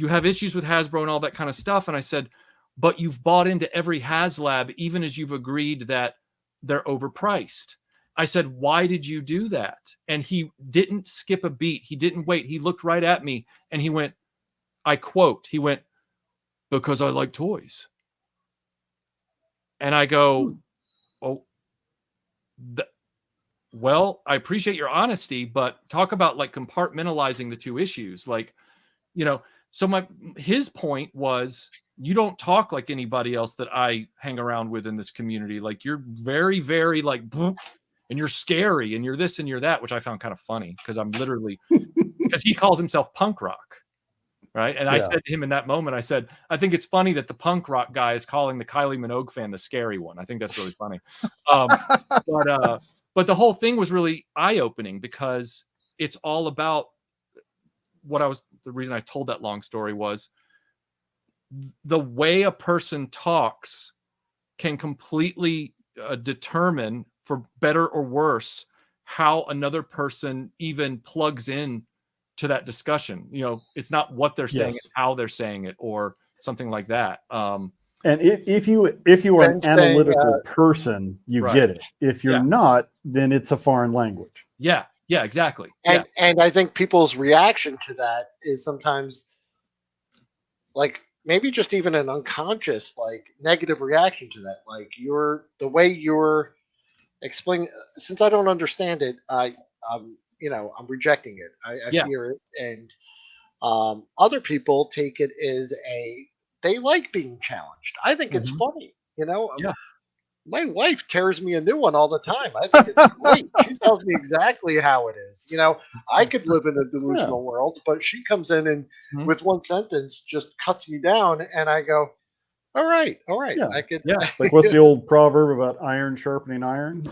have issues with Hasbro and all that kind of stuff. And I said, but you've bought into every HasLab, even as you've agreed that they're overpriced. I said, why did you do that? And he didn't skip a beat. He didn't wait. He looked right at me and he went, I quote, he went, because I like toys. And I go, oh, well, I appreciate your honesty, but talk about like compartmentalizing the two issues. Like, you know, so his point was, you don't talk like anybody else that I hang around with in this community. Like you're very, very like, and you're scary and you're this and you're that, which I found kind of funny because I'm literally, because he calls himself punk rock. Right. And I said to him in that moment, I said, I think it's funny that the punk rock guy is calling the Kylie Minogue fan the scary one. I think that's really funny. But the whole thing was really eye-opening because it's all about the reason I told that long story was the way a person talks can completely determine, for better or worse, how another person even plugs in to that discussion. You know, it's not what they're saying, it's how they're saying it or something like that. And if you are an analytical person, you get it. If you're not, then it's a foreign language. Yeah, exactly. And I think people's reaction to that is sometimes like maybe just even an unconscious, like negative reaction to that. Like the way you're explaining, since I don't understand it, I'm rejecting it. I fear it. And other people take it as they like being challenged. I think it's funny, you know? my wife tears me a new one all the time. I think it's great. She tells me exactly how it is. I could live in a Yeah. delusional world, but she comes in and Mhm. with one sentence just cuts me down, and I go, all right, Yeah. I could. Yeah. It's like, what's the old proverb about iron sharpening iron?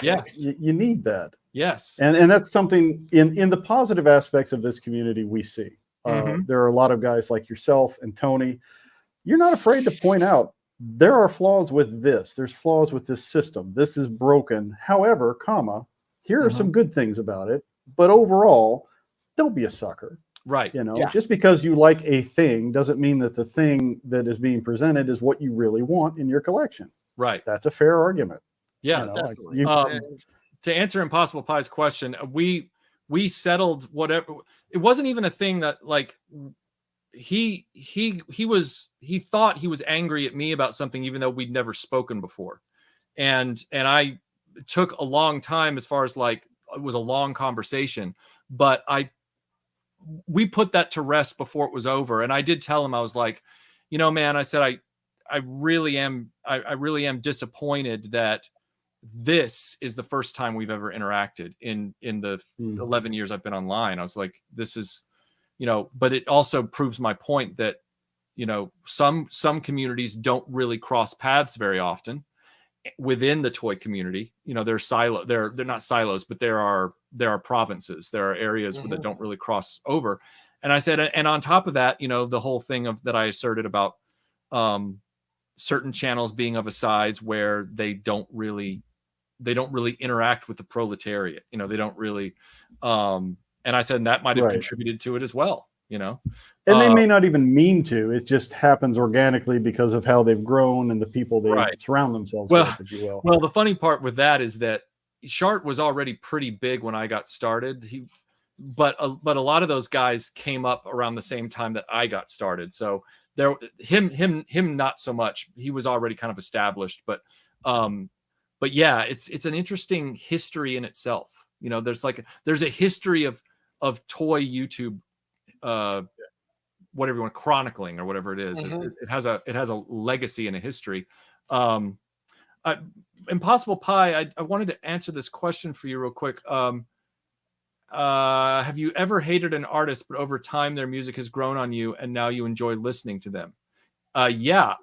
Yes. You need that. Yes. And that's something in the positive aspects of this community we see. Mhm. There are a lot of guys like yourself and Tony. You're not afraid to point out there are flaws with this. There's flaws with this system. This is broken. However, here are some good things about it. But overall, don't be a sucker. Right. Yeah. Just because you like a thing doesn't mean that the thing that is being presented is what you really want in your collection. Right. That's a fair argument. Yeah. Definitely. To answer Impossible Pie's question, we settled whatever. It wasn't even a thing that like he thought he was angry at me about something, even though we'd never spoken before. And I took a long time, as far as like, it was a long conversation, but we put that to rest before it was over. And I did tell him, I was like, man, I said, I really am disappointed that this is the first time we've ever interacted in the 11 years I've been online. I was like, this is, but it also proves my point that, some communities don't really cross paths very often within the toy community. They're not silos, but there are provinces, there are areas that don't really cross over. And I said, and on top of that, the whole thing that I asserted about certain channels being of a size where they don't really interact with the proletariat. They don't really, and I said, and that might have contributed to it as well, And they may not even mean to. It just happens organically because of how they've grown and the people they surround themselves with, if you will. Well, the funny part with that is that Shart was already pretty big when I got started. But a lot of those guys came up around the same time that I got started. So him not so much. He was already kind of established, but yeah, it's an interesting history in itself. There's a history of toy YouTube, whatever you want, chronicling or whatever it is. It has a legacy and a history. Impossible Pie, I wanted to answer this question for you real quick. Have you ever hated an artist, but over time their music has grown on you and now you enjoy listening to them? Yeah.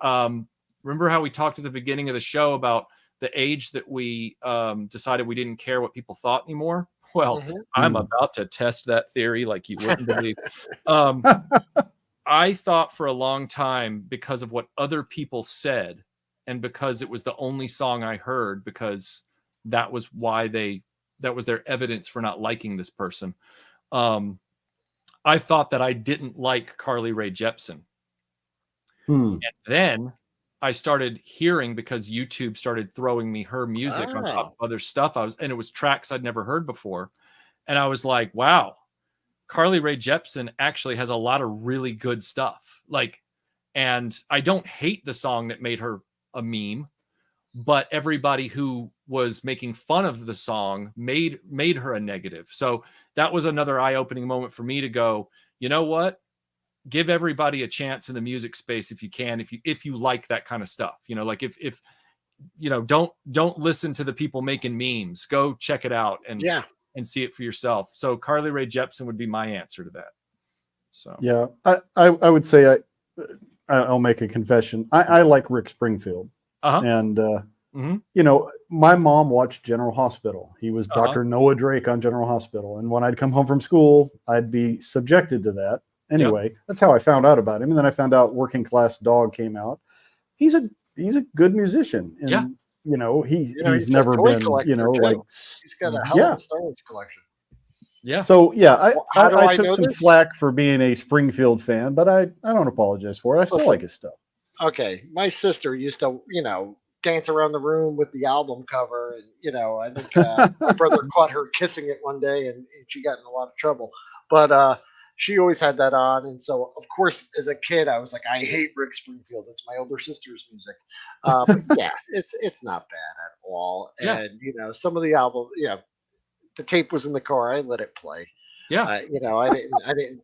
Remember how we talked at the beginning of the show about the age that we decided we didn't care what people thought anymore? Well, I'm about to test that theory like you wouldn't believe. I thought for a long time, because of what other people said and because it was the only song I heard, because that was their evidence for not liking this person. I thought that I didn't like Carly Rae Jepsen. And then I started hearing, because YouTube started throwing me her music on top of other stuff. And it was tracks I'd never heard before. And I was like, wow, Carly Rae Jepsen actually has a lot of really good stuff. And I don't hate the song that made her a meme, but everybody who was making fun of the song made her a negative. So that was another eye-opening moment for me to go, you know what? Give everybody a chance in the music space if you can, if you like that kind of stuff. If don't listen to the people making memes. Go check it out and see it for yourself. So Carly Rae Jepsen would be my answer to that. So yeah, I would say I'll make a confession. I like Rick Springfield. And my mom watched General Hospital. He was Dr. Noah Drake on General Hospital. And when I'd come home from school, I'd be subjected to that. Anyway, that's how I found out about him. And then I found out Working Class Dog came out. He's a good musician. And, he's never been, like, he's got a hell of a Star Wars collection. Yeah. So I took some this? flack for being a Springfield fan, but I don't apologize for it. I still like his stuff. Okay. My sister used to, dance around the room with the album cover. And, I think my brother caught her kissing it one day and she got in a lot of trouble. But she always had that on. And so, of course, as a kid, I was like, I hate Rick Springfield. It's my older sister's music. But yeah, it's not bad at all. Yeah. And, some of the album, the tape was in the car. I let it play. Yeah. I didn't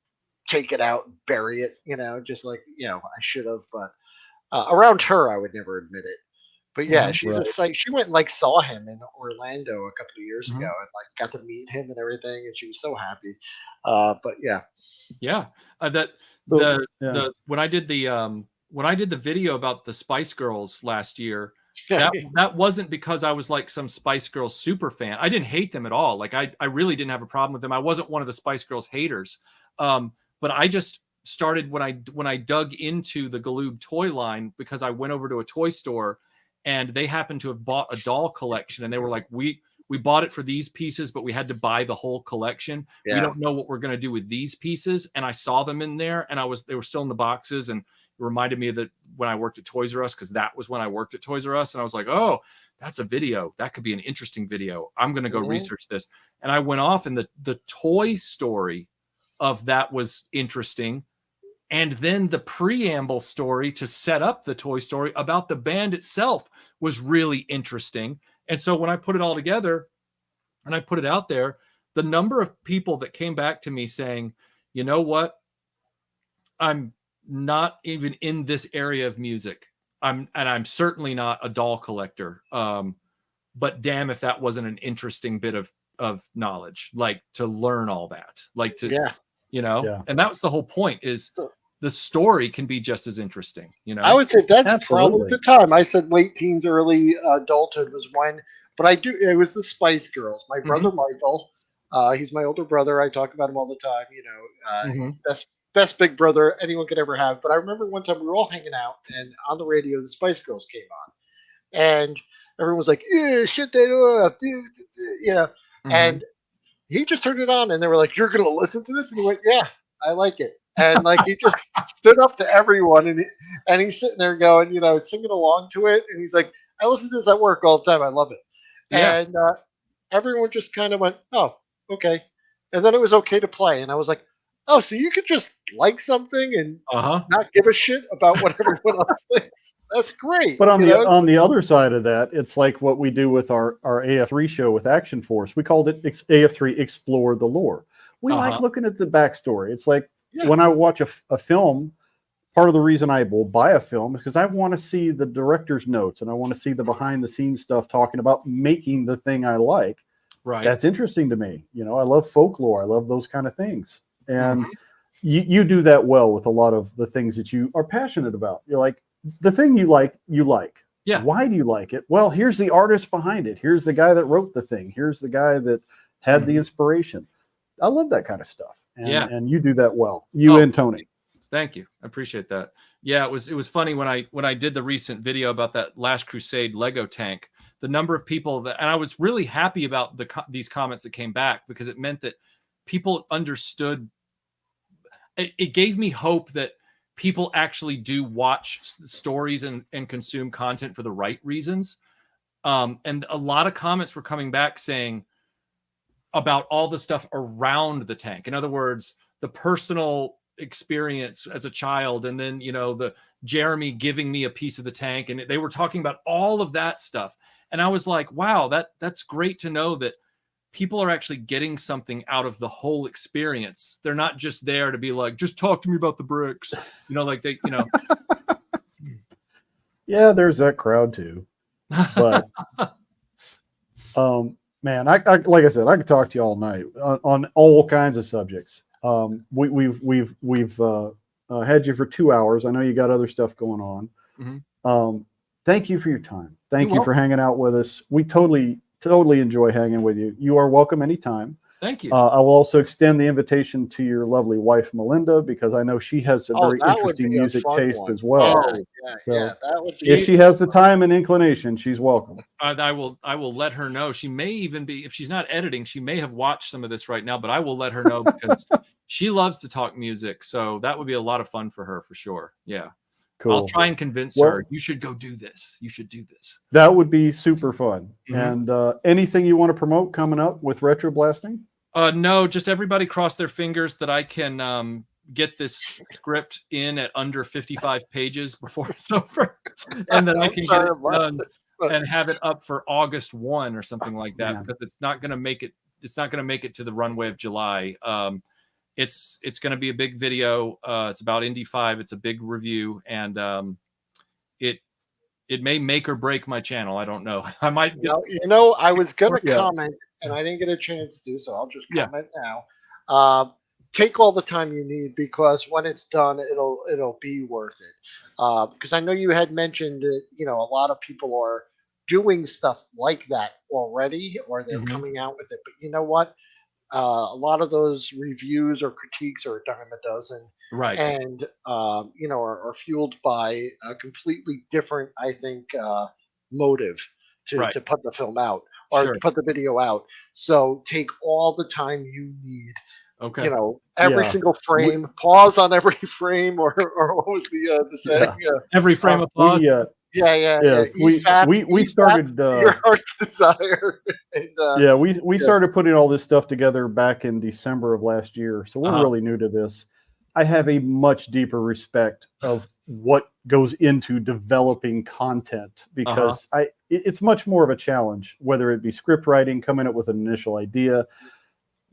take it out and bury it, just like, I should have. But around her, I would never admit it. But yeah, Mhm. she's a Right. sight. She went and like saw him in Orlando a couple of years ago Mhm. and like got to meet him and everything, and she was so happy. But yeah, Yeah, that So yeah. the when I did the video about the Spice Girls last year, that wasn't because I was like some Spice Girls super fan. I didn't hate them at all. Like I really didn't have a problem with them. I wasn't one of the Spice Girls haters. But I just started when I dug into the Galoob toy line because I went over to a toy store and they happened to have bought a doll collection and they were like, we bought it for these pieces, but we had to buy the whole collection. We yeah, don't know what we're going to do with these pieces. And I saw them in there and they were still in the boxes. And it reminded me of that when I worked at Toys R Us, because that was when I worked at Toys R Us. And I was like, oh, that's a video. That could be an interesting video. I'm going to go Mhm. research this. And I went off and the toy story of that was interesting. And then the preamble story to set up the Toy Story about the band itself was really interesting. And so when I put it all together and I put it out there, the number of people that came back to me saying, you know what? I'm not even in this area of music. I'm certainly not a doll collector. But damn if that wasn't an interesting bit of knowledge, like to learn all that. Like to, yeah. Yeah. and that was the whole point is So the story can be just as interesting, I would say that's probably Absolutely. the time. I said late teens, early adulthood was when, but I do. It was the Spice Girls. My Mhm. brother Michael, he's my older brother. I talk about him all the time. You know, Mhm. best big brother anyone could ever have. But I remember one time we were all hanging out, and on the radio, the Spice Girls came on, and everyone was like, "Yeah, shut that off," you know, Mhm. and he just turned it on, and they were like, "You're going to listen to this?" And he went, "Yeah, I like it." And like he just stood up to everyone, and he's sitting there going, you know, singing along to it, and he's like, "I listen to this at work all the time. I love it." Yeah. And everyone just kind of went, "Oh, okay," and then it was okay to play, and I was like, "Oh, so you could just like something and Uh-huh. not give a shit about what everyone else thinks? That's great." But You know? on the other side of that, it's like what we do with our AF3 show with Action Force. We called it AF3 Explore the Lore. We like Uh-huh. looking at the backstory. It's like Yeah. when I watch a film, part of the reason I will buy a film is because I want to see the director's notes and I want to see the behind the scenes stuff talking about making the thing I like. Right. That's interesting to me. You know, I love folklore. I love those kind of things. And Mhm. you do that well with a lot of the things that you are passionate about. You're like, the thing you like, you like. Yeah. Why do you like it? Well, here's the artist behind it. Here's the guy that wrote the thing. Here's the guy that had the Mhm. inspiration. I love that kind of stuff. Yeah. And you do that well. You Oh, and Tony. thank you. I appreciate that. Yeah, it was funny when I did the recent video about that Last Crusade Lego tank. The number of people that, and I was really happy about these comments that came back because it meant that people understood. It gave me hope that people actually do watch stories and consume content for the right reasons. And a lot of comments were coming back saying about all the stuff around the tank. In other words, the personal experience as a child, and then the Jeremy giving me a piece of the tank, and they were talking about all of that stuff. And I was like, wow, that's great to know that people are actually getting something out of the whole experience. They're not just there to be like, just talk to me about the bricks, like they, Yeah, there's that crowd too. But man, I like I said, I could talk to you all night on all kinds of subjects. We've had you for 2 hours. I know you got other stuff going on. Mhm. Thank you for your time. Thank You're you for hanging out with us. We totally enjoy hanging with you. You are welcome anytime. Thank you. I will also extend the invitation to your lovely wife, Melinda, because I know she has a Oh, very that would interesting be a music fun taste one. as well. Yeah, So that would be. if she has the time and inclination, she's welcome. I will let her know. She may even be, if she's not editing, she may have watched some of this right now, but I will let her know because she loves to talk music. So that would be a lot of fun for her for sure. Yeah. Cool. I'll try and convince Well, her, you should go do this. You should do this. That would be super fun. Mhm. And anything you want to promote coming up with RetroBlasting? No, just everybody cross their fingers that I can get this script in at under 55 pages before it's over, and that I I'm can get sorry it about done and have it up for August 1 or something like that, Man. because it's not going to make it. It's not going to make it to the runway of July. It's going to be a big video. It's about Indy 5. It's a big review, and it it may make or break my channel. I don't know. I might. I was going to Yeah. comment, and I didn't get a chance to, so I'll just Yeah. comment now. Take all the time you need, because when it's done, it'll be worth it. Because I know you had mentioned that a lot of people are doing stuff like that already, or they're Mhm. coming out with it. But you know what? A lot of those reviews or critiques are a dime a dozen, Right. and are fueled by a completely different, I think, motive to Right. put the film out or Sure. to put the video out. So take all the time you need. Okay. Every Yeah. single frame, pause on every frame, or what was the saying? Every frame of pause. Yes, Eat fat, we eat fat started to your heart's desire. And, we started putting all this stuff together back in December of last year, so we're really new to this. I have a much deeper respect of what goes into developing content, because it's much more of a challenge, whether it be script writing, coming up with an initial idea,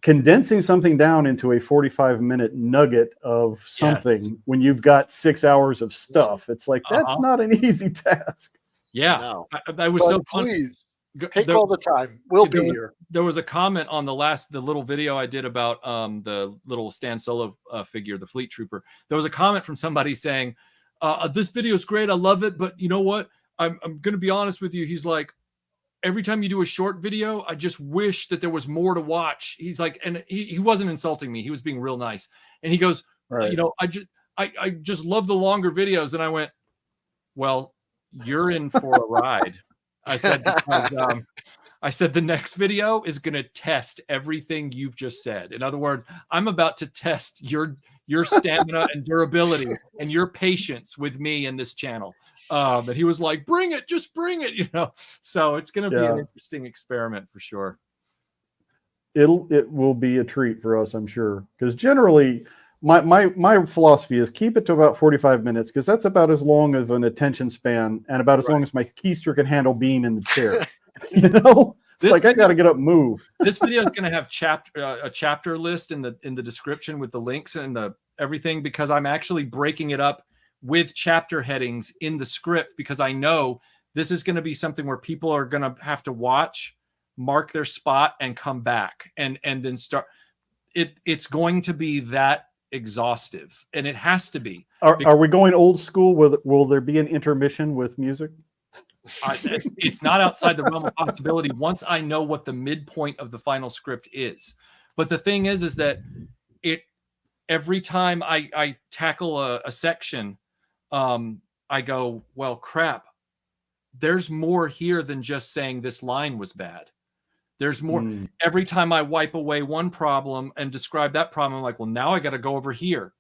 condensing something down into a 45-minute nugget of something when you've got 6 hours of stuff. It's like, that's not an easy task. Yeah. No. I was But so please take all the time. We'll be here. There was a comment on the little video I did about the little Stan Solo figure, the Fleet Trooper. There was a comment from somebody saying, this video is great, I love it, but you know what? I'm going to be honest with you. He's like, every time you do a short video, I just wish that there was more to watch. He's like, and he wasn't insulting me. He was being real nice. And he goes, I just love the longer videos. And I went, well, you're in for a ride. I said, because, I said, the next video is going to test everything you've just said. In other words, I'm about to test your stamina and durability and your patience with me and this channel. But he was like, bring it, just bring it, So it's going to be an interesting experiment for sure. It will be a treat for us, I'm sure, because generally my philosophy is keep it to about 45 minutes, because that's about as long as an attention span and about as long as my keister can handle being in the chair. It's like, I got to get up and move. This video is going to have a chapter list in the description with the links and everything, because I'm actually breaking it up with chapter headings in the script, because I know this is going to be something where people are going to have to watch, mark their spot, and come back and then start. It's going to be that exhaustive, and it has to be. Are we going old school? Will there be an intermission with music? It's not outside the realm of possibility once I know what the midpoint of the final script is. But the thing is that every time I tackle a section, I go, well, crap, there's more here than just saying this line was bad. There's more. Every time I wipe away one problem and describe that problem, I'm like, well, now I got to go over here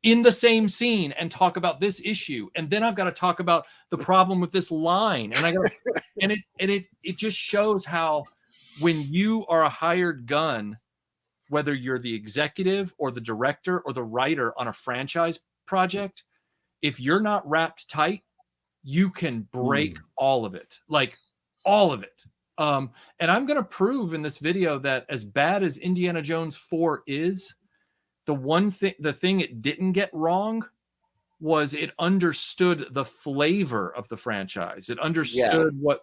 in the same scene and talk about this issue. And then I've got to talk about the problem with this line. And it just shows how when you are a hired gun, whether you're the executive or the director or the writer on a franchise project, if you're not wrapped tight, you can break all of it, like all of it. And I'm going to prove in this video that as bad as Indiana Jones 4 is, the thing it didn't get wrong was it understood the flavor of the franchise. It understood what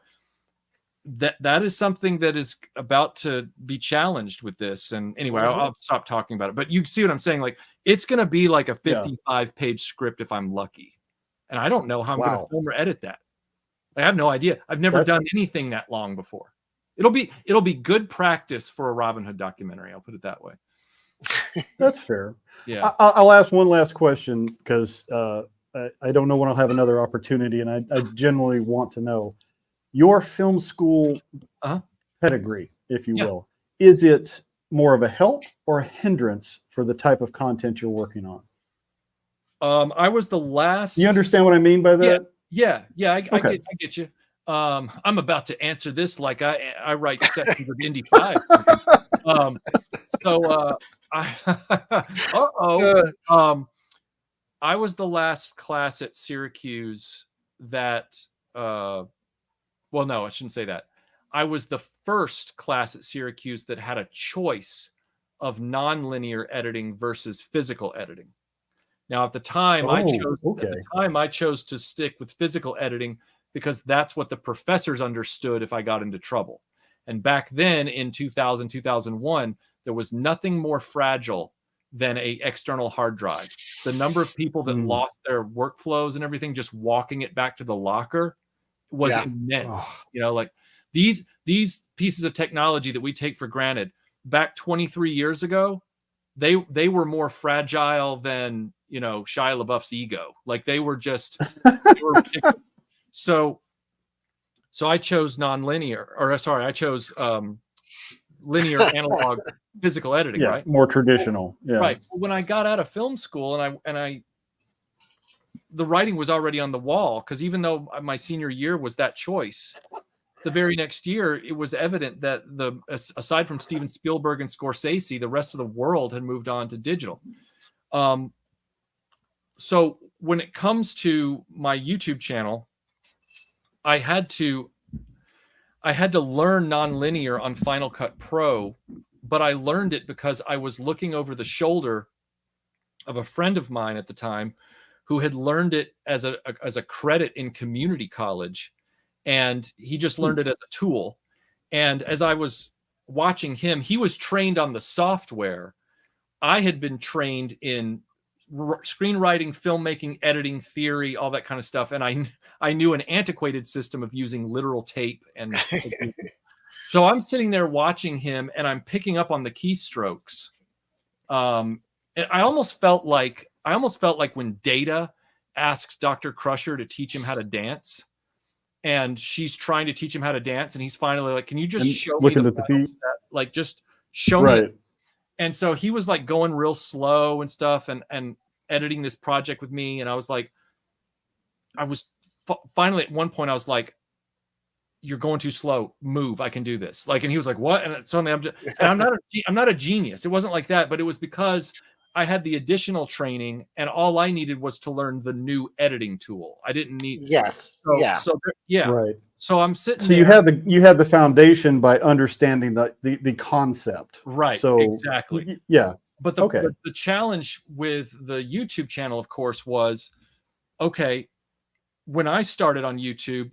that is something that is about to be challenged with this. And anyway, I'll stop talking about it, but you see what I'm saying? Like, it's going to be like a 55-page script if I'm lucky. And I don't know how I'm going to film or edit that. I have no idea. I've never done anything that long before. It'll be good practice for a Robin Hood documentary. I'll put it that way. That's fair. Yeah. I'll ask one last question, because I don't know when I'll have another opportunity, and I genuinely want to know your film school pedigree, if you will. Is it more of a help or a hindrance for the type of content you're working on? I was the last. You understand what I mean by that? Yeah. I get you. I'm about to answer this like I write sections of Indy 5. I was the last class at Syracuse that, well, no, I shouldn't say that. I was the first class at Syracuse that had a choice of nonlinear editing versus physical editing. Now, at the time, I chose to stick with physical editing because that's what the professors understood if I got into trouble. And back then in 2000, 2001, there was nothing more fragile than a external hard drive. The number of people that lost their workflows and everything just walking it back to the locker was immense. You know, like these pieces of technology that we take for granted back 23 years ago, they were more fragile than, you know, Shia LaBeouf's ego. Like they were just they were ridiculous. So I chose I chose linear analog physical editing, right? More traditional. Yeah. Right. When I got out of film school and the writing was already on the wall, because even though my senior year was that choice, the very next year it was evident that aside from Steven Spielberg and Scorsese, the rest of the world had moved on to digital. So when it comes to my YouTube channel, I had to learn nonlinear on Final Cut Pro, but I learned it because I was looking over the shoulder of a friend of mine at the time who had learned it as a credit in community college, and he just learned it as a tool. And as I was watching him, he was trained on the software. I had been trained in screenwriting, filmmaking, editing, theory, all that kind of stuff. And I knew an antiquated system of using literal tape. And so I'm sitting there watching him and I'm picking up on the keystrokes. And I almost felt like when Data asked Dr. Crusher to teach him how to dance, and she's trying to teach him how to dance, and he's finally like, can you just show me the final step? Like, just show me. And so he was like going real slow and stuff and editing this project with me. And I was like, finally at one point I was like, you're going too slow, move, I can do this. Like, and he was like, what? And suddenly I'm not a genius. It wasn't like that, but it was because I had the additional training and all I needed was to learn the new editing tool. I didn't need. Right. So I'm sitting. So there. you had the foundation by understanding the concept. Right. So exactly. Yeah. But the challenge with the YouTube channel, of course, was, okay, when I started on YouTube,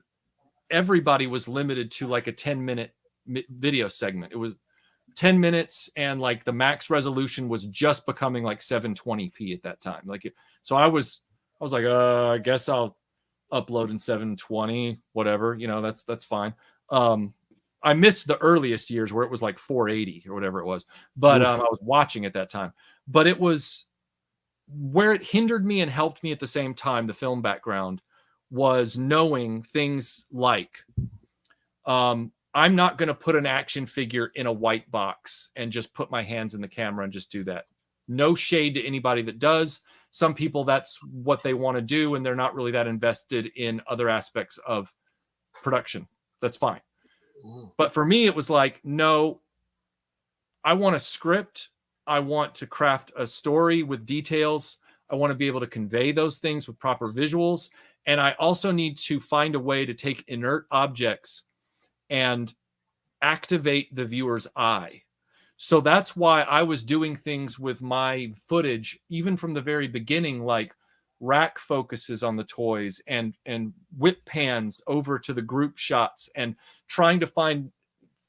everybody was limited to like a 10-minute video segment. It was 10 minutes, and like the max resolution was just becoming like 720p at that time. Like, so I was like, I guess I'll upload in 720, whatever, you know, that's fine. I missed the earliest years where it was like 480 or whatever it was, but I was watching at that time. But it was where it hindered me and helped me at the same time. The film background was knowing things like, I'm not going to put an action figure in a white box and just put my hands in the camera and just do that. No shade to anybody that does. Some people, that's what they want to do, and they're not really that invested in other aspects of production. That's fine. But for me, it was like, no, I want a script. I want to craft a story with details. I want to be able to convey those things with proper visuals. And I also need to find a way to take inert objects and activate the viewer's eye. So that's why I was doing things with my footage, even from the very beginning, like rack focuses on the toys and whip pans over to the group shots, and trying to find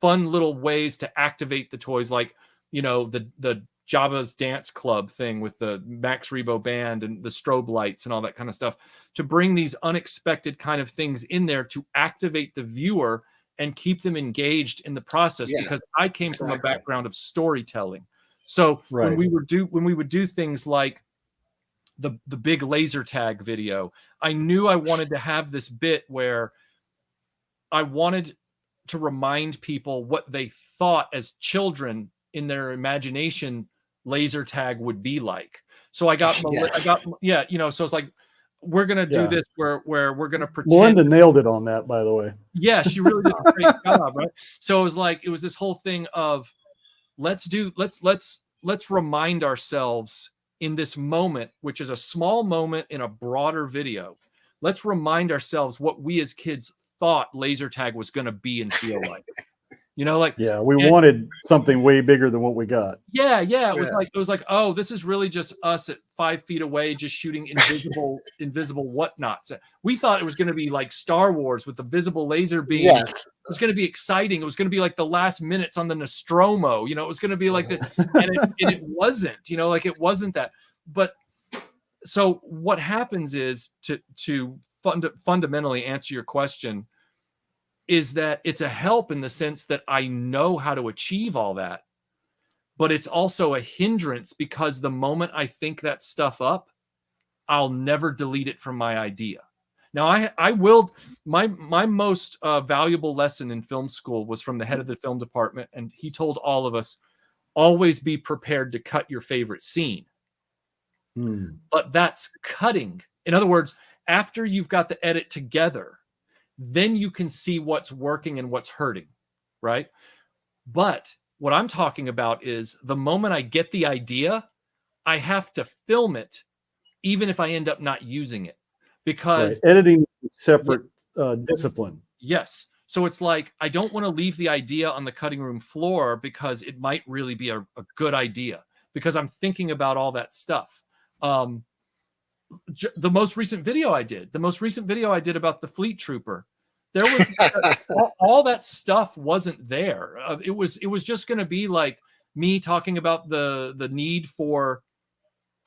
fun little ways to activate the toys, like, you know, the Jabba's Dance Club thing with the Max Rebo band and the strobe lights and all that kind of stuff, to bring these unexpected kind of things in there to activate the viewer and keep them engaged in the process. Because I came from a background of storytelling. So when we would do things like the big laser tag video, I knew I wanted to have this bit where I wanted to remind people what they thought as children in their imagination laser tag would be like. So I got, you know, so it's like, we're going to do this where we're going to pretend. Melinda nailed it on that, by the way. Yeah, she really did a great job, right? So it was like, it was this whole thing of let's remind ourselves in this moment, which is a small moment in a broader video. Let's remind ourselves what we as kids thought laser tag was going to be and feel like. You know, like Yeah, we wanted something way bigger than what we got. yeah. It was like, oh, this is really just us at 5 feet away, just shooting invisible whatnots. We thought it was going to be like Star Wars with the visible laser beam. Yes. It was going to be exciting. It was going to be like the last minutes on the Nostromo. You know, it was going to be like and it wasn't. You know, like it wasn't that. But so what happens is to fundamentally answer your question is that it's a help in the sense that I know how to achieve all that, but it's also a hindrance because the moment I think that stuff up, I'll never delete it from my idea. Now I will, my most valuable lesson in film school was from the head of the film department. And he told all of us, always be prepared to cut your favorite scene. But that's cutting. In other words, after you've got the edit together, then you can see what's working and what's hurting, right? But what I'm talking about is the moment I get the idea, I have to film it, even if I end up not using it, because editing is a separate discipline. Yes. So it's like, I don't want to leave the idea on the cutting room floor because it might really be a good idea because I'm thinking about all that stuff. The most recent video I did about the Fleet Trooper, there was all that stuff wasn't there. It was just going to be like me talking about the need for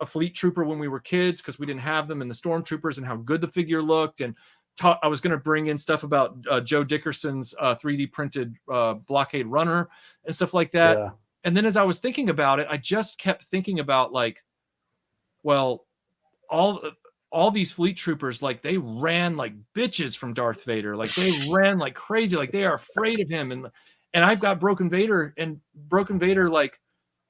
a Fleet Trooper when we were kids because we didn't have them, and the Stormtroopers and how good the figure looked. And I was going to bring in stuff about Joe Dickerson's 3D printed blockade runner and stuff like that. Yeah. And then as I was thinking about it, I just kept thinking about like, well, all these Fleet Troopers, like they ran like bitches from Darth Vader. Like they ran like crazy. Like they are afraid of him. And I've got Broken Vader like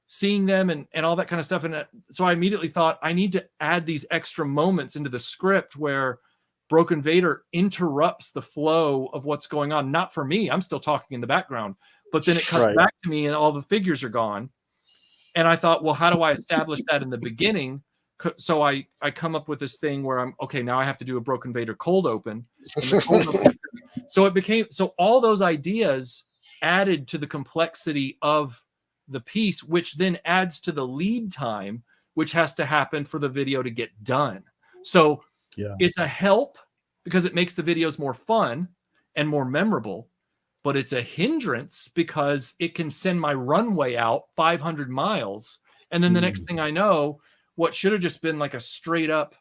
seeing them and all that kind of stuff. And so I immediately thought I need to add these extra moments into the script where Broken Vader interrupts the flow of what's going on. Not for me. I'm still talking in the background, but then it cuts back to me and all the figures are gone. And I thought, well, how do I establish that in the beginning? So I come up with this thing where I'm okay. Now I have to do a Broken Vader cold open. So all those ideas added to the complexity of the piece, which then adds to the lead time, which has to happen for the video to get done. So it's a help because it makes the videos more fun and more memorable, but it's a hindrance because it can send my runway out 500 miles. And then the next thing I know, what should have just been like a straight up,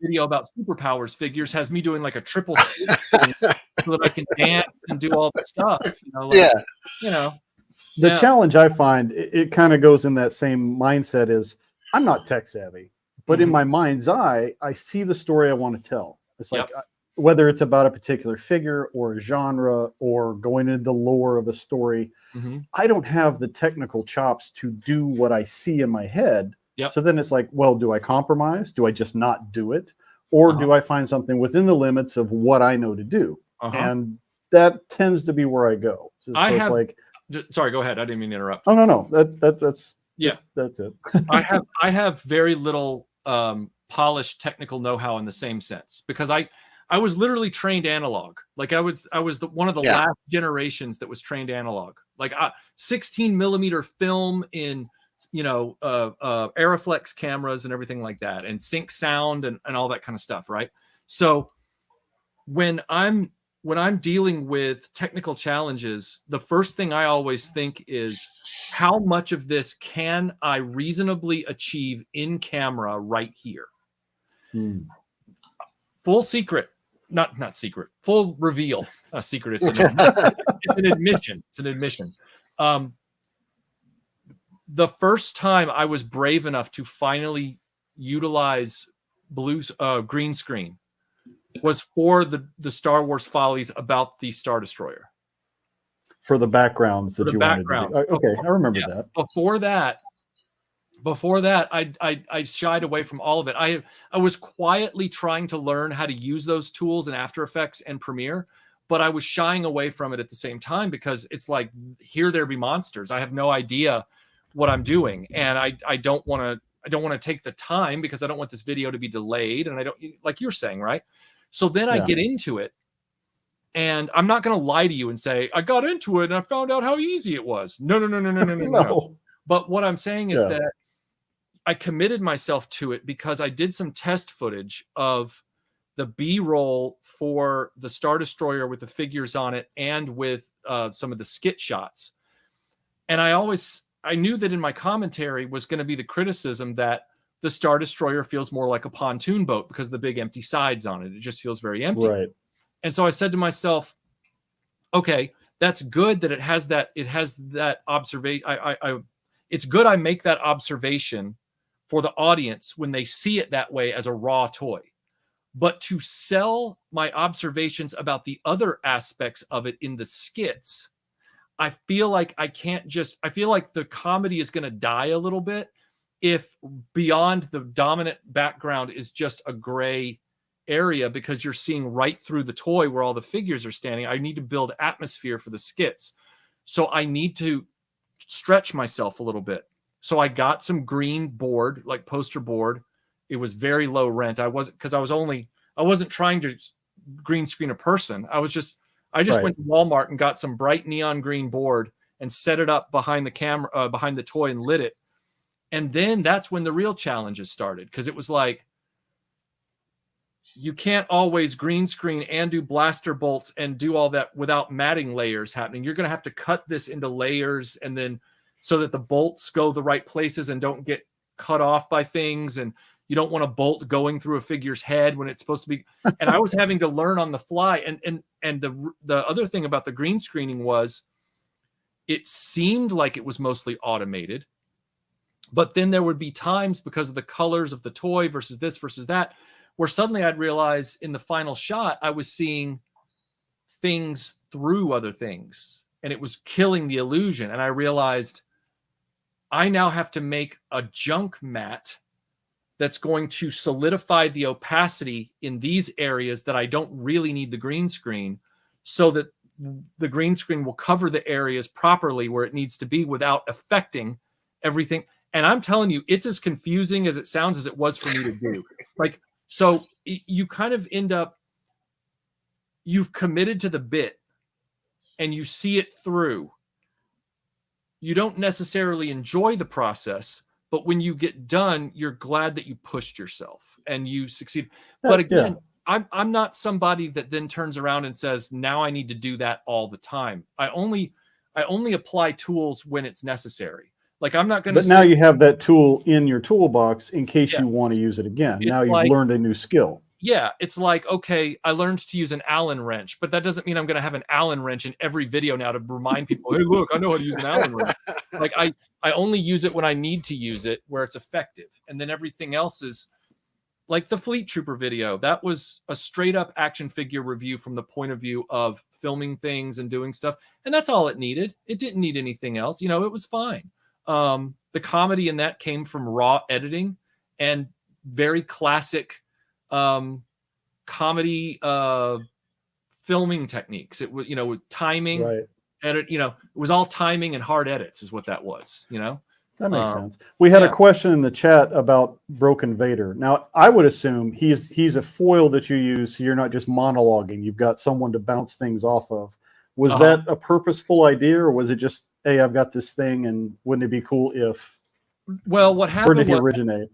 video about superpowers figures has me doing like a triple so that I can dance and do all the stuff. The challenge I find, it kind of goes in that same mindset is I'm not tech savvy, but in my mind's eye, I see the story I want to tell. It's like whether it's about a particular figure or a genre or going into the lore of a story, I don't have the technical chops to do what I see in my head. So then it's like, well, do I compromise? Do I just not do it? Or do I find something within the limits of what I know to do? And that tends to be where I go. It's like, sorry, go ahead. I didn't mean to interrupt. Oh, no. That's it. I have very little polished technical know-how in the same sense because I was literally trained analog. Like I was one of the last generations that was trained analog. Like 16 millimeter film in Aeroflex cameras and everything like that, and sync sound and all that kind of stuff, right? So when I'm dealing with technical challenges, the first thing I always think is how much of this can I reasonably achieve in camera right here? Full secret, not secret, full reveal. Not a secret, it's an admission. It's an admission. The first time I was brave enough to finally utilize green screen was for the Star Wars Follies about the Star Destroyer. For the backgrounds that you wanted to do. Okay, I remember that. Before that, I shied away from all of it. I was quietly trying to learn how to use those tools in After Effects and Premiere, but I was shying away from it at the same time because it's like, here there be monsters. I have no idea what I'm doing, and I don't want to take the time because I don't want this video to be delayed, and I don't, like you're saying, right? So then I get into it, And I'm not going to lie to you and say, I got into it and I found out how easy it was. No. No. But what I'm saying is Yeah. that I committed myself to it because I did some test footage of the B-roll for the Star Destroyer with the figures on it and with some of the skit shots. And I knew that in my commentary was going to be the criticism that the Star Destroyer feels more like a pontoon boat because of the big empty sides on it. It just feels very empty. Right. And so I said to myself, okay, that's good that it has that observation. It's good I make that observation for the audience when they see it that way as a raw toy. But to sell my observations about the other aspects of it in the skits, I feel like I feel like the comedy is going to die a little bit if beyond the dominant background is just a gray area, because you're seeing right through the toy where all the figures are standing. I need to build atmosphere for the skits. So I need to stretch myself a little bit. So I got some green board, like poster board. It was very low rent. I wasn't trying to green screen a person. I just Right. went to Walmart and got some bright neon green board and set it up behind the camera, behind the toy, and lit it. And then that's when the real challenges started, because it was like, you can't always green screen and do blaster bolts and do all that without matting layers happening. You're going to have to cut this into layers, and then so that the bolts go the right places and don't get cut off by things. And you don't want a bolt going through a figure's head when it's supposed to be. And I was having to learn on the fly. And the other thing about the green screening was it seemed like it was mostly automated, but then there would be times, because of the colors of the toy versus this versus that, where suddenly I'd realize in the final shot, I was seeing things through other things, and it was killing the illusion. And I realized I now have to make a junk mat that's going to solidify the opacity in these areas that I don't really need the green screen, so that the green screen will cover the areas properly where it needs to be without affecting everything. And I'm telling you, it's as confusing as it sounds as it was for me to do. Like, so you kind of end up, you've committed to the bit and you see it through. You don't necessarily enjoy the process, but when you get done, you're glad that you pushed yourself and you succeed. But again, I'm not somebody that then turns around and says, now I need to do that all the time. I only apply tools when it's necessary. Like, I'm not going to. But now you have that tool in your toolbox in case you want to use it again. It's now you've like, learned a new skill. Yeah, it's like, okay, I learned to use an Allen wrench, but that doesn't mean I'm going to have an Allen wrench in every video now to remind people, hey, look, I know how to use an Allen wrench. Like, I only use it when I need to use it, where it's effective. And then everything else is like the Fleet Trooper video. That was a straight up action figure review from the point of view of filming things and doing stuff. And that's all it needed. It didn't need anything else. You know, it was fine. The comedy in that came from raw editing and very classic comedy filming techniques. It was, with timing, Right. edit, it was all timing and hard edits is what that was, That makes sense. We had yeah. a question in the chat about Broken Vader. Now, I would assume he's a foil that you use, so you're not just monologuing. You've got someone to bounce things off of. Was that a purposeful idea, or was it just, hey, I've got this thing, and wouldn't it be cool if? Well, what happened? Where did he originate?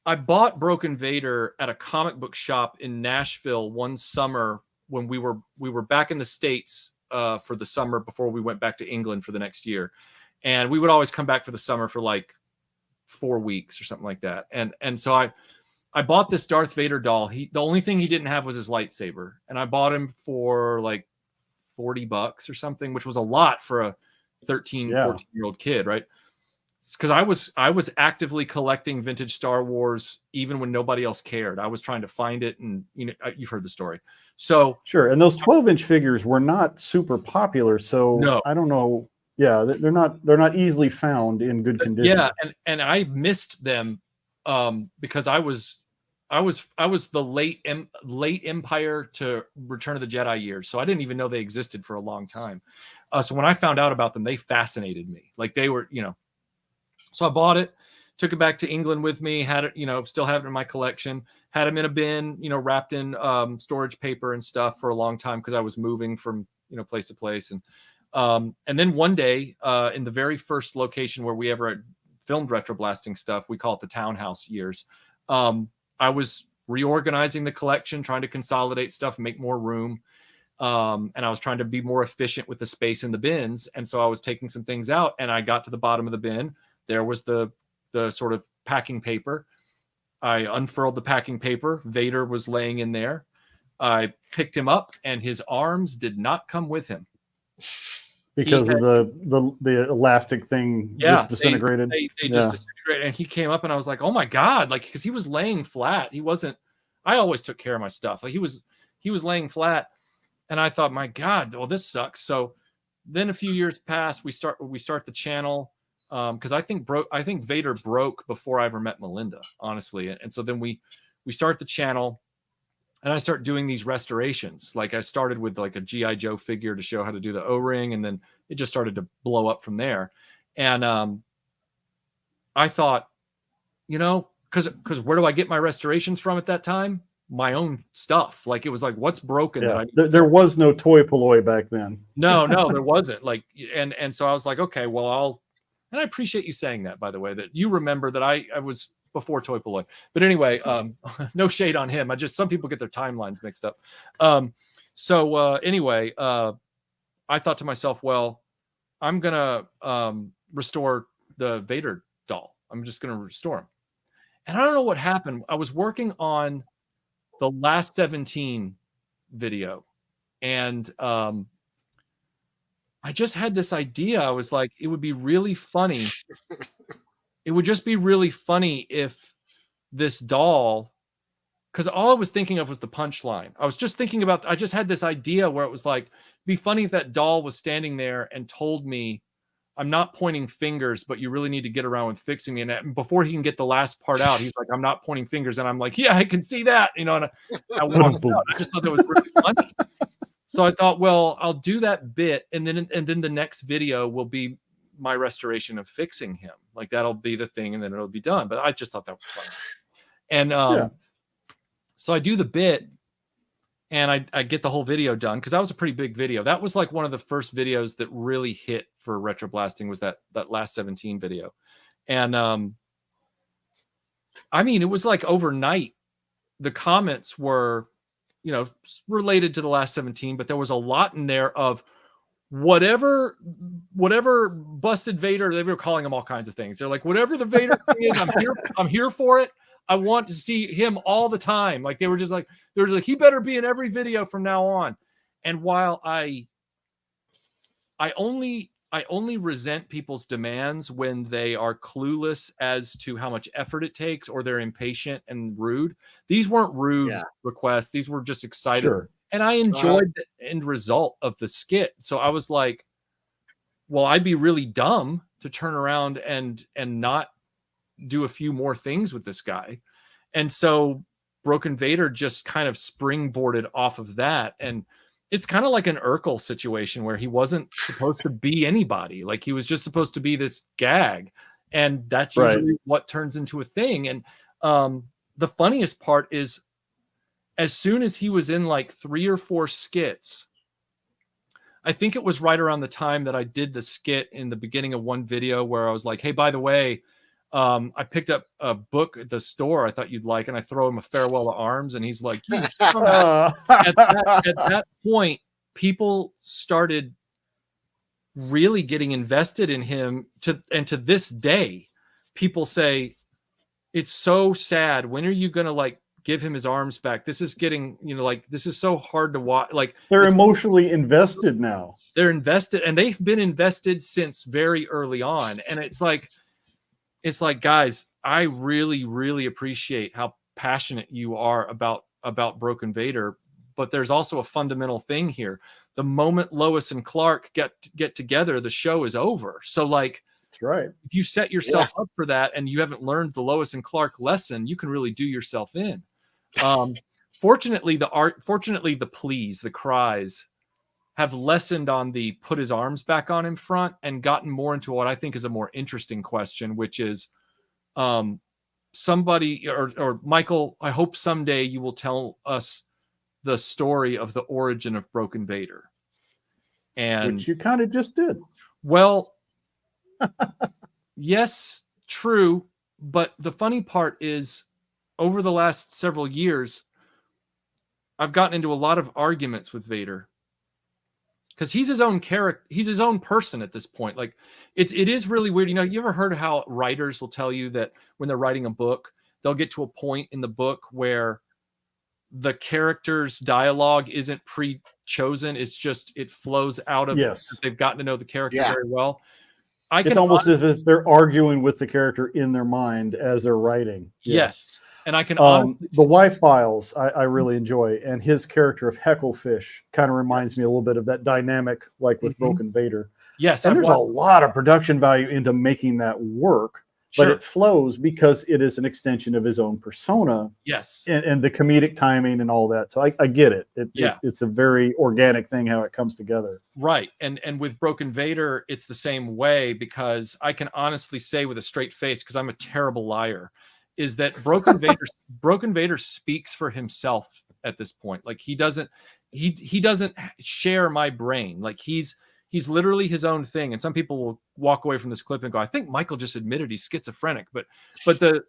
I bought Broken Vader at a comic book shop in Nashville one summer when we were back in the States for the summer before we went back to England for the next year. And we would always come back for the summer for like 4 weeks or something like that. And so I bought this Darth Vader doll. The only thing he didn't have was his lightsaber. And I bought him for like $40 or something, which was a lot for a 13, 14-year-old kid, right? Because I was actively collecting vintage Star Wars even when nobody else cared. I was trying to find it, and you've heard the story. So sure. And those 12-inch figures were not super popular, so no. I don't know. Yeah, they're not easily found in good condition. Yeah, and I missed them because I was the late Empire to Return of the Jedi years, so I didn't even know they existed for a long time. So when I found out about them, they fascinated me. Like they were, So I bought it, took it back to England with me, had it, still have it in my collection, had them in a bin, wrapped in storage paper and stuff for a long time because I was moving from, place to place. And then one day in the very first location where we ever filmed RetroBlasting stuff, we call it the Townhouse years. I was reorganizing the collection, trying to consolidate stuff, make more room. And I was trying to be more efficient with the space in the bins. And so I was taking some things out, and I got to the bottom of the bin. There was the sort of packing paper. I unfurled the packing paper. Vader was laying in there. I picked him up, and his arms did not come with him because of the elastic thing just disintegrated. They just disintegrated, and he came up, and I was like, oh my God, like, because he was laying flat. He wasn't. I always took care of my stuff. Like he was laying flat, and I thought, my God, well, this sucks. So then a few years pass. We start the channel. Because I think Vader broke before I ever met Melinda, honestly. And so then we start the channel, and I start doing these restorations. Like I started with like a G.I. Joe figure to show how to do the O-ring, and then it just started to blow up from there. And I thought, because where do I get my restorations from at that time? My own stuff. Like it was like, what's broken? Yeah. There was no toy polloi back then. No, there wasn't. Like, and so I was like, okay, well, and I appreciate you saying that, by the way, that you remember that I was before Toy Polloi. But anyway, no shade on him. Some people get their timelines mixed up. Anyway, I thought to myself, well, I'm going to restore the Vader doll. I'm just going to restore him. And I don't know what happened. I was working on the last 17 video, and I just had this idea. I was like, it would be really funny. It would just be really funny if this doll, because all I was thinking of was the punchline. I just had this idea where it was like, it'd be funny if that doll was standing there and told me, I'm not pointing fingers, but you really need to get around with fixing me. And before he can get the last part out, he's like, I'm not pointing fingers. And I'm like, yeah, I can see that. And I walked out. I just thought that was really funny. So I thought, well, I'll do that bit, and then the next video will be my restoration of fixing him. Like that'll be the thing, and then it'll be done. But I just thought that was funny. And so I do the bit, and I get the whole video done, because that was a pretty big video. That was like one of the first videos that really hit for RetroBlasting, was that last 17 video. And I mean, it was like overnight. The comments were, related to the last 17, but there was a lot in there of whatever busted Vader. They were calling him all kinds of things. They're like, whatever the Vader thing is, I'm here for it. I want to see him all the time. Like they were like, he better be in every video from now on. And while I only resent people's demands when they are clueless as to how much effort it takes, or they're impatient and rude. These weren't rude requests. These were just excited. Sure. And I enjoyed the end result of the skit. So I was like, well, I'd be really dumb to turn around and not do a few more things with this guy. And so Broken Vader just kind of springboarded off of that. And it's kind of like an Urkel situation where he wasn't supposed to be anybody. Like he was just supposed to be this gag. And that's usually what turns into a thing. And the funniest part is, as soon as he was in like 3 or 4 skits, I think it was right around the time that I did the skit in the beginning of one video where I was like, hey, by the way, I picked up a book at the store I thought you'd like, and I throw him a Farewell to Arms, and he's like, at that point, people started really getting invested in him. And to this day, people say, it's so sad. When are you going to like give him his arms back? This is getting, like, this is so hard to watch. Like they're emotionally invested now. They're invested, and they've been invested since very early on. And it's like, guys, I really, really appreciate how passionate you are about Broken Vader, but there's also a fundamental thing here. The moment Lois and Clark get together, the show is over. So like, that's right. If you set yourself up for that and you haven't learned the Lois and Clark lesson, you can really do yourself in. Fortunately, the pleas, the cries have lessened on the put his arms back on him front and gotten more into what I think is a more interesting question, which is, somebody or Michael, I hope someday you will tell us the story of the origin of Broken Vader. And which you kind of just did. Well, yes, true. But the funny part is, over the last several years, I've gotten into a lot of arguments with Vader because he's his own character. He's his own person at this point. Like it is really weird. You know, you ever heard how writers will tell you that when they're writing a book, they'll get to a point in the book where the character's dialogue isn't pre-chosen. It's just, it flows out of, Yes. they've gotten to know the character very well. It's almost as if they're arguing with the character in their mind as they're writing. Yes. And I can honestly, the Y-Files I really enjoy, and his character of Hecklefish kind of reminds me a little bit of that dynamic, like with Broken Vader. Yes, and there's a lot of production value into making that work, but it flows because it is an extension of his own persona. Yes, and the comedic timing and all that. So I get it. It's a very organic thing how it comes together. Right, and with Broken Vader, it's the same way, because I can honestly say with a straight face, because I'm a terrible liar, is that Broken Vader speaks for himself at this point. Like he doesn't share my brain. Like he's literally his own thing. And some people will walk away from this clip and go, I think Michael just admitted he's schizophrenic. But the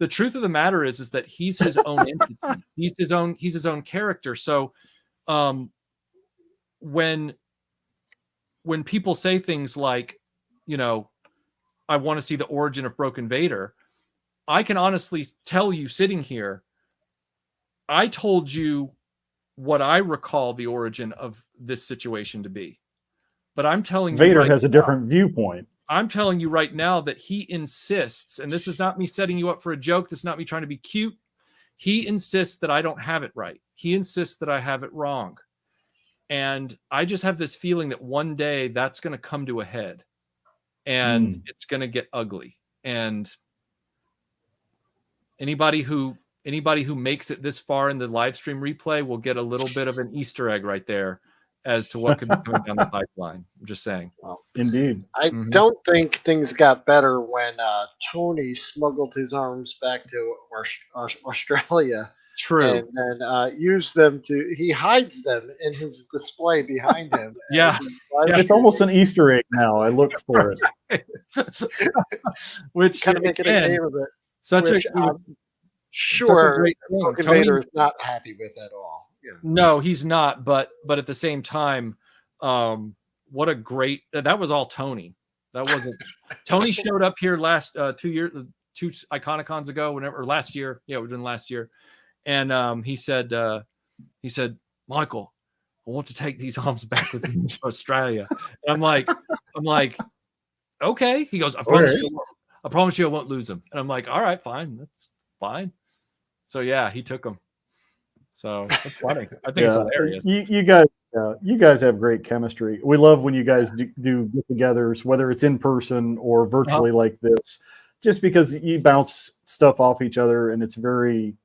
truth of the matter is that he's his own entity. He's his own character. So when people say things like, you know, I want to see the origin of Broken Vader, I can honestly tell you sitting here, I told you what I recall the origin of this situation to be. But I'm telling you, Vader has a different viewpoint. I'm telling you right now that he insists, and this is not me setting you up for a joke. This is not me trying to be cute. He insists that I don't have it right. He insists that I have it wrong. And I just have this feeling that one day that's going to come to a head and it's going to get ugly. And anybody who makes it this far in the live stream replay will get a little bit of an Easter egg right there as to what could be coming down the pipeline. I'm just saying. Well, indeed. I don't think things got better when Tony smuggled his arms back to Australia. True. And then used them he hides them in his display behind him. Yeah. It's almost an Easter egg now. I look for it. Which kind of making a game of it. Sure, Broken Vader is not happy with at all. Yeah. No, he's not. But at the same time, what a great, that was all Tony. That wasn't Tony showed up here last 2 Iconicons ago, whenever, or last year. Yeah, we did last year. And he said, Michael, I want to take these arms back with me to Australia. And I'm like, okay. He goes, I promise you I won't lose them. And I'm like, all right, fine. That's fine. So yeah, he took them. So that's funny. I think it's hilarious. You guys have great chemistry. We love when you guys do get-togethers, whether it's in person or virtually like this, just because you bounce stuff off each other and it's very,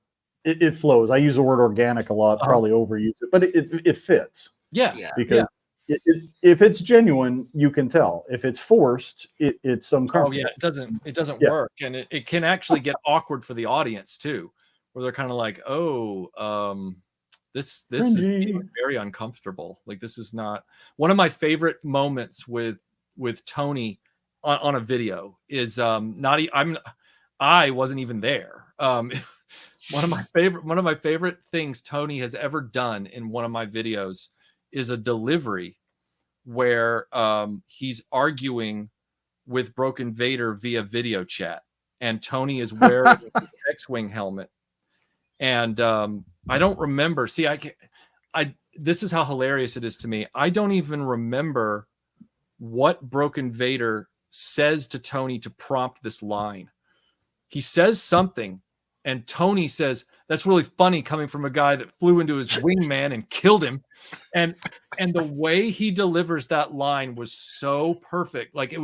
it flows. I use the word organic a lot, probably overuse it, but it fits. Yeah. Because if it's genuine, you can tell. If it's forced, it's uncomfortable. Oh yeah, it doesn't work, and it can actually get awkward for the audience too, where they're kind of like, this is very uncomfortable. Like this is not one of my favorite moments with Tony on a video is I wasn't even there. One of my favorite things Tony has ever done in one of my videos is a delivery where he's arguing with Broken Vader via video chat, and Tony is wearing an X-Wing helmet. And I don't remember. See, this is how hilarious it is to me. I don't even remember what Broken Vader says to Tony to prompt this line. He says something, and Tony says, "That's really funny coming from a guy that flew into his wingman and killed him." And the way he delivers that line was so perfect. Like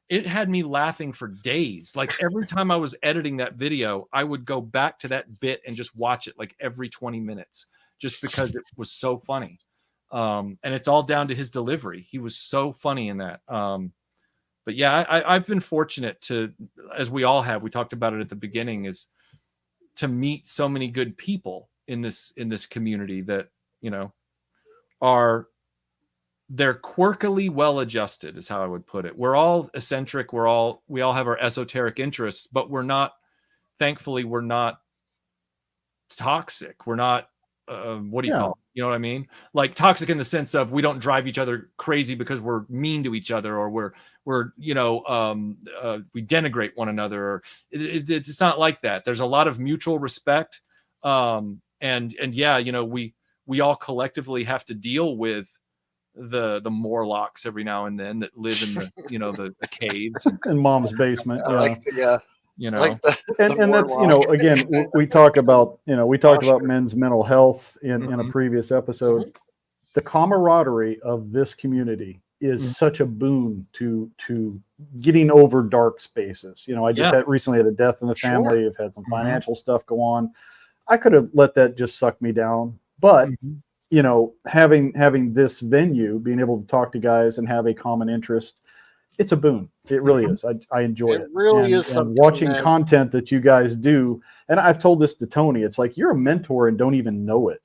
it had me laughing for days. Like every time I was editing that video, I would go back to that bit and just watch it like every 20 minutes, just because it was so funny. And it's all down to his delivery. He was so funny in that. but yeah, I've been fortunate to, as we all have, we talked about it at the beginning, is to meet so many good people in this community that, you know, they're quirkily well adjusted, is how I would put it. We're all eccentric. We all have our esoteric interests, but thankfully we're not toxic. We're not, what do you call it? You know what I mean? Like toxic in the sense of we don't drive each other crazy because we're mean to each other, or we're you know, we denigrate one another. Or it's not like that. There's a lot of mutual respect. And yeah, you know, we all collectively have to deal with the Morlocks every now and then that live in the, you know, the caves in mom's basement. I like the, you know, like the and that's, you know, again, we talked about men's mental health in a previous episode. The camaraderie of this community is such a boon to getting over dark spaces. You know, I just recently had a death in the family. I've had some financial stuff go on. I could have let that just suck me down, but you know, having this venue, being able to talk to guys and have a common interest, it's a boon. It really is. I enjoy it. It really is something. And watching content that you guys do, and I've told this to Tony, it's like you're a mentor and don't even know it.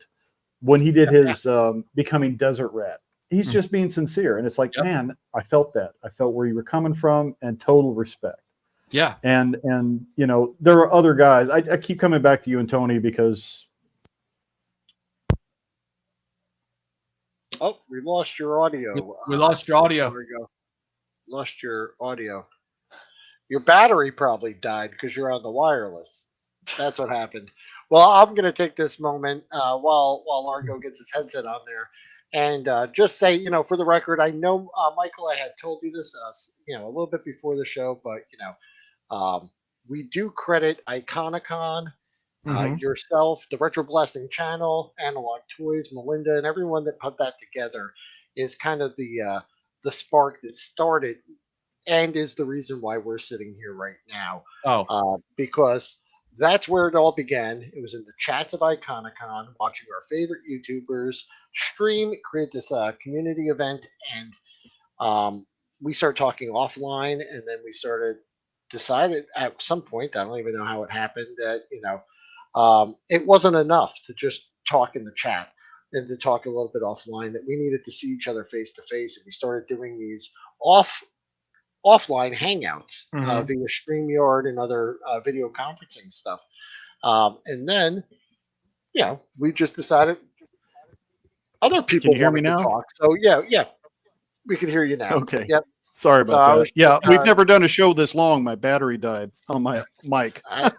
When he did his Becoming Desert Rat, he's just being sincere. And it's like, man, I felt that. I felt where you were coming from, and total respect. Yeah. And you know, there are other guys. I keep coming back to you and Tony because... Oh, we lost your audio. We lost your audio. There we go. Lost your audio. Your battery probably died because you're on the wireless. That's what happened. Well, I'm going to take this moment while Largo gets his headset on there and just say, you know, for the record, I know, Michael, I had told you this, you know, a little bit before the show, but, you know, we do credit Iconicon, yourself, the RetroBlasting channel, Analog Toys, Melinda, and everyone that put that together is kind of the spark that started and is the reason why we're sitting here right now. Because that's where it all began. It was in the chats of Iconicon, watching our favorite YouTubers stream, create this community event, and we started talking offline, and then we decided at some point, I don't even know how it happened, that, you know, it wasn't enough to just talk in the chat and to talk a little bit offline, that we needed to see each other face to face. And we started doing these offline hangouts via StreamYard and other video conferencing stuff. And then, you know, we just decided other people Can you hear me wanted to now? talk. So yeah, we can hear you now. Okay. Yep. Sorry So about that. Yeah, just, we've never done a show this long. My battery died on my mic. I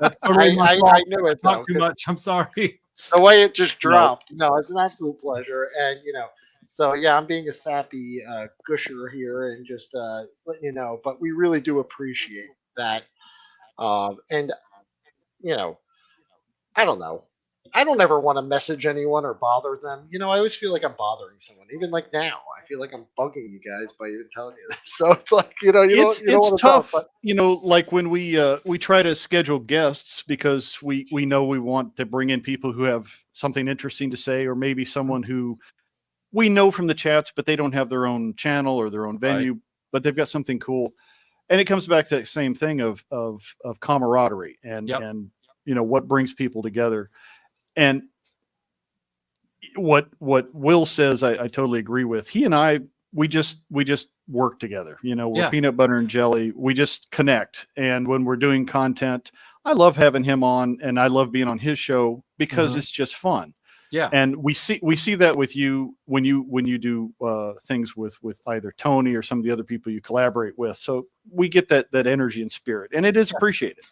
knew it. Talk too much. I'm sorry. The way it just dropped. No, it's an absolute pleasure. And, you know, so yeah, I'm being a sappy gusher here and just letting you know, but we really do appreciate that. And, you know, I don't know. I don't ever want to message anyone or bother them. You know, I always feel like I'm bothering someone. Even like now, I feel like I'm bugging you guys by even telling you this. So it's like, you know, you don't want to tough. talk, but... You know, like when we try to schedule guests because we know we want to bring in people who have something interesting to say, or maybe someone who we know from the chats, but they don't have their own channel or their own venue, but they've got something cool. And it comes back to that same thing of camaraderie and you know, what brings people together. And what Will says, I totally agree with. He and I, we just work together. You know, we're peanut butter and jelly. We just connect. And when we're doing content, I love having him on, and I love being on his show because it's just fun. Yeah. And we see that with you when you do things with either Tony or some of the other people you collaborate with. So we get that energy and spirit, and it is appreciated.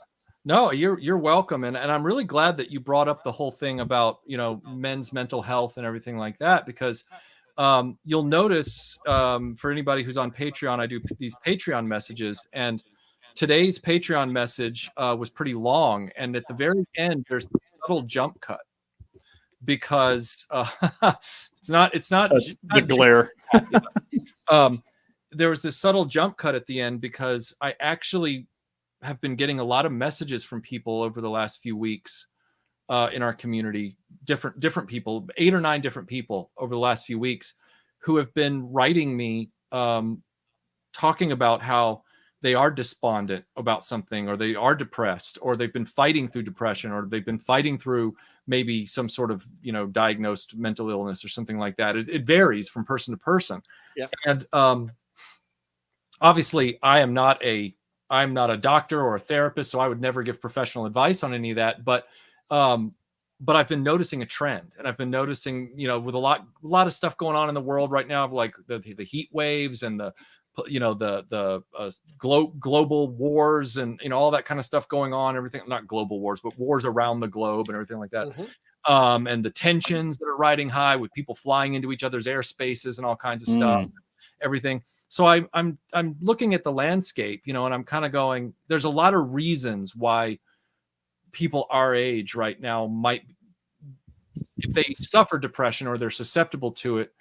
No, you're welcome. And I'm really glad that you brought up the whole thing about, you know, men's mental health and everything like that, because you'll notice for anybody who's on Patreon, I do these Patreon messages, and today's Patreon message was pretty long. And at the very end, there's a subtle jump cut because it's not the glare. There was this subtle jump cut at the end because I actually have been getting a lot of messages from people over the last few weeks in our community, different people, 8 or 9 different people over the last few weeks who have been writing me, talking about how they are despondent about something, or they are depressed, or they've been fighting through depression, or they've been fighting through maybe some sort of, diagnosed mental illness or something like that. It varies from person to person. Yeah. And obviously I'm not a doctor or a therapist, so I would never give professional advice on any of that. But I've been noticing a trend, and I've been noticing, with a lot of stuff going on in the world right now, of like the heat waves and the global wars and all that kind of stuff going on, everything, not global wars, but wars around the globe and everything like that. And the tensions that are riding high with people flying into each other's airspaces and all kinds of stuff, everything. So I'm looking at the landscape, and I'm kind of going, there's a lot of reasons why people our age right now might, if they suffer depression or they're susceptible to it,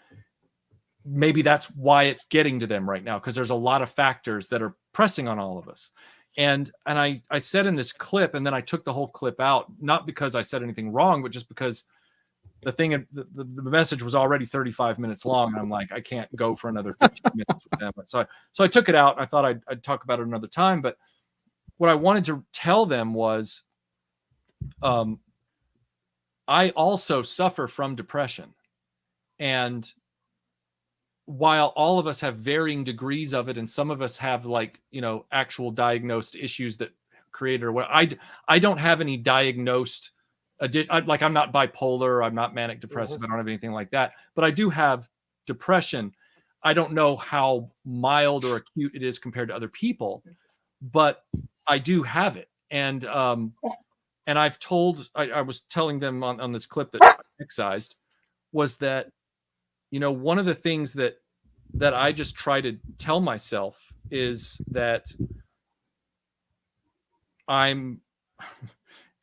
maybe that's why it's getting to them right now, because there's a lot of factors that are pressing on all of us. And I said in this clip, and then I took the whole clip out, not because I said anything wrong, but just because the message was already 35 minutes long, and I'm like, I can't go for another 15 minutes with them. So I took it out, and I thought I'd talk about it another time. But what I wanted to tell them was, I also suffer from depression, and while all of us have varying degrees of it, and some of us have actual diagnosed issues that create, or what, I don't have any diagnosed, like I'm not bipolar, I'm not manic depressive, I don't have anything like that, but I do have depression. I don't know how mild or acute it is compared to other people, but I do have it. And I was telling them on this clip that I excised, was that, one of the things that I just try to tell myself is that and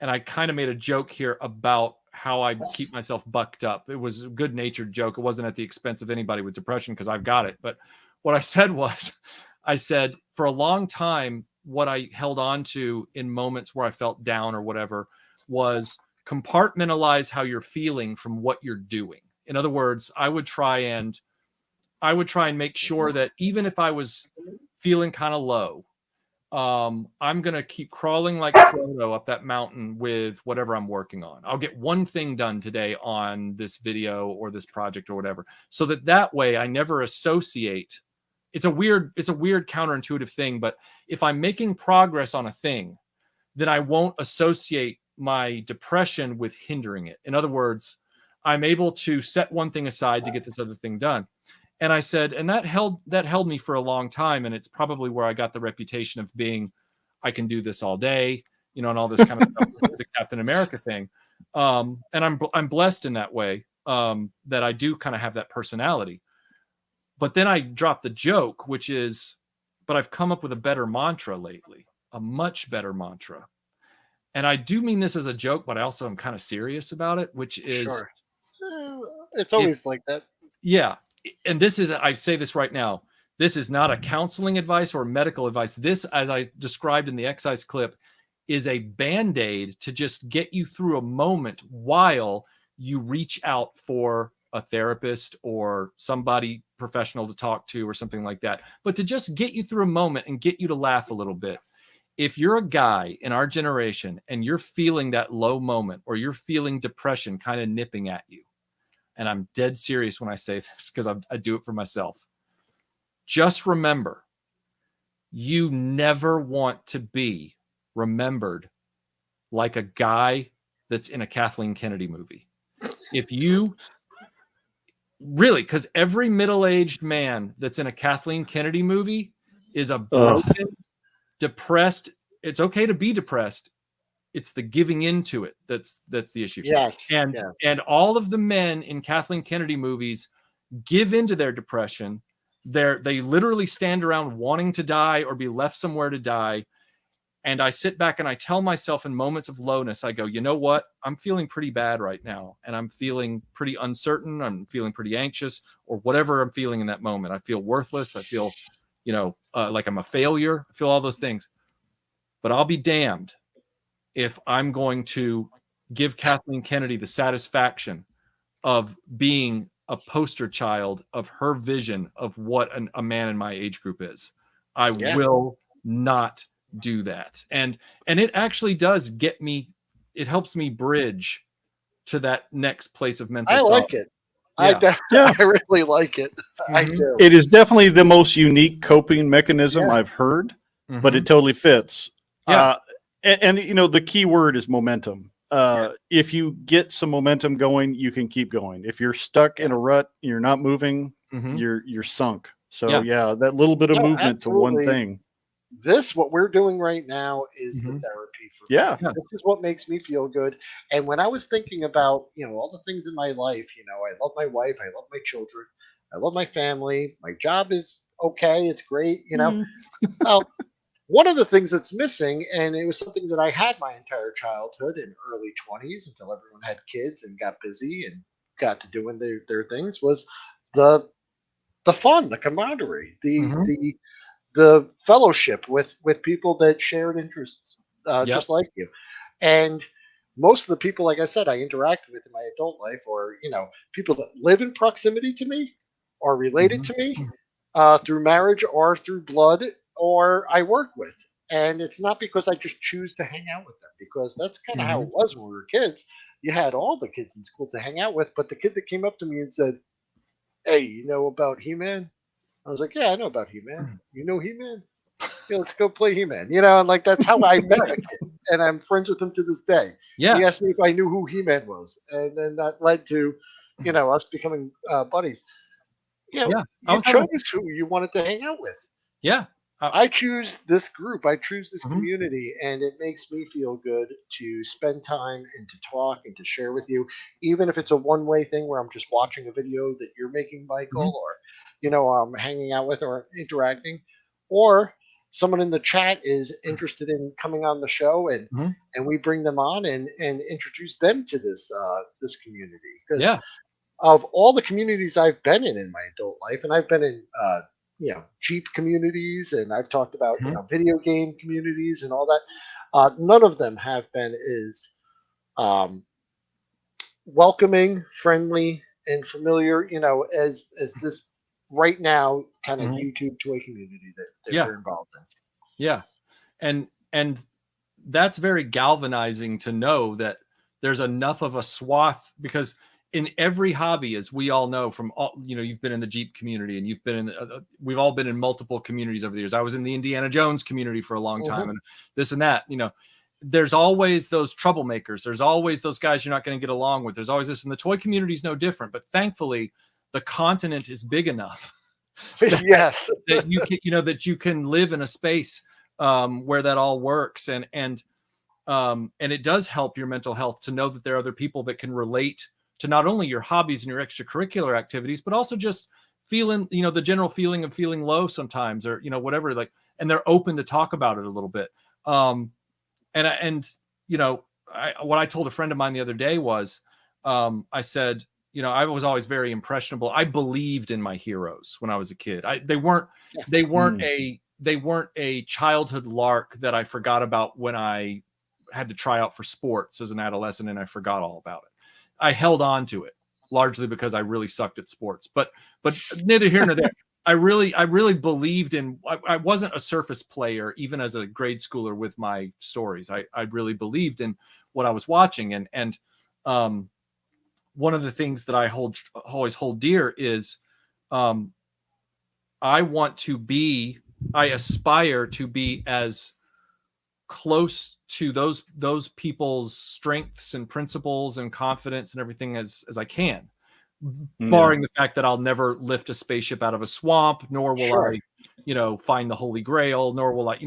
I kind of made a joke here about how I keep myself bucked up. It was a good-natured joke. It wasn't at the expense of anybody with depression, because I've got it. But what I said was, I said, for a long time, what I held on to in moments where I felt down or whatever was compartmentalize how you're feeling from what you're doing. In other words, I would try and make sure that even if I was feeling kind of low, I'm going to keep crawling like Frodo up that mountain with whatever I'm working on. I'll get one thing done today on this video or this project or whatever, so that way I never associate. It's a weird counterintuitive thing, but if I'm making progress on a thing, then I won't associate my depression with hindering it. In other words, I'm able to set one thing aside to get this other thing done. And I said, and that held me for a long time. And it's probably where I got the reputation of being, I can do this all day, and all this kind of stuff, the Captain America thing. And I'm blessed in that way, that I do kind of have that personality. But then I dropped the joke, which is, but I've come up with a better mantra lately, a much better mantra. And I do mean this as a joke, but I also am kind of serious about it, which is, sure. It's always like that. Yeah. And this is, I say this right now, this is not a counseling advice or medical advice. This, as I described in the excise clip, is a Band-Aid to just get you through a moment while you reach out for a therapist or somebody professional to talk to or something like that. But to just get you through a moment and get you to laugh a little bit. If you're a guy in our generation and you're feeling that low moment, or you're feeling depression kind of nipping at you, and I'm dead serious when I say this because I do it for myself, just remember, you never want to be remembered like a guy that's in a Kathleen Kennedy movie. If you really, because every middle-aged man that's in a Kathleen Kennedy movie is a broken, depressed. It's okay to be depressed. It's the giving into it that's the issue. Yes. And all of the men in Kathleen Kennedy movies give into their depression. They literally stand around wanting to die or be left somewhere to die. And I sit back and I tell myself in moments of lowness, I go, you know what? I'm feeling pretty bad right now. And I'm feeling pretty uncertain. I'm feeling pretty anxious, or whatever I'm feeling in that moment. I feel worthless. I feel, like I'm a failure. I feel all those things. But I'll be damned if I'm going to give Kathleen Kennedy the satisfaction of being a poster child of her vision of what a man in my age group is. I will not do that. And it actually does get me, it helps me bridge to that next place of mental I solid. like it. Yeah. I really like it. I Mhm. do. It is definitely the most unique coping mechanism I've heard, but it totally fits. Yeah. And you know, the key word is momentum. If you get some momentum going, you can keep going. If you're stuck in a rut, you're not moving, Mhm. you're sunk. So Yeah. yeah, that little bit of No, movement to one absolutely. thing. What we're doing right now is the Mhm. therapy for me. Yeah. Yeah. This is what makes me feel good. And when I was thinking about, all the things in my life, I love my wife, I love my children, I love my family, my job is okay, it's great, Well, one of the things that's missing, and it was something that I had my entire childhood and early 20s until everyone had kids and got busy and got to doing their things, was the fun, the camaraderie, Mhm. the fellowship with people that shared interests, Yep. just like you. And most of the people, like I said, I interact with in my adult life, or people that live in proximity to me, or related Mhm. to me through marriage or through blood, or I work with. And it's not because I just choose to hang out with them, because that's kind of how it Mhm. was when we were kids. You had all the kids in school to hang out with, but the kid that came up to me and said, "Hey, you know about He-Man?" I was like, "Yeah, I know about He-Man. You know He-Man? Yeah, let's go play He-Man." And like that's how I met the kid, and I'm friends with him to this day. He Yeah. asked me if I knew who He-Man was, and then that led to, us becoming buddies. Yeah. I You was having, chose who you wanted to hang out with. yeah. I choose this group, I choose this Mhm. community, and it makes me feel good to spend time and to talk and to share with you, even if it's a one-way thing where I'm just watching a video that you're making, Mhm. Michael, or I'm hanging out with or interacting, or someone in the chat is interested in coming on the show, and Mhm. we bring them on and introduce them to this community, because Yeah. of all the communities I've been in my adult life, and I've been in Jeep communities, and I've talked about Mhm. video game communities and all that. None of them have been as um, welcoming, friendly, and familiar, as this right now kind of Mhm. YouTube toy community that Yeah. we're involved in. Yeah. And that's very galvanizing to know that there's enough of a swath, because in every hobby, as we all know from all, you've been in the Jeep community, and you've been in, we've all been in multiple communities over the years. I was in the Indiana Jones community for a long time, Mhm. and this and that, there's always those troublemakers. There's always those guys you're not going to get along with. There's always this, and the toy community is no different. But thankfully, the continent is big enough that, Yes. that you can, that you can live in a space where that all works, and it does help your mental health to know that there are other people that can relate to not only your hobbies and your extracurricular activities, but also just feeling, the general feeling of feeling low sometimes, or whatever, like, and they're open to talk about it a little bit. And what I told a friend of mine the other day was, I said, I was always very impressionable. I believed in my heroes when I was a kid. They weren't a childhood lark that I forgot about when I had to try out for sports as an adolescent, and I forgot all about it. I held on to it largely because I really sucked at sports, but neither here nor there. I really believed in, I wasn't a surface player, even as a grade schooler with my stories. I really believed in what I was watching. And one of the things that I always hold dear is, I aspire to be as close to those people's strengths and principles and confidence and everything as I can, barring the fact that I'll never lift a spaceship out of a swamp, nor will Sure. I, find the Holy Grail, nor will I,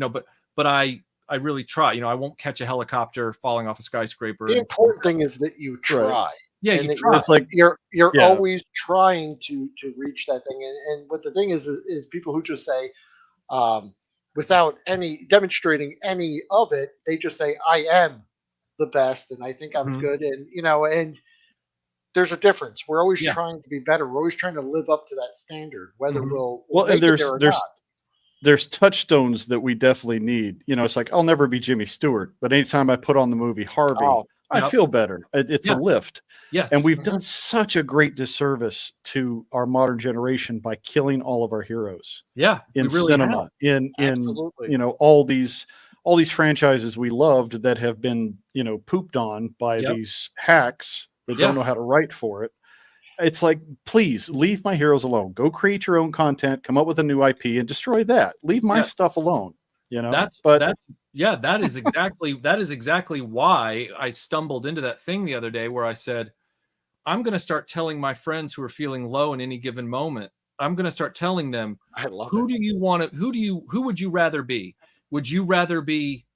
but I really try. I won't catch a helicopter falling off a skyscraper. The important thing is that you try. Yeah, And you that try. It's like, you're yeah. always trying to reach that thing. And what the thing is people who just say, without any demonstrating any of it, they just say, "I am the best, and I think I'm Mhm. good." And there's a difference. We're always Yeah. trying to be better. We're always trying to live up to that standard, whether Mhm. we'll Well, and make it there or not. there's touchstones that we definitely need. It's like, I'll never be Jimmy Stewart, but anytime I put on the movie Harvey, Oh, I Yep. feel better. It's a Yeah. lift. Yes. And we've done such a great disservice to our modern generation by killing all of our heroes yeah, in we really cinema, have. in Absolutely. all these franchises we loved that have been, pooped on by Yep. these hacks that Yeah. don't know how to write for it. It's like, please leave my heroes alone. Go create your own content, come up with a new IP and destroy that. Leave my Yeah. stuff alone, That's that is exactly why I stumbled into that thing the other day where I said, I'm going to start telling my friends who are feeling low in any given moment, I'm going to start telling them, I love who it. do you want to, who would you rather be? Would you rather be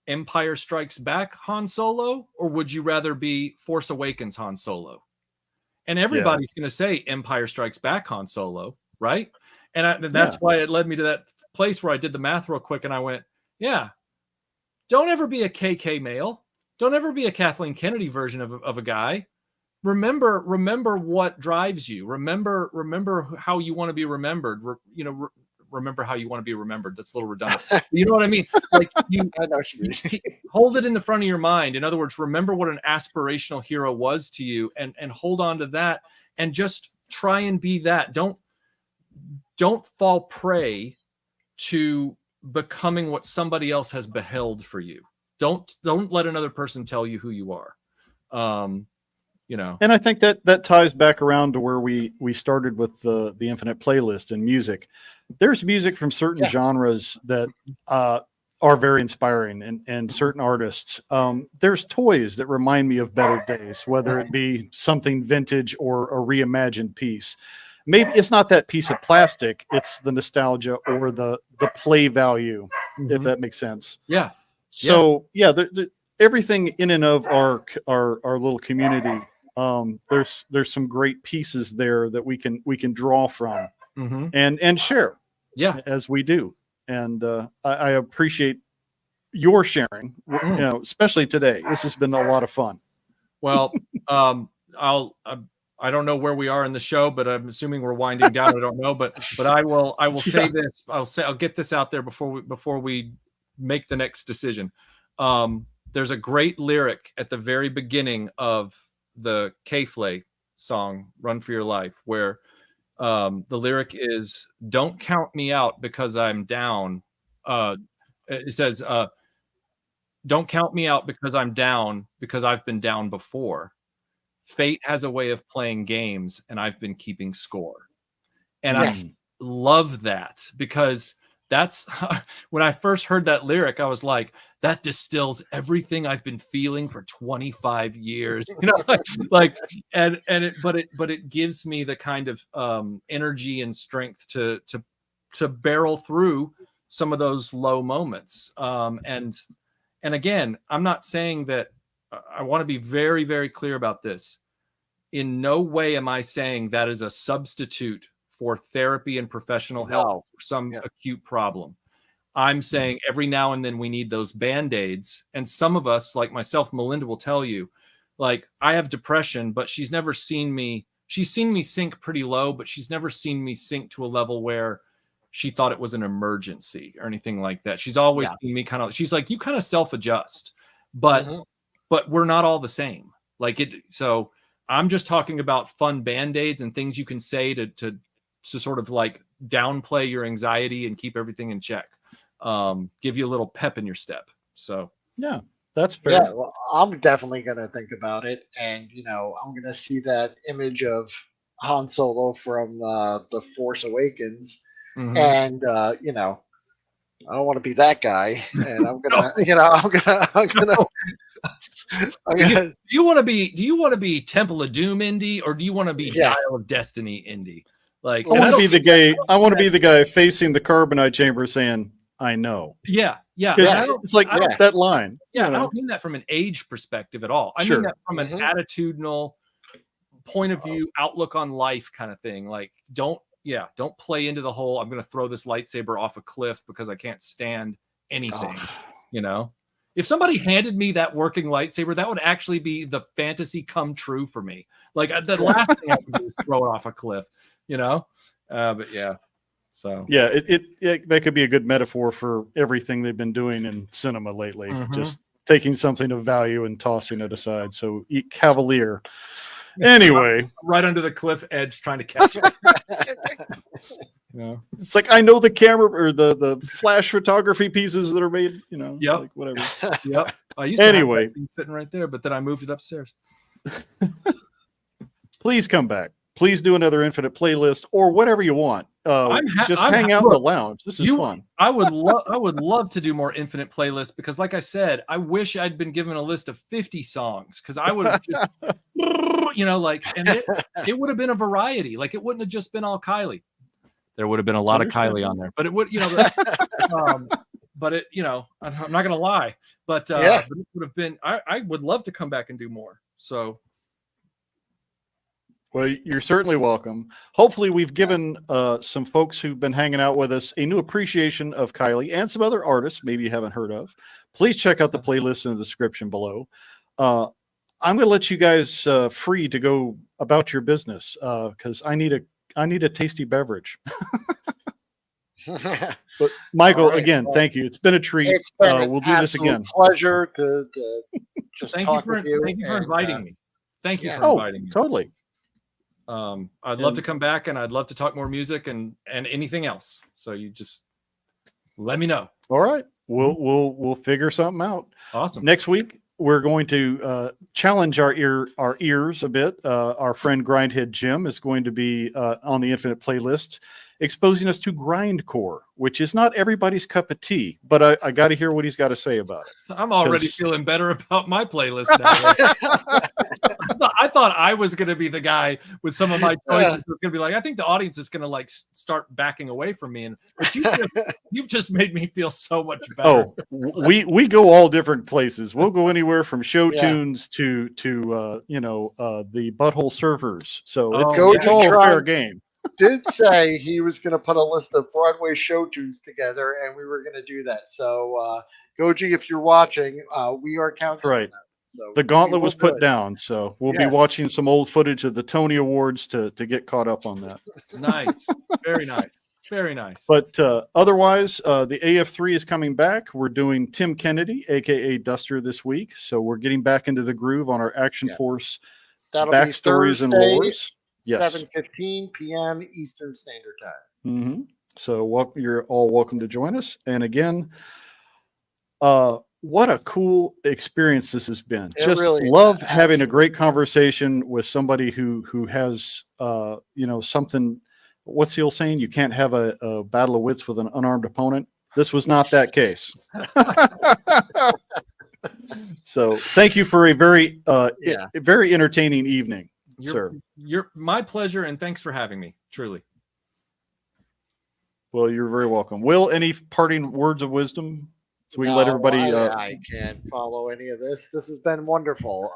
Empire Strikes Back Han Solo, or would you rather be Force Awakens Han Solo? And everybody's going to say Empire Strikes Back Han Solo, right? And that's why it led me to that place where I did the math real quick and I went, yeah, don't ever be a KK male. Don't ever be a Kathleen Kennedy version of a guy. Remember what drives you. Remember how you want to be remembered. Remember how you want to be remembered. That's a little redundant. You know what I mean? Like I know what you mean. hold it in the front of your mind. In other words, remember what an aspirational hero was to you, and hold on to that, and just try and be that. Don't fall prey to becoming what somebody else has beheld for you. Don't let another person tell you who you are. And I think that ties back around to where we started with the infinite playlist and music. There's music from certain genres that are very inspiring, and certain artists. There's toys that remind me of better days, whether it be something vintage or a reimagined piece. Maybe it's not that piece of plastic, it's the nostalgia or the play value, if that makes sense. Yeah. So everything in and of our little community, there's some great pieces there that we can draw from and share as we do. And I appreciate your sharing, especially today. This has been a lot of fun. Well, I don't know where we are in the show, but I'm assuming we're winding down. I don't know, but I will say this. I'll get this out there before we make the next decision. There's a great lyric at the very beginning of the K.Flay song "Run for Your Life," where the lyric is, "Don't count me out because I'm down." It says, "Don't count me out because I'm down, because I've been down before. Fate has a way of playing games, and I've been keeping score." And I love that, because that's when I first heard that lyric, I was like, that distills everything I've been feeling for 25 years, but it gives me the kind of energy and strength to barrel through some of those low moments. And again, I'm not saying that. I want to be very, very clear about this. In no way am I saying that is a substitute for therapy and professional help for some acute problem. I'm saying every now and then we need those Band-Aids. And some of us, like myself, Melinda will tell you, like, I have depression, but she's never seen me. She's seen me sink pretty low, but she's never seen me sink to a level where she thought it was an emergency or anything like that. She's always seen me she's like, you kind of self-adjust, but we're not all the same. So I'm just talking about fun Band-Aids and things you can say to sort of like downplay your anxiety and keep everything in check. Give you a little pep in your step. So yeah, that's fair. Yeah, well, I'm definitely gonna think about it, and I'm gonna see that image of Han Solo from the Force Awakens, and I don't want to be that guy, and I'm gonna, do you want to be Temple of Doom Indy, or do you want to be Dial of Destiny Indy? Like, I want to be the guy. I want to be the guy facing the carbonite chamber, saying, "I know." Yeah. It's like that line. Yeah, I don't mean that from an age perspective at all. I mean that from an attitudinal point of view, outlook on life kind of thing. Like, don't play into the whole, I'm going to throw this lightsaber off a cliff because I can't stand anything. If somebody handed me that working lightsaber, that would actually be the fantasy come true for me. Like, the last thing I would do is throw it off a cliff, but yeah. So yeah, it that could be a good metaphor for everything they've been doing in cinema lately. Just taking something of value and tossing it aside. So eat cavalier. Anyway, right under the cliff edge, trying to catch it. It's like, I know the camera or the flash photography pieces that are made, you know, Yep. like whatever. Yep. I used to Anyway, have that thing sitting right there, but then I moved it upstairs. Please come back. Please do another Infinite playlist or whatever you want. Just hang out in the lounge. This is fun. I would love to do more Infinite playlists because, like I said, I wish I'd been given a list of 50 songs because I would have just, and it would have been a variety. Like, it wouldn't have just been all Kylie. There would have been a lot of Kylie on there, but it would, but it, I'm not gonna lie, but it would have been. I would love to come back and do more. So. Well, you're certainly welcome. Hopefully we've given some folks who've been hanging out with us a new appreciation of Kylie and some other artists maybe you haven't heard of. Please check out the playlist in the description below. I'm going to let you guys free to go about your business because I need a tasty beverage. But Michael, again, thank you. It's been a treat. It's been we'll do this again. Pleasure to just thank talk you for with you. Thank you for inviting me. Thank you for inviting me. Totally. I'd love to come back and I'd love to talk more music and anything else. So you just let me know. All right. We'll figure something out. Awesome. Next week, we're going to challenge our ears a bit. Our friend Grindhead Jim is going to be on the Infinite playlist, exposing us to grindcore, which is not everybody's cup of tea, but I got to hear what he's got to say about it. I'm already feeling better about my playlist now. I thought I was going to be the guy with some of my choices. It's going to be like, I think the audience is going to like start backing away from me. But you've just made me feel so much better. Oh, we go all different places. We'll go anywhere from show tunes to the Butthole Surfers. So it's all fair game. Did say he was going to put a list of Broadway show tunes together, and we were going to do that. So, Goji, if you're watching, we are counting on that. So the gauntlet was put down, so we'll be watching some old footage of the Tony Awards to get caught up on that. Nice. Very nice. Very nice. But otherwise, the AF3 is coming back. We're doing Tim Kennedy, a.k.a. Duster, this week. So we're getting back into the groove on our Action Force backstories and lores. 7:15 p.m. Eastern Standard Time. Mm-hmm. So you're all welcome to join us. And again, what a cool experience this has been. Just really love having a great conversation with somebody who has something. What's the old saying? You can't have a battle of wits with an unarmed opponent. This was not that case. So thank you for a very very entertaining evening, sir. You're my pleasure, and thanks for having me. Truly. Well, you're very welcome. Will, any parting words of wisdom? So we can let everybody. I can't follow any of this. This has been wonderful.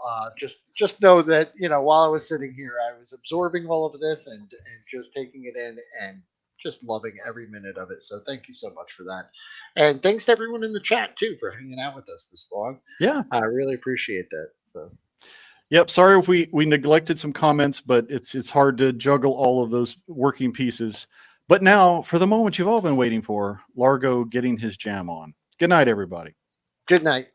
Just know that while I was sitting here, I was absorbing all of this and just taking it in and just loving every minute of it. So thank you so much for that, and thanks to everyone in the chat too for hanging out with us this long. Yeah, I really appreciate that. So. Yep. Sorry if we neglected some comments, but it's hard to juggle all of those working pieces. But now, for the moment you've all been waiting for, Largo getting his jam on. Good night, everybody. Good night.